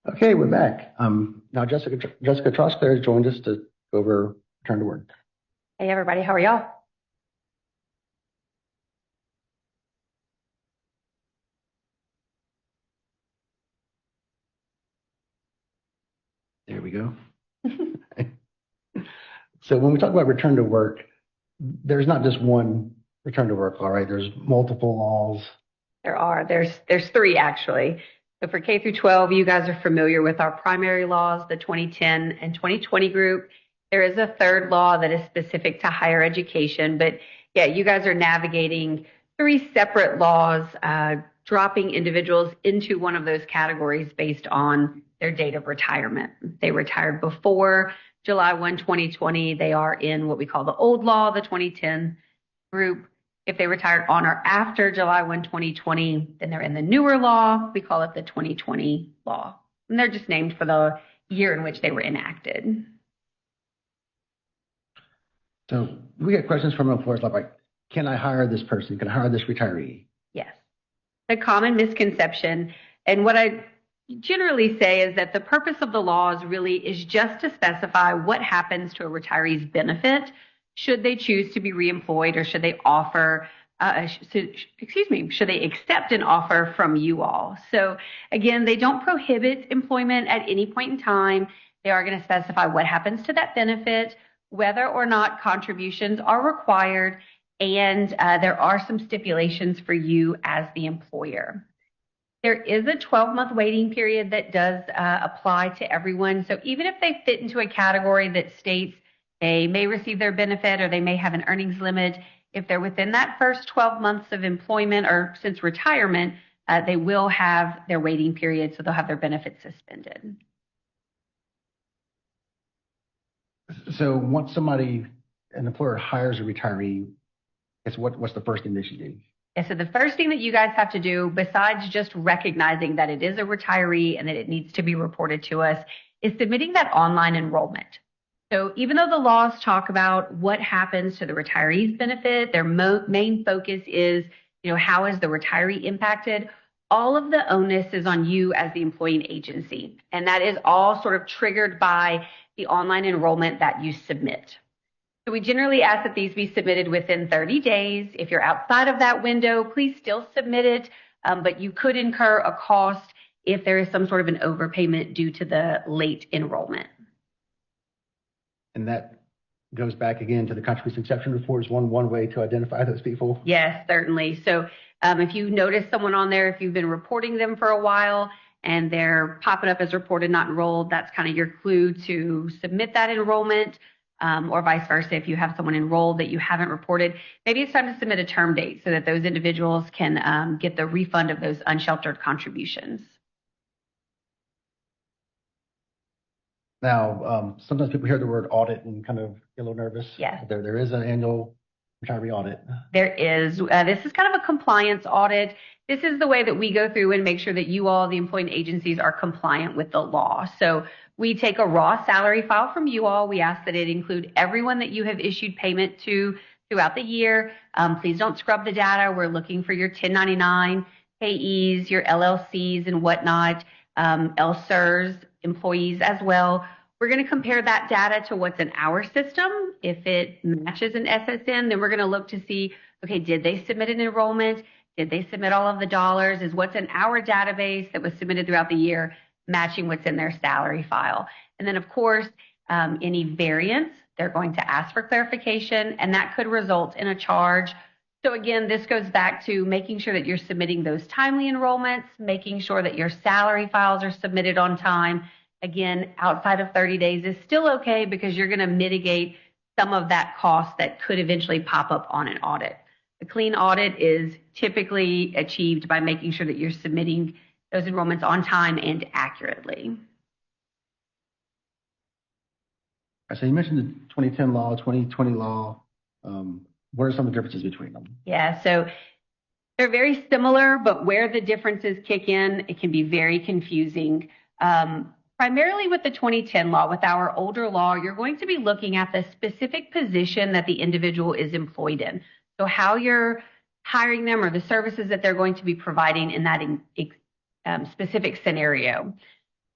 Okay, we're back. Now Jessica Trosclair has joined us to go over return to work. Hey, everybody. How are y'all? There we go. So when we talk about return to work, there's not just one return to work law, right? There's multiple laws. There are. There's 3 actually. So for K through 12, you guys are familiar with our primary laws, the 2010 and 2020 group. There is a 3rd law that is specific to higher education, but yeah, you guys are navigating 3 separate laws, dropping individuals into one of those categories based on their date of retirement. If they retired before July 1, 2020, they are in what we call the old law, the 2010 group. If they retired on or after July 1, 2020, then they're in the newer law. We call it the 2020 law. And they're just named for the year in which they were enacted. So we get questions from employers like, can I hire this person? Can I hire this retiree? Yes. The common misconception, and what I generally say is that the purpose of the laws really is just to specify what happens to a retiree's benefit should they choose to be reemployed or should they should they accept an offer from you all. So again, they don't prohibit employment at any point in time. They are going to specify what happens to that benefit, whether or not contributions are required, and there are some stipulations for you as the employer. There is a 12-month waiting period that does apply to everyone. So even if they fit into a category that states they may receive their benefit or they may have an earnings limit, if they're within that first 12 months of employment or since retirement, they will have their waiting period, so they'll have their benefits suspended. So once an employer hires a retiree, what's the first thing they should do? Yeah, so the first thing that you guys have to do, besides just recognizing that it is a retiree and that it needs to be reported to us, is submitting that online enrollment. So even though the laws talk about what happens to the retiree's benefit, their main focus is, how is the retiree impacted? All of the onus is on you as the employing agency. And that is all sort of triggered by the online enrollment that you submit. So we generally ask that these be submitted within 30 days. If you're outside of that window, please still submit it, but you could incur a cost if there is some sort of an overpayment due to the late enrollment. And that goes back again to the contribution exception report is one way to identify those people. Yes, certainly. So if you notice someone on there, if you've been reporting them for a while and they're popping up as reported not enrolled, that's kind of your clue to submit that enrollment, or vice versa. If you have someone enrolled that you haven't reported, maybe it's time to submit a term date so that those individuals can get the refund of those unsheltered contributions. Now, sometimes people hear the word audit and kind of get a little nervous. Yes. There is an annual retiree audit. There is. This is kind of a compliance audit. This is the way that we go through and make sure that you all, the employing agencies, are compliant with the law. So we take a raw salary file from you all. We ask that it include everyone that you have issued payment to throughout the year. Please don't scrub the data. We're looking for your 1099 payees, your LLCs and whatnot, LSERS employees as well. We're going to compare that data to what's in our system. If it matches an SSN, then we're going to look to see, okay, did they submit an enrollment? Did they submit all of the dollars? Is what's in our database that was submitted throughout the year matching what's in their salary file? And then, of course, any variance, they're going to ask for clarification, and that could result in a charge. So again, this goes back to making sure that you're submitting those timely enrollments, making sure that your salary files are submitted on time. Again, outside of 30 days is still okay because you're going to mitigate some of that cost that could eventually pop up on an audit. A clean audit is typically achieved by making sure that you're submitting those enrollments on time and accurately. So you mentioned the 2010 law, 2020 law. What are some of the differences between them? Yeah, so they're very similar, but where the differences kick in, it can be very confusing. Primarily with the 2010 law, with our older law, you're going to be looking at the specific position that the individual is employed in. So how you're hiring them or the services that they're going to be providing in that specific scenario.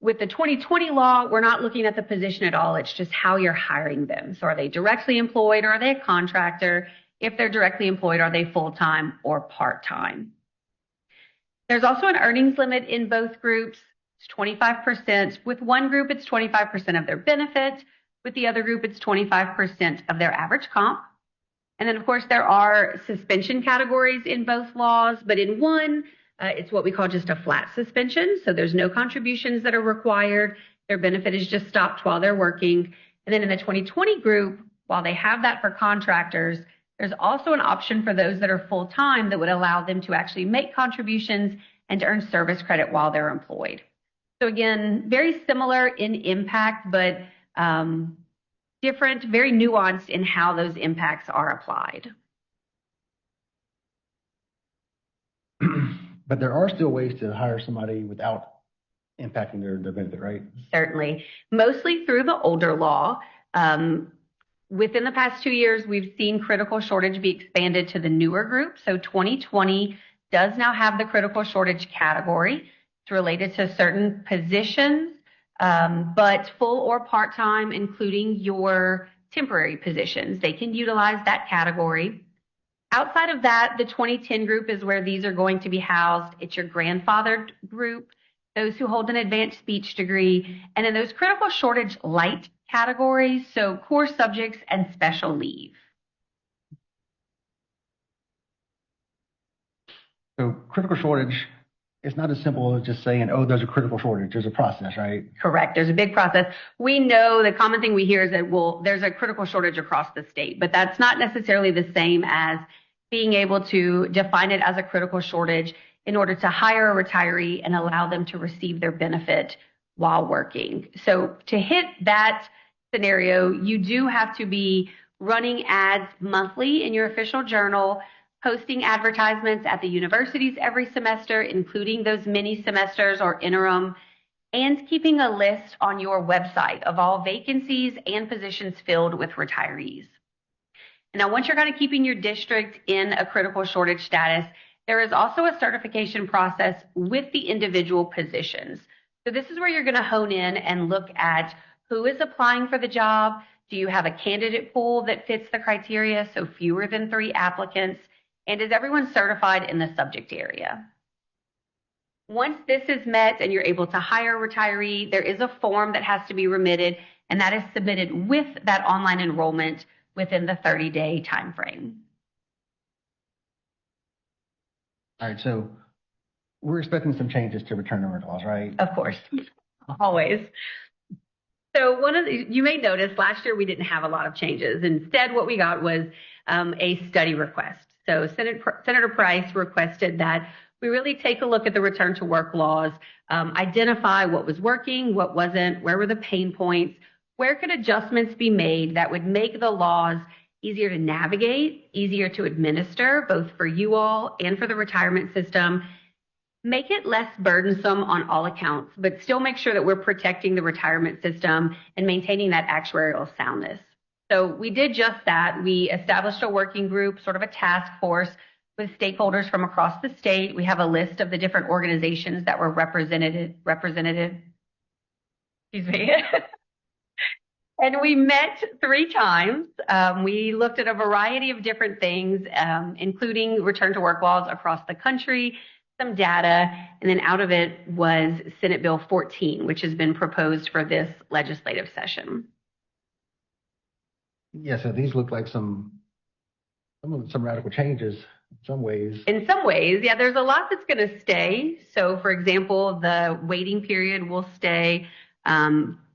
With the 2020 law, we're not looking at the position at all. It's just how you're hiring them. So are they directly employed or are they a contractor? If they're directly employed, are they full-time or part-time? There's also an earnings limit in both groups. It's 25%. With one group, it's 25% of their benefit. With the other group, it's 25% of their average comp. And then, of course, there are suspension categories in both laws, but in one, it's what we call just a flat suspension. So there's no contributions that are required. Their benefit is just stopped while they're working. And then in the 2020 group, while they have that for contractors, there's also an option for those that are full-time that would allow them to actually make contributions and to earn service credit while they're employed. So again, very similar in impact, but different, very nuanced in how those impacts are applied. But there are still ways to hire somebody without impacting their benefit, right? Certainly. Mostly through the older law. Within the past 2 years, we've seen critical shortage be expanded to the newer group. So 2020 does now have the critical shortage category. It's related to certain positions, but full or part-time, including your temporary positions. They can utilize that category. Outside of that, the 2010 group is where these are going to be housed. It's your grandfathered group, those who hold an advanced speech degree, and in those critical shortage light categories, so core subjects and special leave. So critical shortage, it's not as simple as just saying, oh, there's a critical shortage. There's a process, right? Correct. There's a big process. We know the common thing we hear is that, well, there's a critical shortage across the state, but that's not necessarily the same as being able to define it as a critical shortage in order to hire a retiree and allow them to receive their benefit while working. So to hit that scenario, you do have to be running ads monthly in your official journal, posting advertisements at the universities every semester, including those mini semesters or interim, and keeping a list on your website of all vacancies and positions filled with retirees. Now, once you're kind of keeping your district in a critical shortage status, there is also a certification process with the individual positions. So this is where you're going to hone in and look at who is applying for the job. Do you have a candidate pool that fits the criteria, so fewer than 3 applicants? And is everyone certified in the subject area? Once this is met and you're able to hire a retiree, there is a form that has to be remitted, and that is submitted with that online enrollment within the 30-day time frame. All right, so we're expecting some changes to return to work laws, right? Of course, always. So you may notice last year we didn't have a lot of changes. Instead, what we got was a study request. So Senator Price requested that we really take a look at the return to work laws, identify what was working, what wasn't, where were the pain points, where could adjustments be made that would make the laws easier to navigate, easier to administer, both for you all and for the retirement system, make it less burdensome on all accounts, but still make sure that we're protecting the retirement system and maintaining that actuarial soundness. So we did just that. We established a working group, sort of a task force with stakeholders from across the state. We have a list of the different organizations that were represented. Excuse me. And we met 3 times. We looked at a variety of different things, including return to work laws across the country, some data, and then out of it was Senate Bill 14, which has been proposed for this legislative session. Yeah, so these look like some radical changes in some ways. In some ways, yeah, there's a lot that's going to stay. So, for example, the waiting period will stay.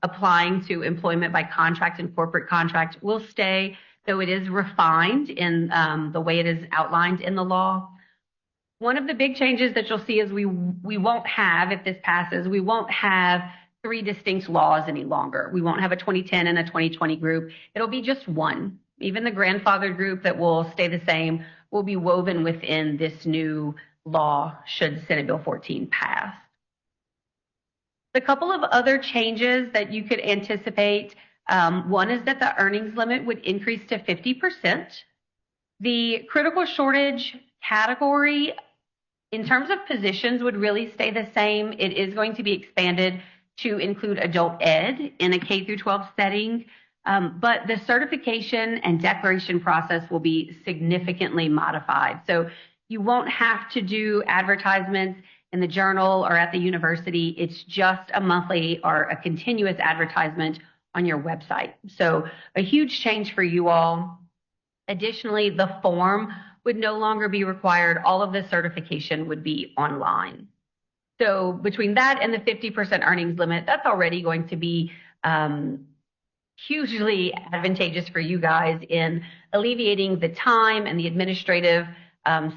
Applying to employment by contract and corporate contract will stay, though it is refined in the way it is outlined in the law. One of the big changes that you'll see is we won't have, if this passes, we won't have 3 distinct laws any longer. We won't have a 2010 and a 2020 group. It'll be just one. Even the grandfathered group that will stay the same will be woven within this new law should Senate Bill 14 pass. A couple of other changes that you could anticipate. One is that the earnings limit would increase to 50%. The critical shortage category, in terms of positions, would really stay the same. It is going to be expanded to include adult ed in a K through 12 setting, but the certification and declaration process will be significantly modified. So you won't have to do advertisements in the journal or at the university. It's just a monthly or a continuous advertisement on your website. So a huge change for you all. Additionally, the form would no longer be required. All of the certification would be online. So between that and the 50% earnings limit, that's already going to be hugely advantageous for you guys in alleviating the time and the administrative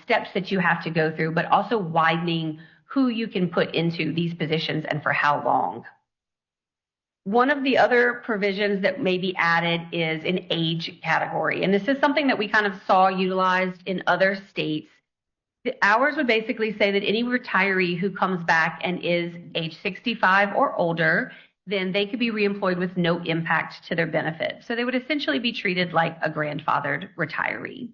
steps that you have to go through, but also widening who you can put into these positions and for how long. One of the other provisions that may be added is an age category. And this is something that we kind of saw utilized in other states. Ours would basically say that any retiree who comes back and is age 65 or older, then they could be reemployed with no impact to their benefit. So they would essentially be treated like a grandfathered retiree.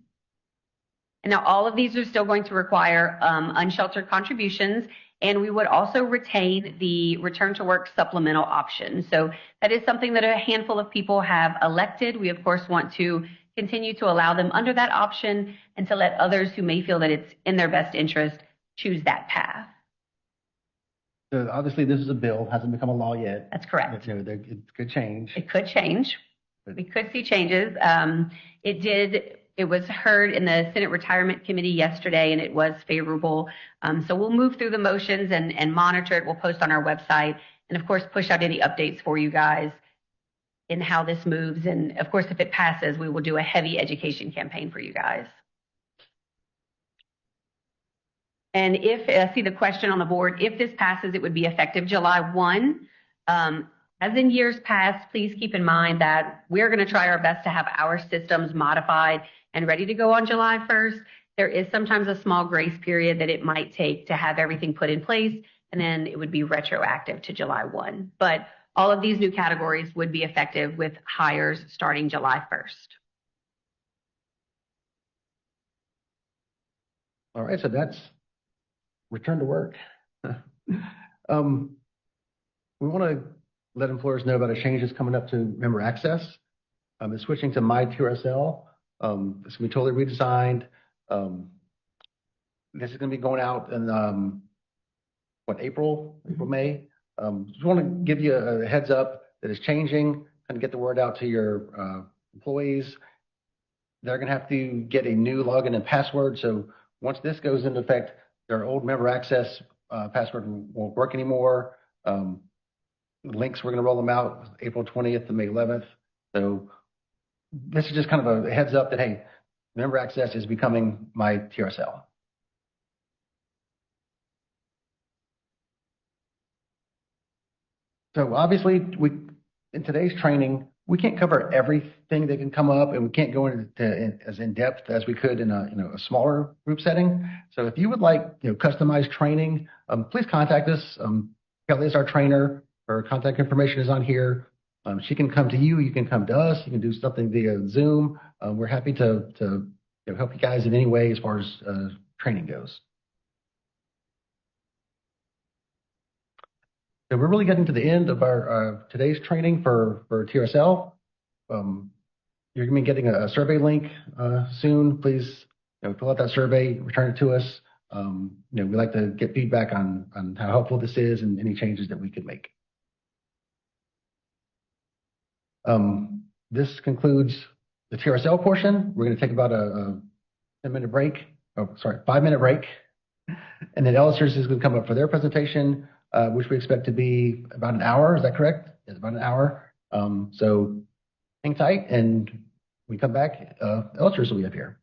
And now all of these are still going to require unsheltered contributions, and we would also retain the return to work supplemental option. So that is something that a handful of people have elected. We, of course, want to continue to allow them under that option and to let others who may feel that it's in their best interest choose that path. So obviously this is a bill, hasn't become a law yet. That's correct. But, it could change. It could change. We could see changes. It was heard in the Senate Retirement Committee yesterday, and it was favorable. So we'll move through the motions and monitor it. We'll post on our website and, of course, push out any updates for you guys in how this moves. And, of course, if it passes, we will do a heavy education campaign for you guys. And if I see the question on the board, if this passes, it would be effective July 1. As in years past, please keep in mind that we're going to try our best to have our systems modified and ready to go on July 1st. There is sometimes a small grace period that it might take to have everything put in place and then it would be retroactive to July 1. But all of these new categories would be effective with hires starting July 1st. All right, so that's return to work. We want to let employers know about a change that's coming up to member access. It's switching to My TRSL. It's going to be totally redesigned. This is going to be going out in April, May. Just want to give you a heads up that it's changing, kind of get the word out to your employees. They're going to have to get a new login and password. So once this goes into effect, their old member access password won't work anymore. Links, we're going to roll them out April 20th to May 11th. So this is just kind of a heads up that, hey, member access is becoming My TRSL. So obviously, in today's training, we can't cover everything that can come up, and we can't go into as in depth as we could in a smaller group setting. So if you would like customized training, please contact us. Kelly is our trainer. Her contact information is on here. She can come to you. You can come to us. You can do something via Zoom. We're happy to help you guys in any way as far as training goes. So we're really getting to the end of our today's training for TRSL. You're going to be getting a survey link soon. Please fill out that survey, return it to us. We like to get feedback on how helpful this is and any changes that we could make. This concludes the TRSL portion. We're going to take about a 5-minute break. And then Ellisers is going to come up for their presentation, which we expect to be about an hour. Is that correct? It's about an hour. So hang tight, and when we come back, Ellisers will be up here.